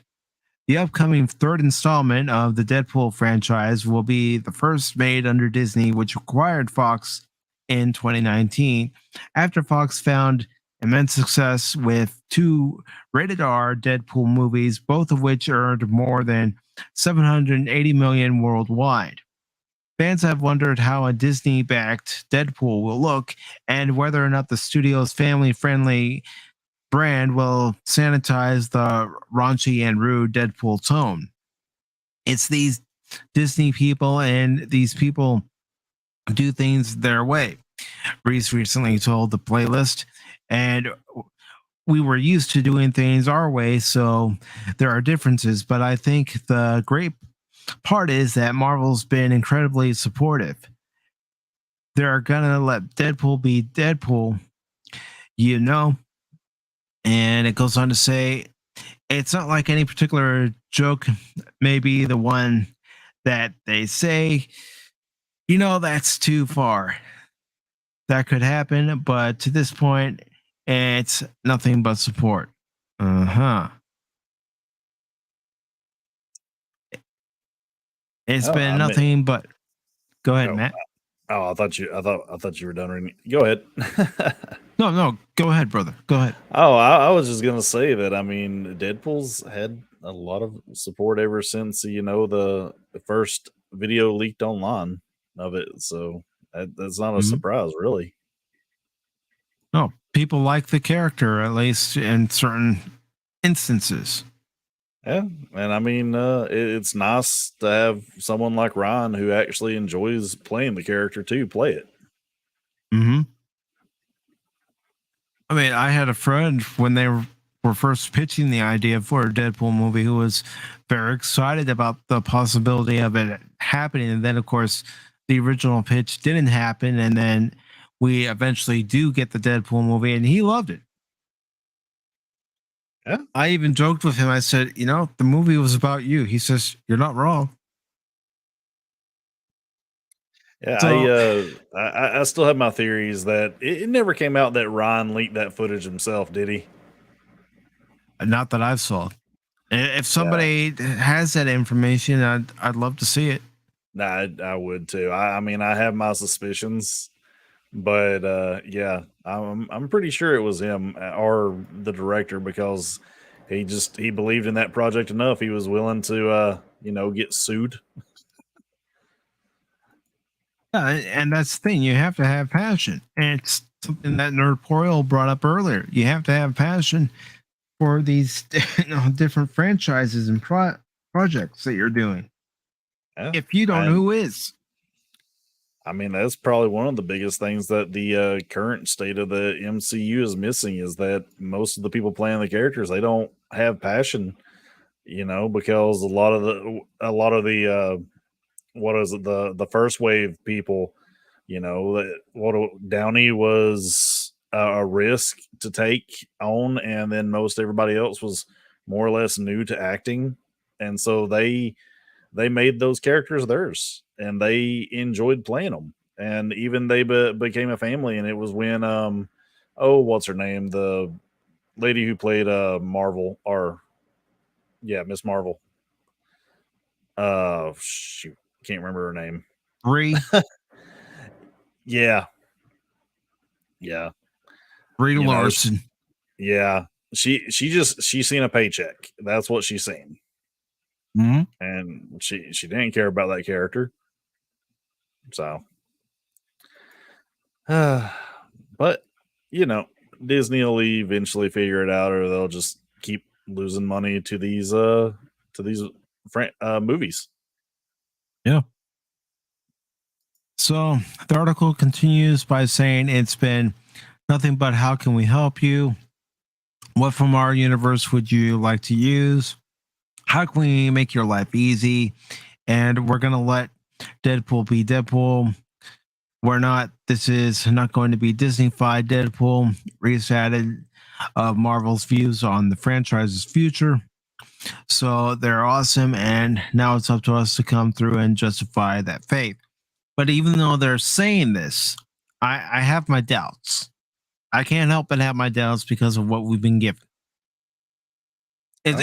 The upcoming third installment of the Deadpool franchise will be the first made under Disney, which acquired Fox in 2019, after Fox found immense success with 2 rated R Deadpool movies, both of which earned more than $780 million worldwide. Fans have wondered how a Disney-backed Deadpool will look and whether or not the studio's family-friendly brand will sanitize the raunchy and rude Deadpool tone. It's these Disney people, and these people do things their way. Reese recently told the Playlist, and we were used to doing things our way, so there are differences, but I think the great part is that Marvel's been incredibly supportive. They're gonna let Deadpool be Deadpool, and it goes on to say, it's not like any particular joke may be the one that they say, that's too far. That could happen, but to this point, it's nothing but support. It's been nothing but. Go ahead, Matt. Oh, I thought you were done reading. Go ahead. No, go ahead, brother. Go ahead. Oh, I was just gonna say that. I mean, Deadpool's had a lot of support ever since the first video leaked online of it. So that's not a surprise, really. No, people like the character, at least in certain instances. Yeah, and I mean, it's nice to have someone like Ryan who actually enjoys playing the character to play it. I mean, I had a friend when they were first pitching the idea for a Deadpool movie who was very excited about the possibility of it happening. And then, of course, the original pitch didn't happen. And then we eventually do get the Deadpool movie, and he loved it. Yeah. I even joked with him. I said, the movie was about you. He says, you're not wrong. Yeah, So- I still have my theories that it never came out that Ryan leaked that footage himself, did he? Not that I've saw. If somebody has that information, I'd love to see it. Nah, I would too. I mean, I have my suspicions, but yeah, I'm pretty sure it was him or the director, because he believed in that project enough. He was willing to get sued. Yeah, and that's the thing. You have to have passion. And it's something that Nerdpoil brought up earlier. You have to have passion for these different franchises and projects that you're doing. Yeah, if you don't, who is? I mean, that's probably one of the biggest things that the current state of the MCU is missing, is that most of the people playing the characters, they don't have passion, because a lot of the what is it, the first wave people, Downey was a risk to take on, and then most everybody else was more or less new to acting, and so they made those characters theirs, and they enjoyed playing them, and even they became a family. And it was when what's her name, the lady who played Marvel, Miss Marvel, shoot, can't remember her name. Brie. Yeah. Brie Larson. She's seen a paycheck. That's what she's seen. And she didn't care about that character. So, but Disney will eventually figure it out, or they'll just keep losing money to these movies. Yeah. So the article continues by saying it's been nothing but how can we help you? What from our universe would you like to use? how can we make your life easy? And we're going to let Deadpool be Deadpool. This is not going to be Disney-fied Deadpool. Reese added Marvel's views on the franchise's future. So they're awesome, and now it's up to us to come through and justify that faith. But even though they're saying this, I have my doubts. I can't help but have my doubts because of what we've been given. It's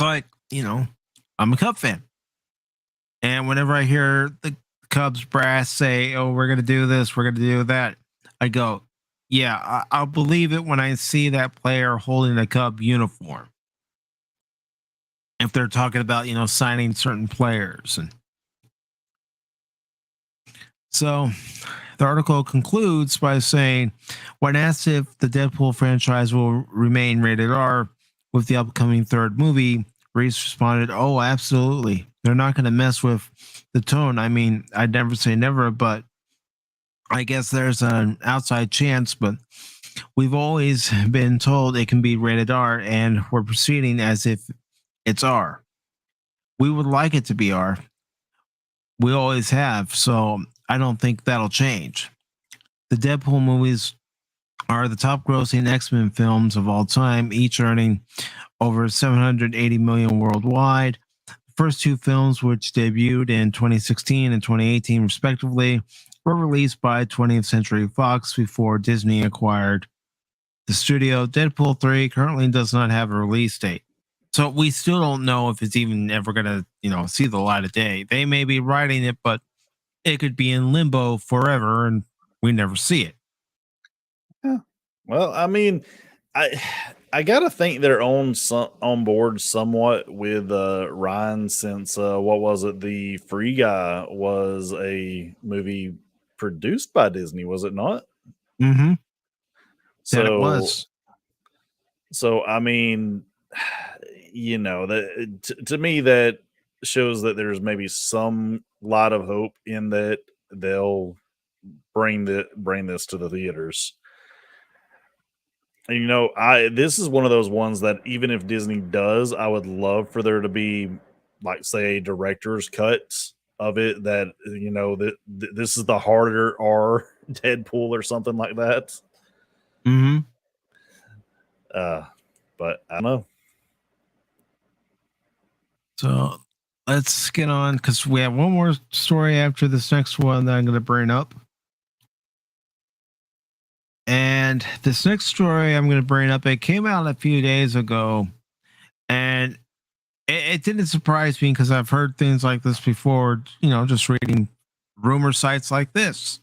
like, I'm a Cub fan. And whenever I hear the Cubs brass say, oh, we're going to do this, we're going to do that, I go, yeah, I'll believe it when I see that player holding a Cub uniform. If they're talking about, signing certain players. And so the article concludes by saying, when asked if the Deadpool franchise will remain rated R with the upcoming third movie, Reese responded, oh, absolutely. They're not going to mess with the tone. I mean, I'd never say never, but I guess there's an outside chance, but we've always been told it can be rated R, and we're proceeding as if it's R. We would like it to be R. We always have, so I don't think that'll change. The Deadpool movies are the top grossing X-Men films of all time, each earning over 780 million worldwide. The first two films, which debuted in 2016 and 2018 respectively, were released by 20th Century Fox before Disney acquired the studio. Deadpool 3 currently does not have a release date. So we still don't know if it's even ever going to, see the light of day. They may be writing it, but it could be in limbo forever and we never see it. Yeah. Well, I mean, I gotta think they're on board somewhat with Ryan, since what was it? The Free Guy was a movie produced by Disney, was it not? Mm-hmm. So it was. So I mean, that to me that shows that there's maybe some lot of hope in that they'll bring this to the theaters. And, this is one of those ones that even if Disney does, I would love for there to be, like, say, a director's cut of it that, that this is the harder R Deadpool or something like that. Mm-hmm. But I don't know. So let's get on, because we have one more story after this next one that I'm going to bring up. And this next story I'm going to bring up, it came out a few days ago, and it didn't surprise me because I've heard things like this before, just reading rumor sites like this.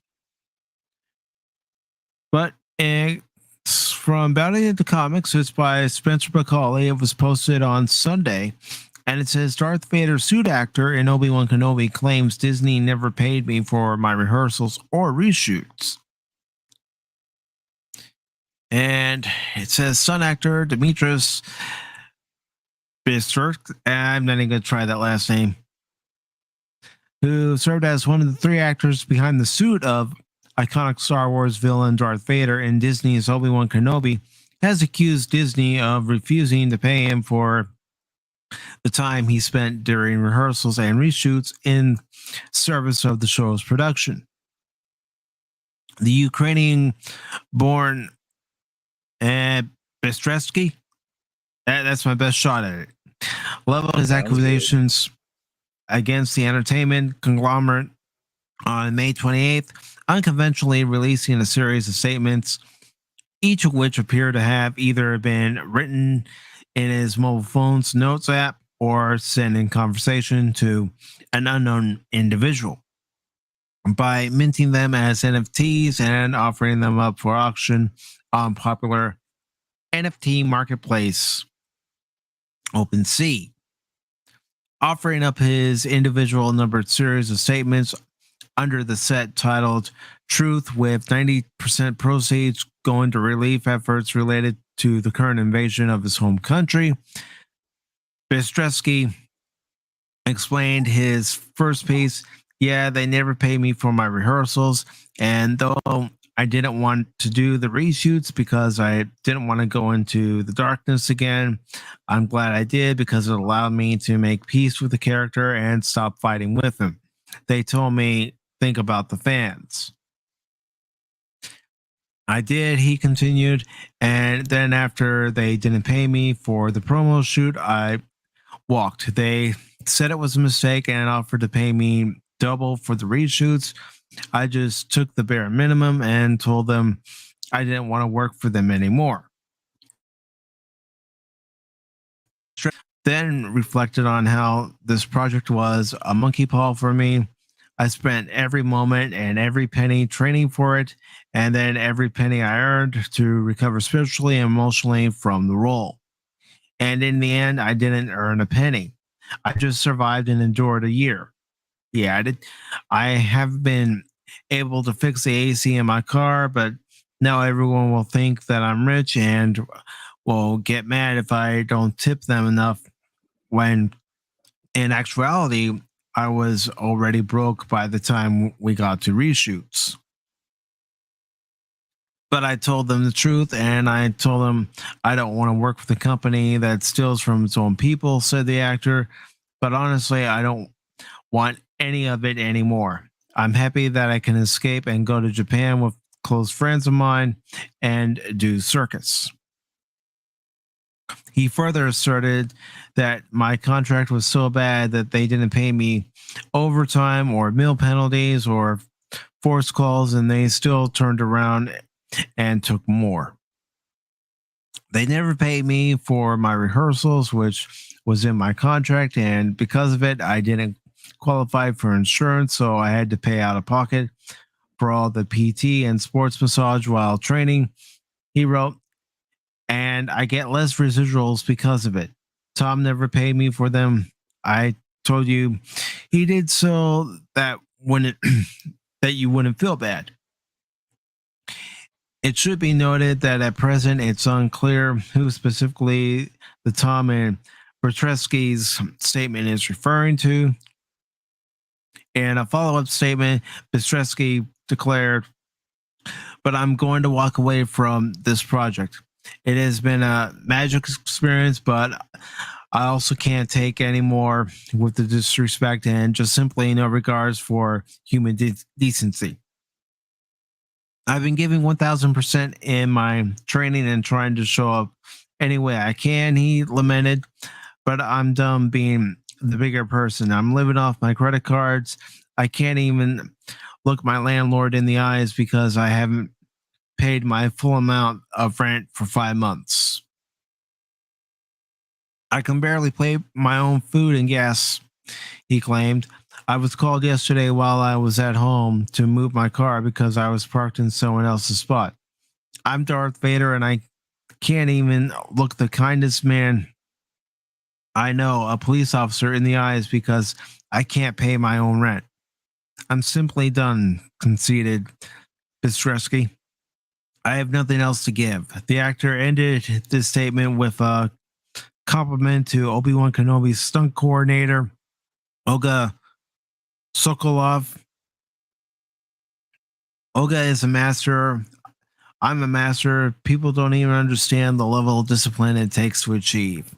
But it's from Bounty into Comics. It's by Spencer Bacall. It was posted on Sunday, and it says, Darth Vader suit actor in Obi-Wan Kenobi claims Disney never paid me for my rehearsals or reshoots. And it says son actor Demetrius Bistert, I'm not even going to try that last name, who served as one of the three actors behind the suit of iconic Star Wars villain Darth Vader in Disney's Obi-Wan Kenobi, has accused Disney of refusing to pay him for the time he spent during rehearsals and reshoots in service of the show's production. The Ukrainian-born Bistreski, that's my best shot at it, leveled his accusations against the entertainment conglomerate on May 28th, unconventionally releasing a series of statements, each of which appear to have either been written in his mobile phone's notes app or sent in conversation to an unknown individual, by minting them as NFTs and offering them up for auction on popular NFT marketplace OpenSea. Offering up his individual numbered series of statements under the set titled Truth, with 90% proceeds going to relief efforts related to the current invasion of his home country. Bistreski explained his first piece, yeah, they never pay me for my rehearsals, and though I didn't want to do the reshoots because I didn't want to go into the darkness again. I'm glad I did because it allowed me to make peace with the character and stop fighting with him. They told me, think about the fans. I did, he continued. And then after they didn't pay me for the promo shoot, I walked. They said it was a mistake and offered to pay me double for the reshoots. I just took the bare minimum and told them I didn't want to work for them anymore. Then reflected on how this project was a monkey paw for me. I spent every moment and every penny training for it, and then every penny I earned to recover spiritually and emotionally from the role. And in the end, I didn't earn a penny. I just survived and endured a year. He added, I have been able to fix the AC in my car, but now everyone will think that I'm rich and will get mad if I don't tip them enough, when in actuality, I was already broke by the time we got to reshoots. But I told them the truth, and I told them I don't want to work with a company that steals from its own people, said the actor. But honestly, I don't want any of it anymore. I'm happy that I can escape and go to Japan with close friends of mine and do circus. He further asserted that my contract was so bad that they didn't pay me overtime or meal penalties or forced calls, and they still turned around and took more. They never paid me for my rehearsals, which was in my contract, and because of it, I didn't qualify for insurance, so I had to pay out of pocket for all the PT and sports massage while training. He wrote, and I get less residuals because of it. Tom never paid me for them. I told you he did so that that you wouldn't feel bad. It should be noted that at present it's unclear who specifically the Tom and Bertresky's statement is referring to. In a follow-up statement, Bertresky declared, but I'm going to walk away from this project. It has been a magic experience, but I also can't take any more with the disrespect and just simply no regards for human decency. I've been giving 1000% in my training and trying to show up any way I can, he lamented, but I'm done being the bigger person. I'm living off my credit cards. I can't even look my landlord in the eyes because I haven't paid my full amount of rent for 5 months. I can barely pay my own food and gas, he claimed. I was called yesterday while I was at home to move my car because I was parked in someone else's spot. I'm Darth Vader and I can't even look the kindest man I know, a police officer, in the eyes because I can't pay my own rent. I'm simply done, conceded Bistresky. I have nothing else to give. The actor ended this statement with a compliment to Obi-Wan Kenobi's stunt coordinator, Olga Sokolov. Olga is a master. I'm a master. People don't even understand the level of discipline it takes to achieve.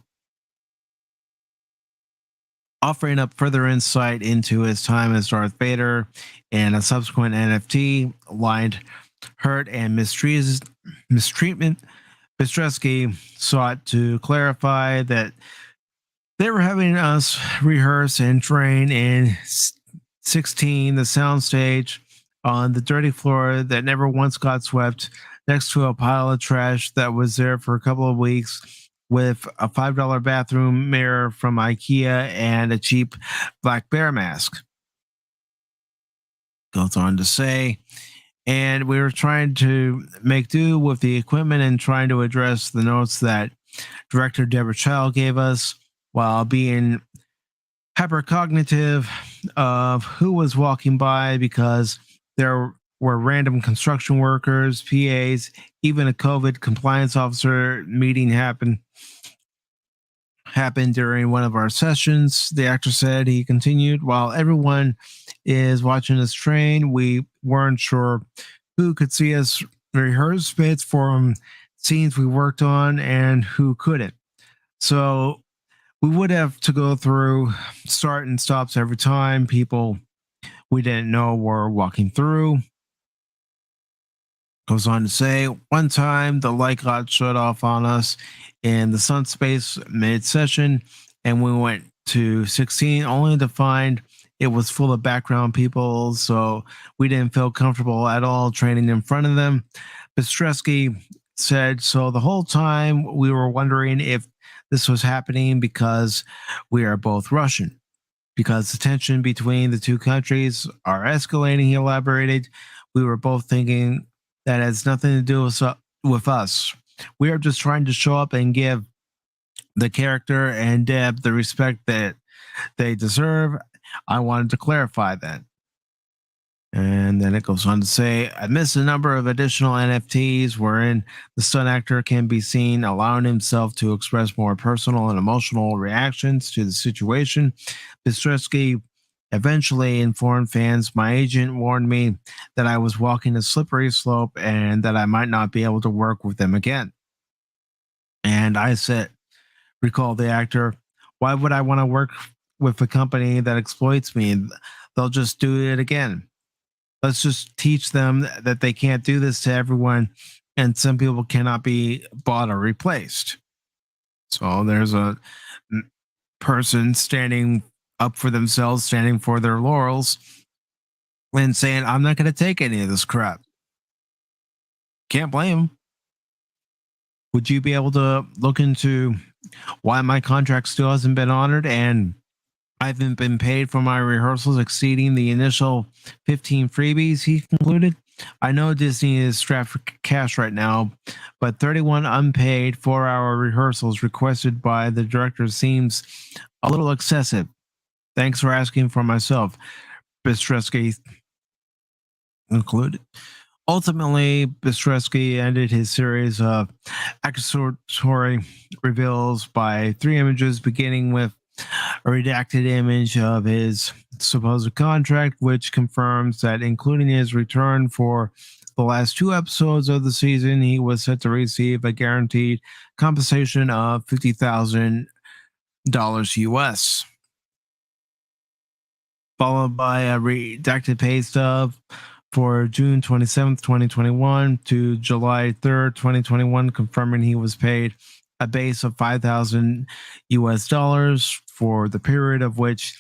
Offering up further insight into his time as Darth Vader and a subsequent NFT lined hurt and mistreatment, Bistresky sought to clarify that they were having us rehearse and train in 16, the soundstage, on the dirty floor that never once got swept, next to a pile of trash that was there for a couple of weeks, with a $5 bathroom mirror from IKEA and a cheap black bear mask. Goes on to say, and we were trying to make do with the equipment and trying to address the notes that director Deborah Child gave us while being hypercognitive of who was walking by, because there were random construction workers, PAs, even a COVID compliance officer meeting happened during one of our sessions. The actor said, he continued, while everyone is watching us train, we weren't sure who could see us rehearse bits from scenes we worked on and who couldn't. So we would have to go through start and stops every time people we didn't know were walking through. Goes on to say, one time the light got shut off on us in the sun space mid session, and we went to 16 only to find it was full of background people, so we didn't feel comfortable at all training in front of them. Bistresky said, so the whole time we were wondering if this was happening because we are both Russian. Because the tension between the two countries are escalating, he elaborated. We were both thinking that has nothing to do with us. We are just trying to show up and give the character and Deb the respect that they deserve. I wanted to clarify that. And then it goes on to say, I missed a number of additional NFTs wherein the stunt actor can be seen allowing himself to express more personal and emotional reactions to the situation. Bistresky eventually informed fans my agent warned me that I was walking a slippery slope and that I might not be able to work with them again. And I said, recall the actor, why would I want to work with a company that exploits me? They'll just do it again. Let's just teach them that they can't do this to everyone, and some people cannot be bought or replaced. So there's a person standing up for themselves, standing for their laurels, and saying, I'm not going to take any of this crap. Can't blame them. Would you be able to look into why my contract still hasn't been honored and I haven't been paid for my rehearsals exceeding the initial 15 freebies, he concluded. I know Disney is strapped for cash right now, but 31 unpaid 4-hour rehearsals requested by the director seems a little excessive. Thanks for asking for myself, Bistresky concluded. Ultimately, Bistresky ended his series of accusatory reveals by 3 images, beginning with a redacted image of his supposed contract, which confirms that including his return for the last 2 episodes of the season, he was set to receive a guaranteed compensation of $50,000 US. Followed by a redacted pay stub for June 27th, 2021 to July 3rd, 2021, confirming he was paid a base of $5,000 US for the period of which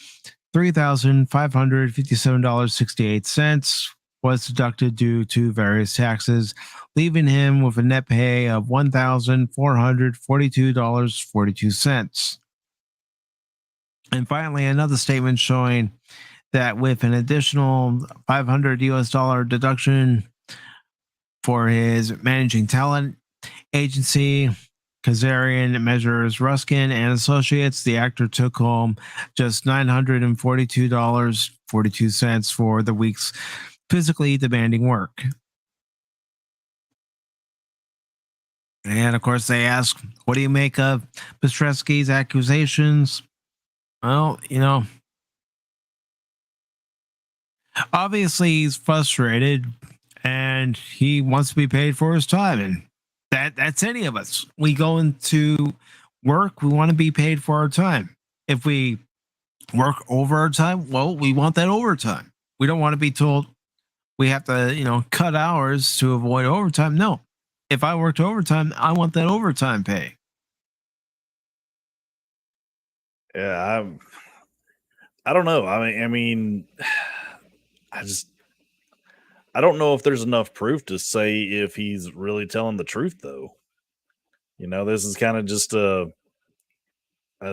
$3,557.68 was deducted due to various taxes, leaving him with a net pay of $1,442.42. And finally, another statement showing that with an additional $500 US deduction for his managing talent agency, Kazarian Measures Ruskin and Associates, the actor took home just $942.42 for the week's physically demanding work. And of course, they ask, what do you make of Bistresky's accusations? Well, obviously he's frustrated and he wants to be paid for his time, and that's any of us. We go into work, we want to be paid for our time. If we work over our time, well, we want that overtime. We don't want to be told we have to, cut hours to avoid overtime. No. If I worked overtime, I want that overtime pay. Yeah, I don't know. I mean, I don't know if there's enough proof to say if he's really telling the truth, though. This is kind of just a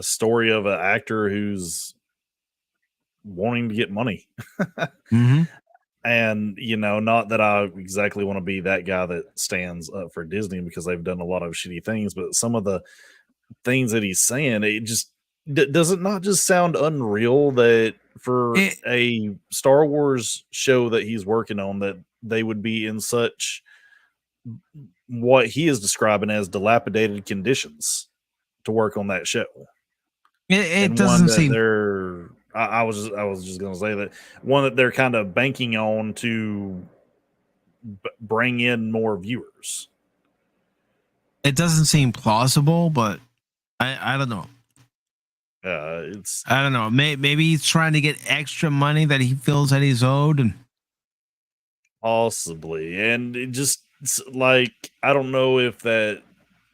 story of an actor who's wanting to get money. Mm-hmm. And, not that I exactly want to be that guy that stands up for Disney because they've done a lot of shitty things, but some of the things that he's saying, it just does it not just sound unreal that for a Star Wars show that he's working on, that they would be in such what he is describing as dilapidated conditions to work on that show. It doesn't seem I was just going to say that one that they're kind of banking on to bring in more viewers. It doesn't seem plausible, but I don't know. I don't know. Maybe he's trying to get extra money that he feels that he's owed, and possibly. And it just like I don't know if that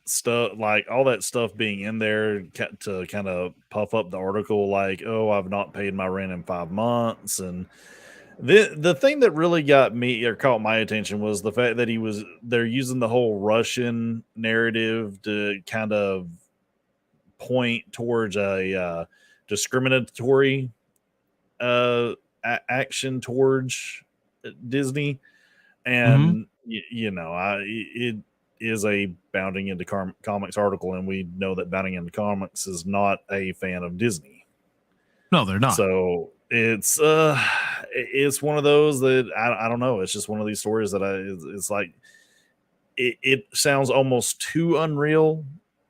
stuff, like all that stuff being in there to kind of puff up the article, like, oh, I've not paid my rent in 5 months. And the thing that really got me or caught my attention was the fact that they're using the whole Russian narrative to kind of point towards a discriminatory action towards Disney. And it is a Bounding into Comics article, and we know that Bounding into Comics is not a fan of Disney. No, they're not. So it's one of those that I don't know. It's just one of these stories that it's like it sounds almost too unreal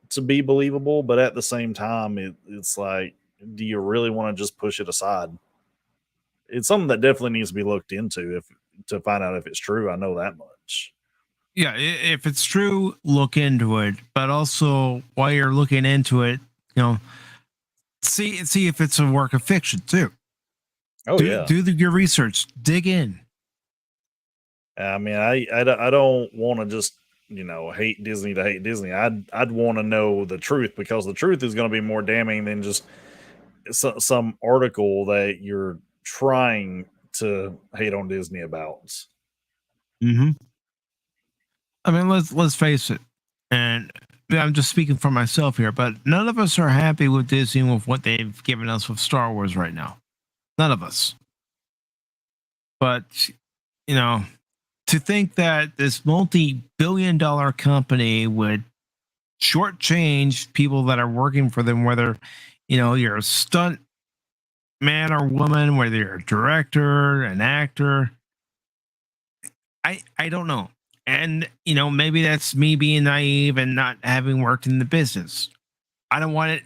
to be believable, but at the same time, it's like, do you really want to just push it aside? It's something that definitely needs to be looked into to find out if it's true. I know that much. Yeah, if it's true, look into it. But also, while you're looking into it, see if it's a work of fiction too. Oh, do your research, dig in. I mean, I don't want to just hate Disney to hate Disney. I'd want to know the truth, because the truth is going to be more damning than just some article that you're trying to hate on Disney about. Mm-hmm. I mean, let's face it, and I'm just speaking for myself here, but none of us are happy with Disney with what they've given us with Star Wars right now. None of us. But to think that this multi-billion-dollar company would shortchange people that are working for them, whether you're a stunt man or woman, whether you're a director, an actor, I don't know. And maybe that's me being naive and not having worked in the business. I don't want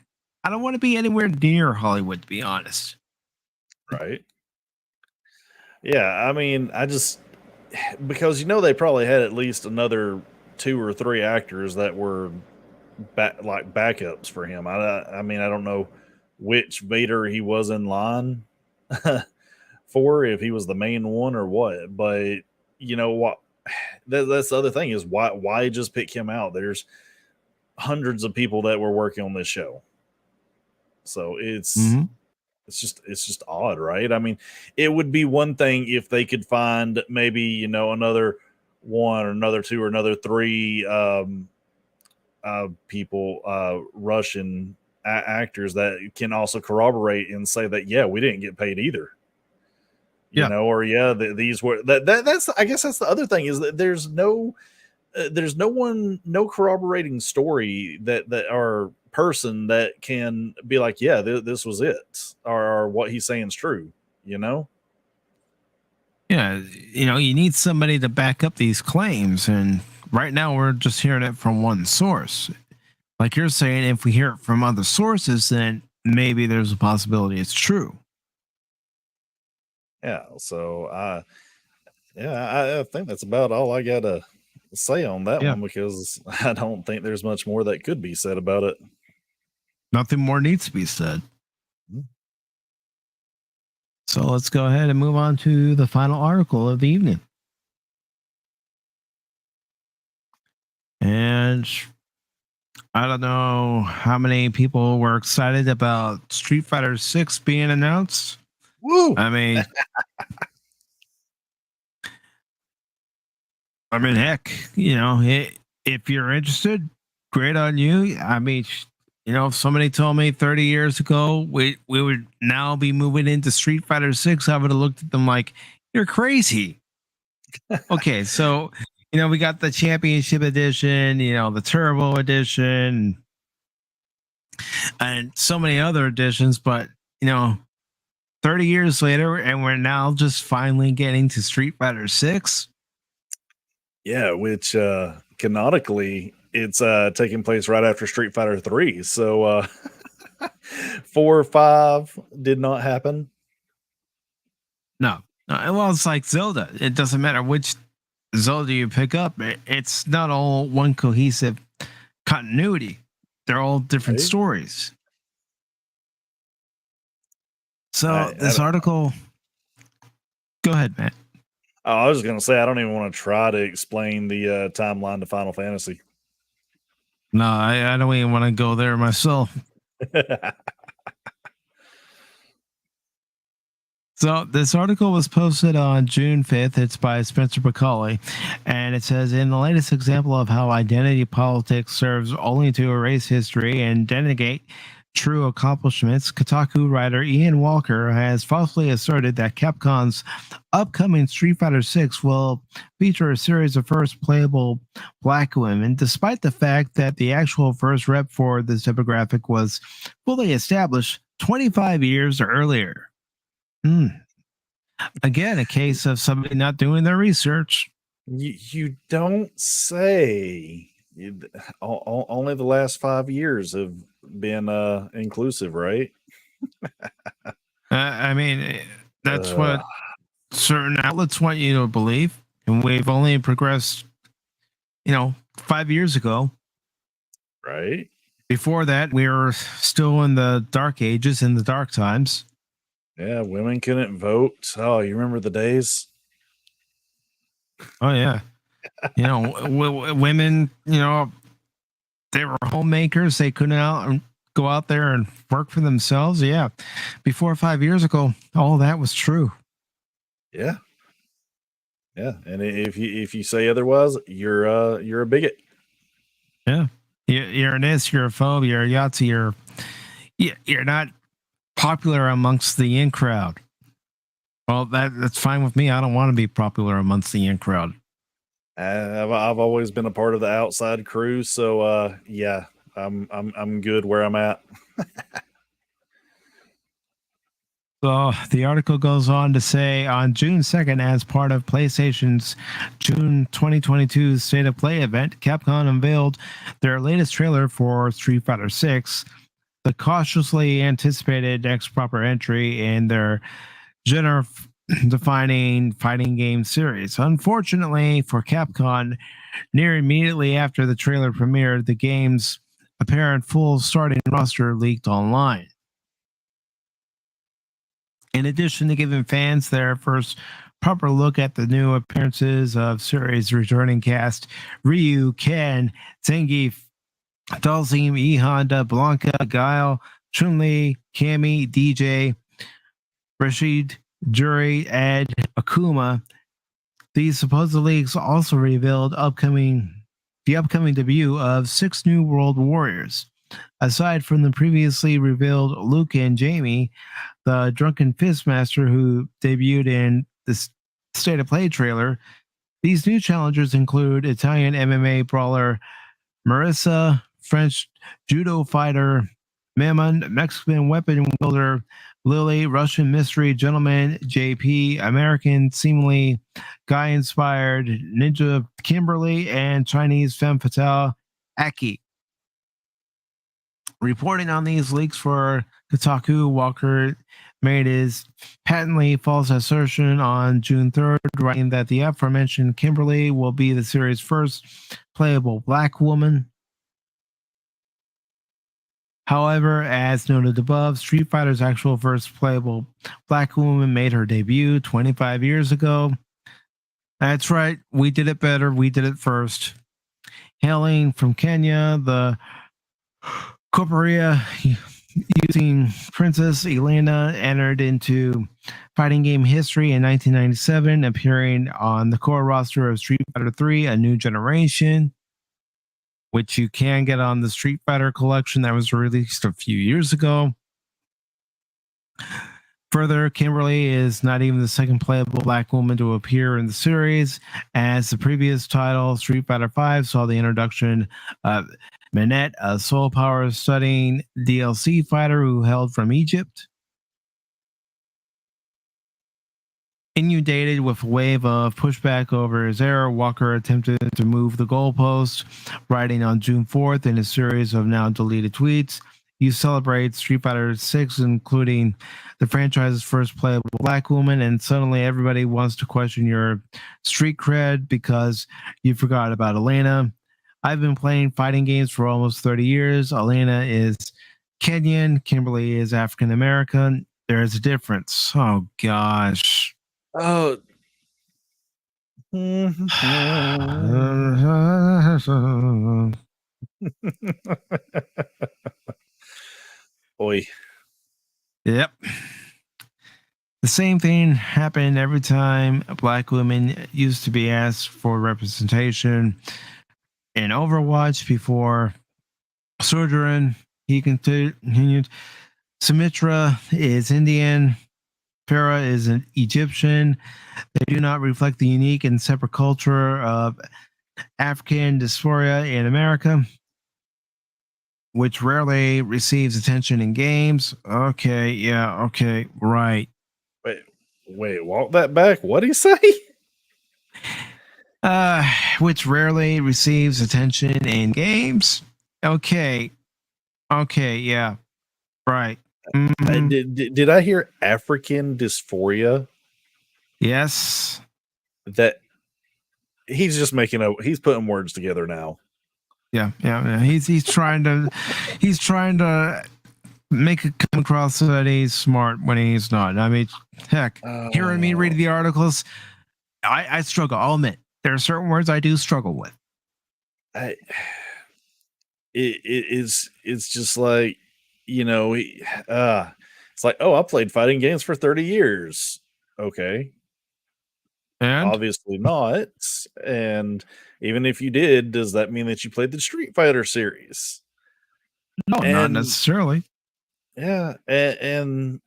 to be anywhere near Hollywood, to be honest. Right. Yeah, I mean, because they probably had at least another 2 or 3 actors that were backups for him. I mean, I don't know which Vader he was in line for, if he was the main one or what. But what? That's the other thing, is why just pick him out? There's hundreds of people that were working on this show, so it's just odd, right? I mean, it would be one thing if they could find maybe another 1 or another 2 or another 3 people, Russian actors that can also corroborate and say that, yeah, we didn't get paid either. These were that's I guess that's the other thing, is that there's no corroborating story that or person that can be like, yeah, this was it, or what he's saying is true. Yeah, you need somebody to back up these claims, and right now we're just hearing it from one source. Like you're saying, if we hear it from other sources, then maybe there's a possibility it's true. Yeah, so I think that's about all I gotta say on that one, because I don't think there's much more that could be said about it. Nothing more needs to be said. So let's go ahead and move on to the final article of the evening. And I don't know how many people were excited about Street Fighter 6 being announced. Woo! I mean, heck, if you're interested, great on you. I mean, if somebody told me 30 years ago we would now be moving into Street Fighter 6, I would have looked at them like, you're crazy. Okay, so we got the Championship Edition, the Turbo Edition, and so many other editions, but 30 years later, and we're now just finally getting to Street Fighter 6. Yeah, which canonically it's taking place right after Street Fighter 3. So 4 or 5 did not happen. No. Well, it's like Zelda. It doesn't matter which Zelda you pick up, it's not all one cohesive continuity. They're all different Right. stories. So I this don't- article, go ahead, Matt. Oh, I was going to say I don't even want to try to explain the timeline to Final Fantasy. No, I don't even want to go there myself. So this article was posted on June 5th. It's by Spencer Bacali. And it says, in the latest example of how identity politics serves only to erase history and denigrate true accomplishments, Kotaku writer Ian Walker has falsely asserted that Capcom's upcoming Street Fighter VI will feature a series of first playable black women, despite the fact that the actual first rep for this demographic was fully established 25 years earlier. Again, a case of somebody not doing their research. You don't say. Only the last 5 years have been inclusive, right? I mean, that's what certain outlets want you to believe. And we've only progressed, 5 years ago. Right. Before that, we were still in the dark ages, in the dark times. Yeah, women couldn't vote. Oh, you remember the days? Oh, yeah. Women, they were homemakers. They couldn't go out there and work for themselves. Yeah. Before 5 years ago, all that was true. Yeah. Yeah. And if you say otherwise, you're a bigot. Yeah. You're an is, you're a phobe, you're a Yahtzee, you're not popular amongst the in crowd. Well, that's fine with me. I don't want to be popular amongst the in crowd. I've always been a part of the outside crew, so yeah, I'm good where I'm at. So the article goes on to say, on June 2nd, as part of PlayStation's June 2022 State of Play event, Capcom unveiled their latest trailer for Street Fighter VI, the cautiously anticipated next proper entry in their genre-defining fighting game series. Unfortunately for Capcom, near immediately after the trailer premiered, the game's apparent full starting roster leaked online. In addition to giving fans their first proper look at the new appearances of series returning cast, Ryu, Ken, Zangief, Dhalsim, E. Honda, Blanca, Guile, Chun-Li, Cammy, DJ, Rashid, Jury, Ed, Akuma. These supposed leaks also revealed the upcoming debut of 6 new World Warriors. Aside from the previously revealed Luke and Jamie, the Drunken Fistmaster who debuted in the State of Play trailer, these new challengers include Italian MMA brawler Marissa, French judo fighter Mammon, Mexican weapon wielder Lily, Russian mystery gentleman JP, American seemingly guy-inspired ninja Kimberly, and Chinese femme fatale Aki. Reporting on these leaks for Kotaku, Walker made his patently false assertion on June 3rd, writing that the aforementioned Kimberly will be the series' first playable black woman. However, as noted above, Street Fighter's actual first playable black woman made her debut 25 years ago. That's right, we did it better. We did it first. Hailing from Kenya, the Corporea using Princess Elena entered into fighting game history in 1997, appearing on the core roster of Street Fighter 3, A New Generation, which you can get on the Street Fighter collection that was released a few years ago. Further, Kimberly is not even the second playable black woman to appear in the series, as the previous title, Street Fighter V, saw the introduction of Manette, a soul power studying DLC fighter who hailed from Egypt. Inundated with a wave of pushback over his error, Walker attempted to move the goalpost, writing on June 4th in a series of now deleted tweets. you celebrate Street Fighter 6, including the franchise's first playable black woman, and suddenly everybody wants to question your street cred because you forgot about Elena. I've been playing fighting games for almost 30 years. Elena is Kenyan, Kimberly is African American. There's a difference. Oh, gosh. Oh. Oi. Yep. The same thing happened every time black women used to be asked for representation in Overwatch before Sojourn. He continued. Sumitra is Indian. Farah is an Egyptian. They do not reflect the unique and separate culture of African diaspora in America, which rarely receives attention in games. Okay, yeah, okay, right. Wait, walk that back. What'd he say? Which rarely receives attention in games. Okay, yeah, right. Did I hear African dysphoria? Yes. That he's just he's putting words together now. Yeah. He's trying to make it come across that he's smart when he's not. I mean, heck, hearing me read the articles, I struggle. I'll admit there are certain words I do struggle with. It's just like, it's like, oh, I played fighting games for 30 years. Okay. And obviously not. And even if you did, does that mean that you played the Street Fighter series? No, not necessarily. Yeah. And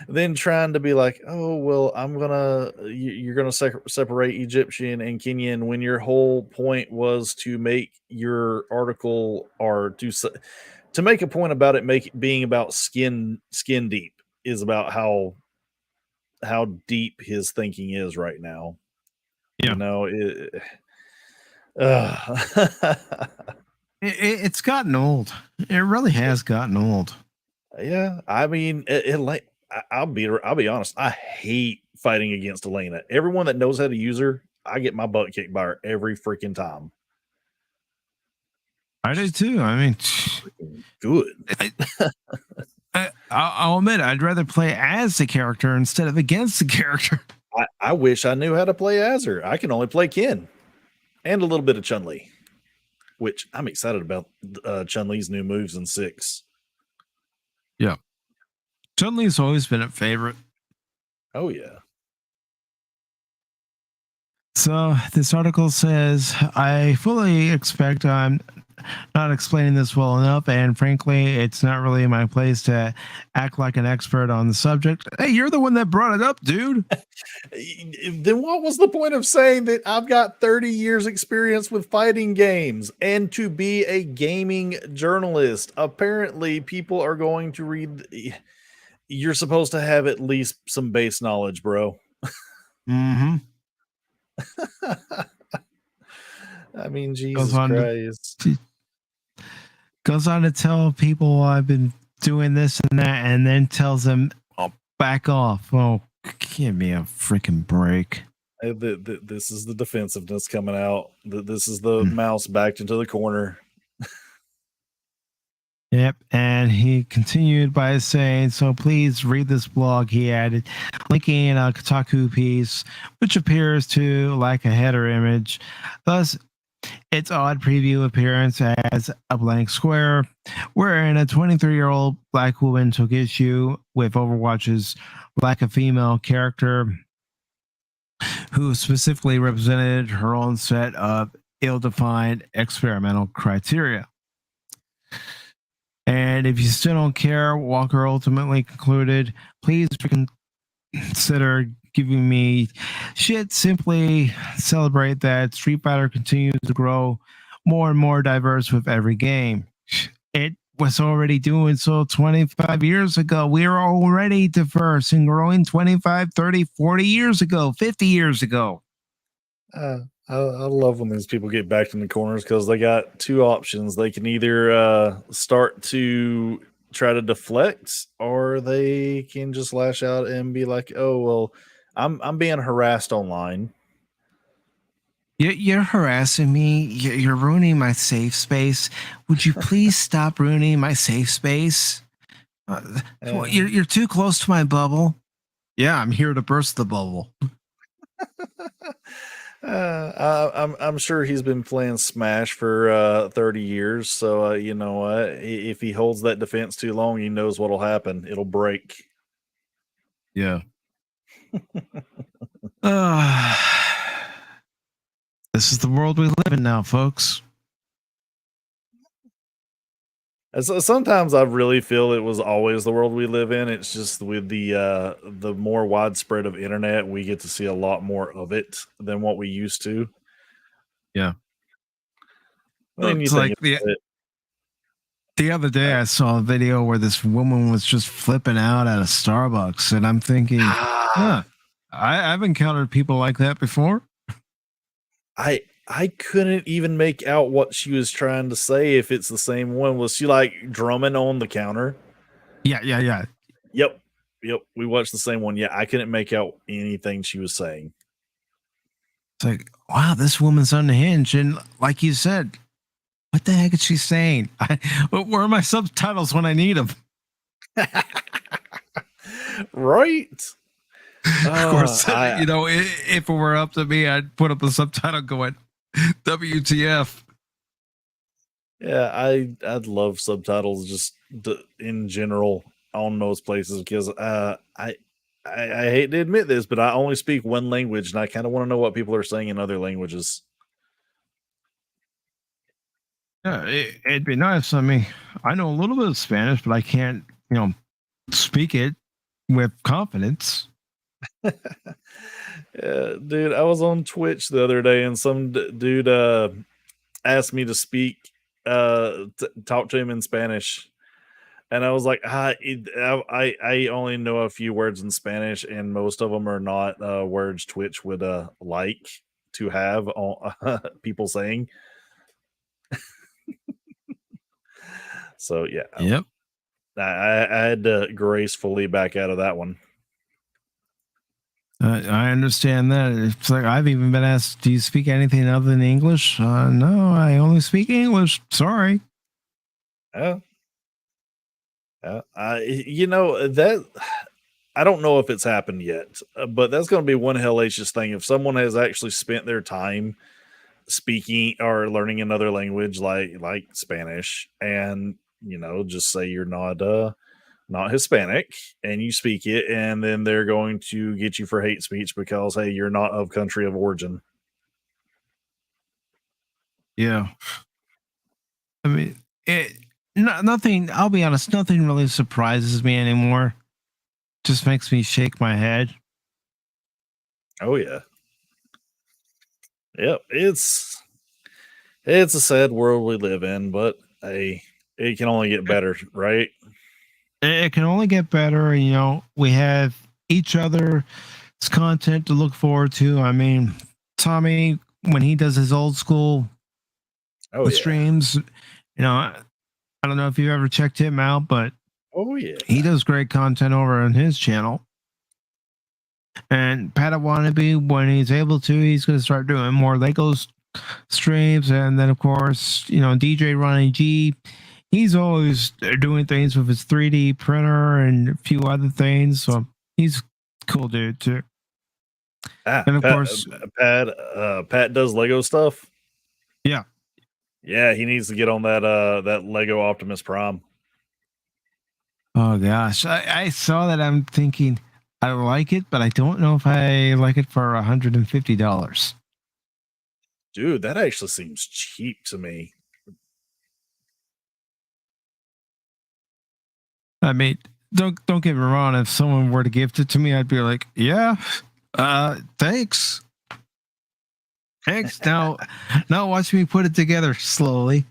then trying to be like, oh, well, you're going to separate Egyptian and Kenyan when your whole point was to make your article or to make a point about it being about skin deep is about how deep his thinking is right now. Yeah. It's gotten old. It really has gotten old. Yeah, I mean, I'll be honest. I hate fighting against Elena. Everyone that knows how to use her, I get my butt kicked by her every freaking time. I do too. I mean, good. I'll admit, I'd rather play as the character instead of against the character. I wish I knew how to play as her. I can only play Ken and a little bit of Chun-Li, which I'm excited about. Chun-Li's new moves in 6. Yeah. Chun-Li's always been a favorite. Oh, yeah. So this article says, I fully expect I'm not explaining this well enough, and frankly, it's not really my place to act like an expert on the subject. Hey, you're the one that brought it up, dude. Then what was the point of saying that I've got 30 years experience with fighting games and to be a gaming journalist? Apparently, people are going to read. You're supposed to have at least some base knowledge, bro. Mm-hmm. I mean, Jesus Christ. Goes on to tell people I've been doing this and that, and then tells them, oh, back off. Oh, give me a freaking break. This is the defensiveness coming out. This is the mouse backed into the corner. Yep, and he continued by saying, so please read this blog, he added, linking a Kotaku piece, which appears to lack a header image. Thus, its odd preview appearance as a blank square, wherein a 23-year-old black woman took issue with Overwatch's lack of female character, who specifically represented her own set of ill-defined experimental criteria. And if you still don't care, Walker ultimately concluded, please consider giving me shit. Simply celebrate that Street Fighter continues to grow more and more diverse with every game. It was already doing so 25 years ago. We were already diverse and growing 25, 30, 40 years ago, 50 years ago. I love when these people get backed in the corners because they got two options. They can either start to try to deflect, or they can just lash out and be like, "Oh well, I'm being harassed online." You're harassing me. You're ruining my safe space. Would you please stop ruining my safe space? You're too close to my bubble. Yeah, I'm here to burst the bubble. I'm sure he's been playing Smash for 30 years, so you know what? If he holds that defense too long, he knows what'll happen. It'll break. Yeah. Uh, this is the world we live in now, folks. And so sometimes I really feel it was always the world we live in. It's just with the more widespread of internet, we get to see a lot more of it than what we used to. Yeah. When you It's think like about it, the other day, I saw a video where this woman was just flipping out at a Starbucks, and I'm thinking, I've encountered people like that before. I couldn't even make out what she was trying to say. If it's the same one, was she like drumming on the counter? Yeah. Yep. We watched the same one. Yeah, I couldn't make out anything she was saying. It's like, wow, this woman's unhinged, and like you said, what the heck is she saying? Where are my subtitles when I need them? Right. Of course, if it were up to me, I'd put up a subtitle going, WTF. Yeah, I'd love subtitles just in general on those places because I hate to admit this, but I only speak one language and I kind of want to know what people are saying in other languages. Yeah, it'd be nice. I mean, I know a little bit of Spanish, but I can't, speak it with confidence. Yeah, dude, I was on Twitch the other day and some dude asked me to talk to him in Spanish, and I was like, I only know a few words in Spanish, and most of them are not words Twitch would like to have people saying. So yeah, Yep. I had to gracefully back out of that one. I understand that. It's like I've even been asked, do you speak anything other than English? No, I only speak English. Sorry. Yeah. That I don't know if it's happened yet, but that's going to be one hellacious thing. If someone has actually spent their time speaking or learning another language like Spanish, and just say you're not Hispanic and you speak it, and then they're going to get you for hate speech because, hey, you're not of country of origin. Yeah. I mean, nothing, I'll be honest, nothing really surprises me anymore. Just makes me shake my head. Oh yeah. Yep. It's a sad world we live in, but hey, it can only get better, right? It can only get better. We have each other's content to look forward to. I mean, Tommy, when he does his old school streams, I don't know if you've ever checked him out, but he does great content over on his channel. And Pat Wannabe, when he's able to, he's going to start doing more Lego streams. And then, of course, DJ Ronnie G, he's always doing things with his 3D printer and a few other things. So he's a cool dude too. And of course, Pat does Lego stuff. Yeah. Yeah, he needs to get on that Lego Optimus Prime. Oh gosh, I saw that. I'm thinking I like it, but I don't know if I like it for $150. Dude, that actually seems cheap to me. I mean, don't get me wrong. If someone were to gift it to me, I'd be like, yeah, thanks. Now watch me put it together slowly.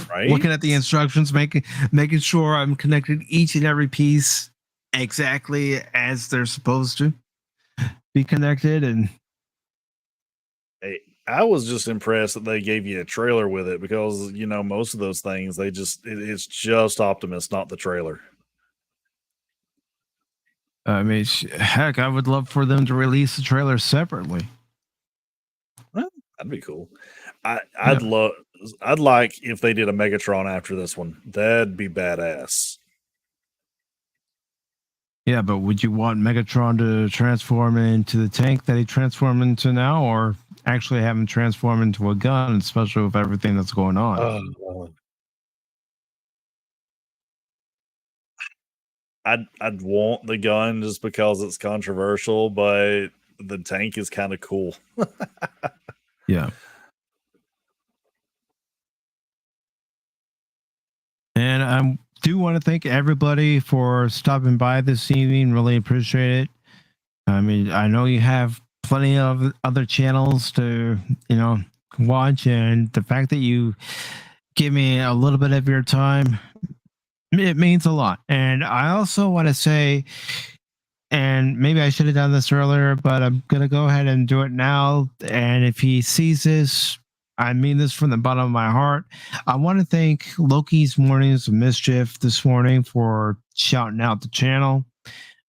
Right? Looking at the instructions, making sure I'm connected each and every piece exactly as they're supposed to be connected, and I was just impressed that they gave you a trailer with it because most of those things it's just Optimus, not the trailer. I mean, heck, I would love for them to release the trailer separately. Well, that'd be cool. I'd like if they did a Megatron after this one. That'd be badass. Yeah, but would you want Megatron to transform into the tank that he transformed into now, or actually have him transform into a gun, especially with everything that's going on? I'd want the gun just because it's controversial, but the tank is kind of cool. Yeah. And I do want to thank everybody for stopping by this evening. Really appreciate it. I mean, I know you have plenty of other channels to, watch, and the fact that you give me a little bit of your time, it means a lot. And I also want to say, and maybe I should have done this earlier, but I'm going to go ahead and do it now. And if he sees this, I mean this from the bottom of my heart. I want to thank Loki's Mornings of Mischief this morning for shouting out the channel.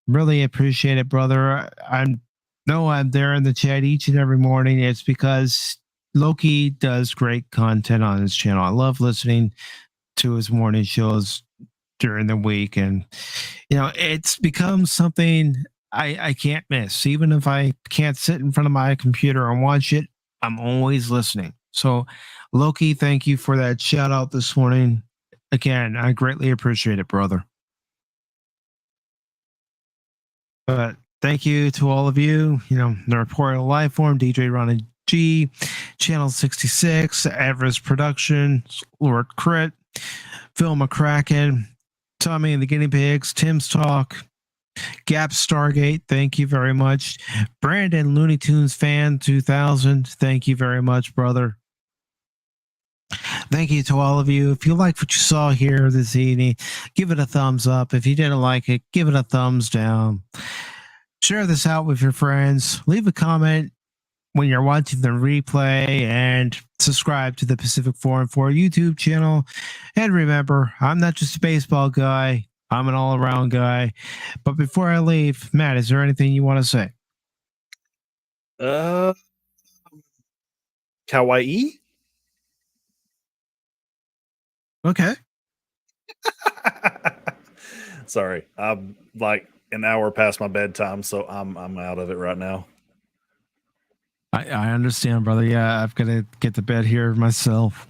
Really appreciate it, brother. I know I'm there in the chat each and every morning. It's because Loki does great content on his channel. I love listening to his morning shows during the week, and it's become something I can't miss. Even if I can't sit in front of my computer and watch it, I'm always listening. So Loki, thank you for that shout out this morning. Again, I greatly appreciate it, brother. But thank you to all of you, the Reporter Lifeform, DJ Ronnie G, Channel 66, Everest Productions, Lord Crit, Phil McCracken, Tommy and the Guinea Pigs, Tim's Talk, Gap Stargate, thank you very much. Brandon Looney Tunes Fan 2000, thank you very much, brother. Thank you to all of you. If you liked what you saw here this evening, give it a thumbs up. If you didn't like it, give it a thumbs down. Share this out with your friends. Leave a comment when you're watching the replay, and subscribe to the PACIFIC414 YouTube channel. And remember, I'm not just a baseball guy. I'm an all-around guy. But before I leave, Matt, is there anything you want to say? Kawaii? Okay. Sorry, I'm like an hour past my bedtime, so I'm out of it right now. I understand, brother. Yeah, I've got to get to bed here myself.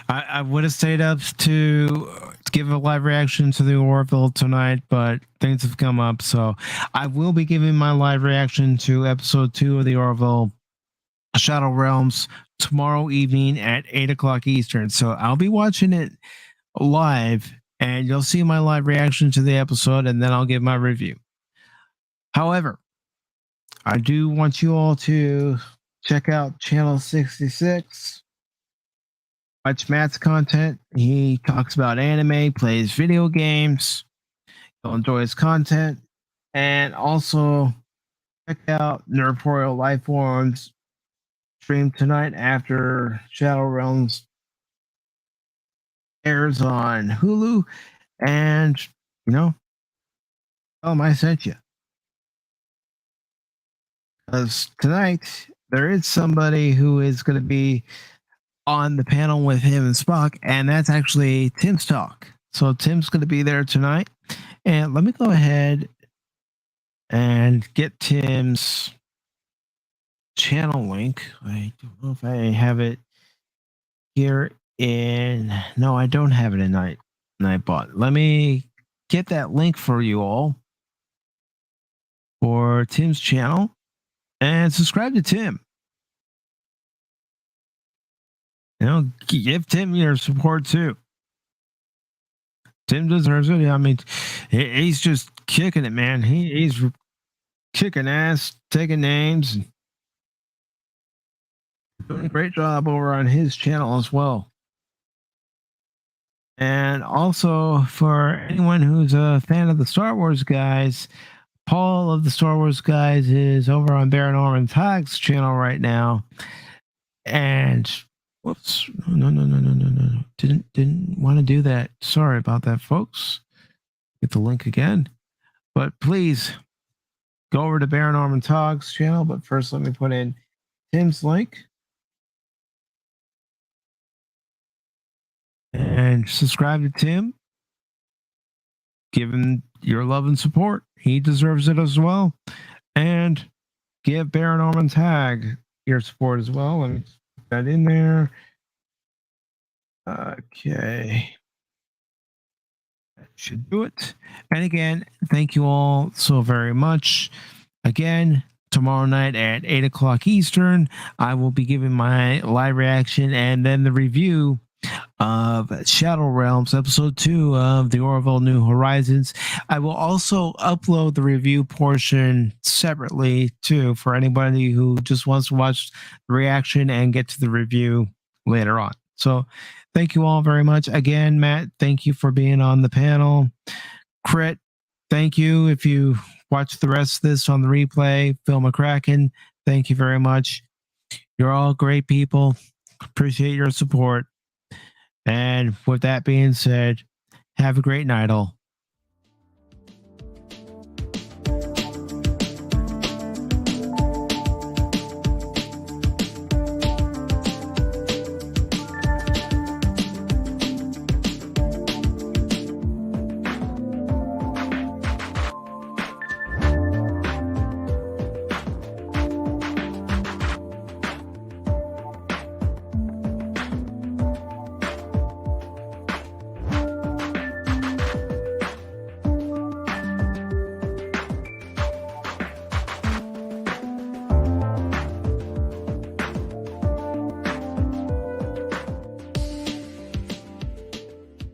I would have stayed up to give a live reaction to the Orville tonight, but things have come up, so I will be giving my live reaction to episode 2 of the Orville Shadow Realms tomorrow evening at 8 o'clock Eastern. So I'll be watching it live, and you'll see my live reaction to the episode, and then I'll give my review. However, I do want you all to check out Channel 66. Watch Matt's content. He talks about anime, plays video games. You'll enjoy his content. And also check out Nerdporial Lifeforms stream tonight after Shadow Realms airs on Hulu. And, tell them I sent you. Because tonight, there is somebody who is going to be on the panel with him and Spock, and that's actually Tim's Talk. So Tim's going to be there tonight. And let me go ahead and get Tim's channel link. I don't know if I have it here no, I don't have it in Nightbot. Let me get that link for you all for Tim's channel. And subscribe to Tim. Give Tim your support too. Tim deserves it. I mean, he's just kicking it, man. He's kicking ass, taking names, and doing a great job over on his channel as well. And also, for anyone who's a fan of the Star Wars guys, Paul of the Star Wars Guys is over on Baron Norman Tag's channel right now. And whoops, no. Didn't want to do that. Sorry about that, folks. Get the link again. But please go over to Baron Norman Tag's channel. But first, let me put in Tim's link. And subscribe to Tim. Give him your love and support. He deserves it as well. And give Baron Norman Tag your support as well. Let me put that in there. Okay. That should do it. And again, thank you all so very much. Again, tomorrow night at 8 o'clock Eastern, I will be giving my live reaction and then the review of Shadow Realms episode 2 of the Orville New Horizons. I will also upload the review portion separately too for anybody who just wants to watch the reaction and get to the review later on. So thank you all very much. Again, Matt, thank you for being on the panel. Crit, thank you. If you watch the rest of this on the replay, Phil McCracken, thank you very much. You're all great people. Appreciate your support. And with that being said, have a great night all.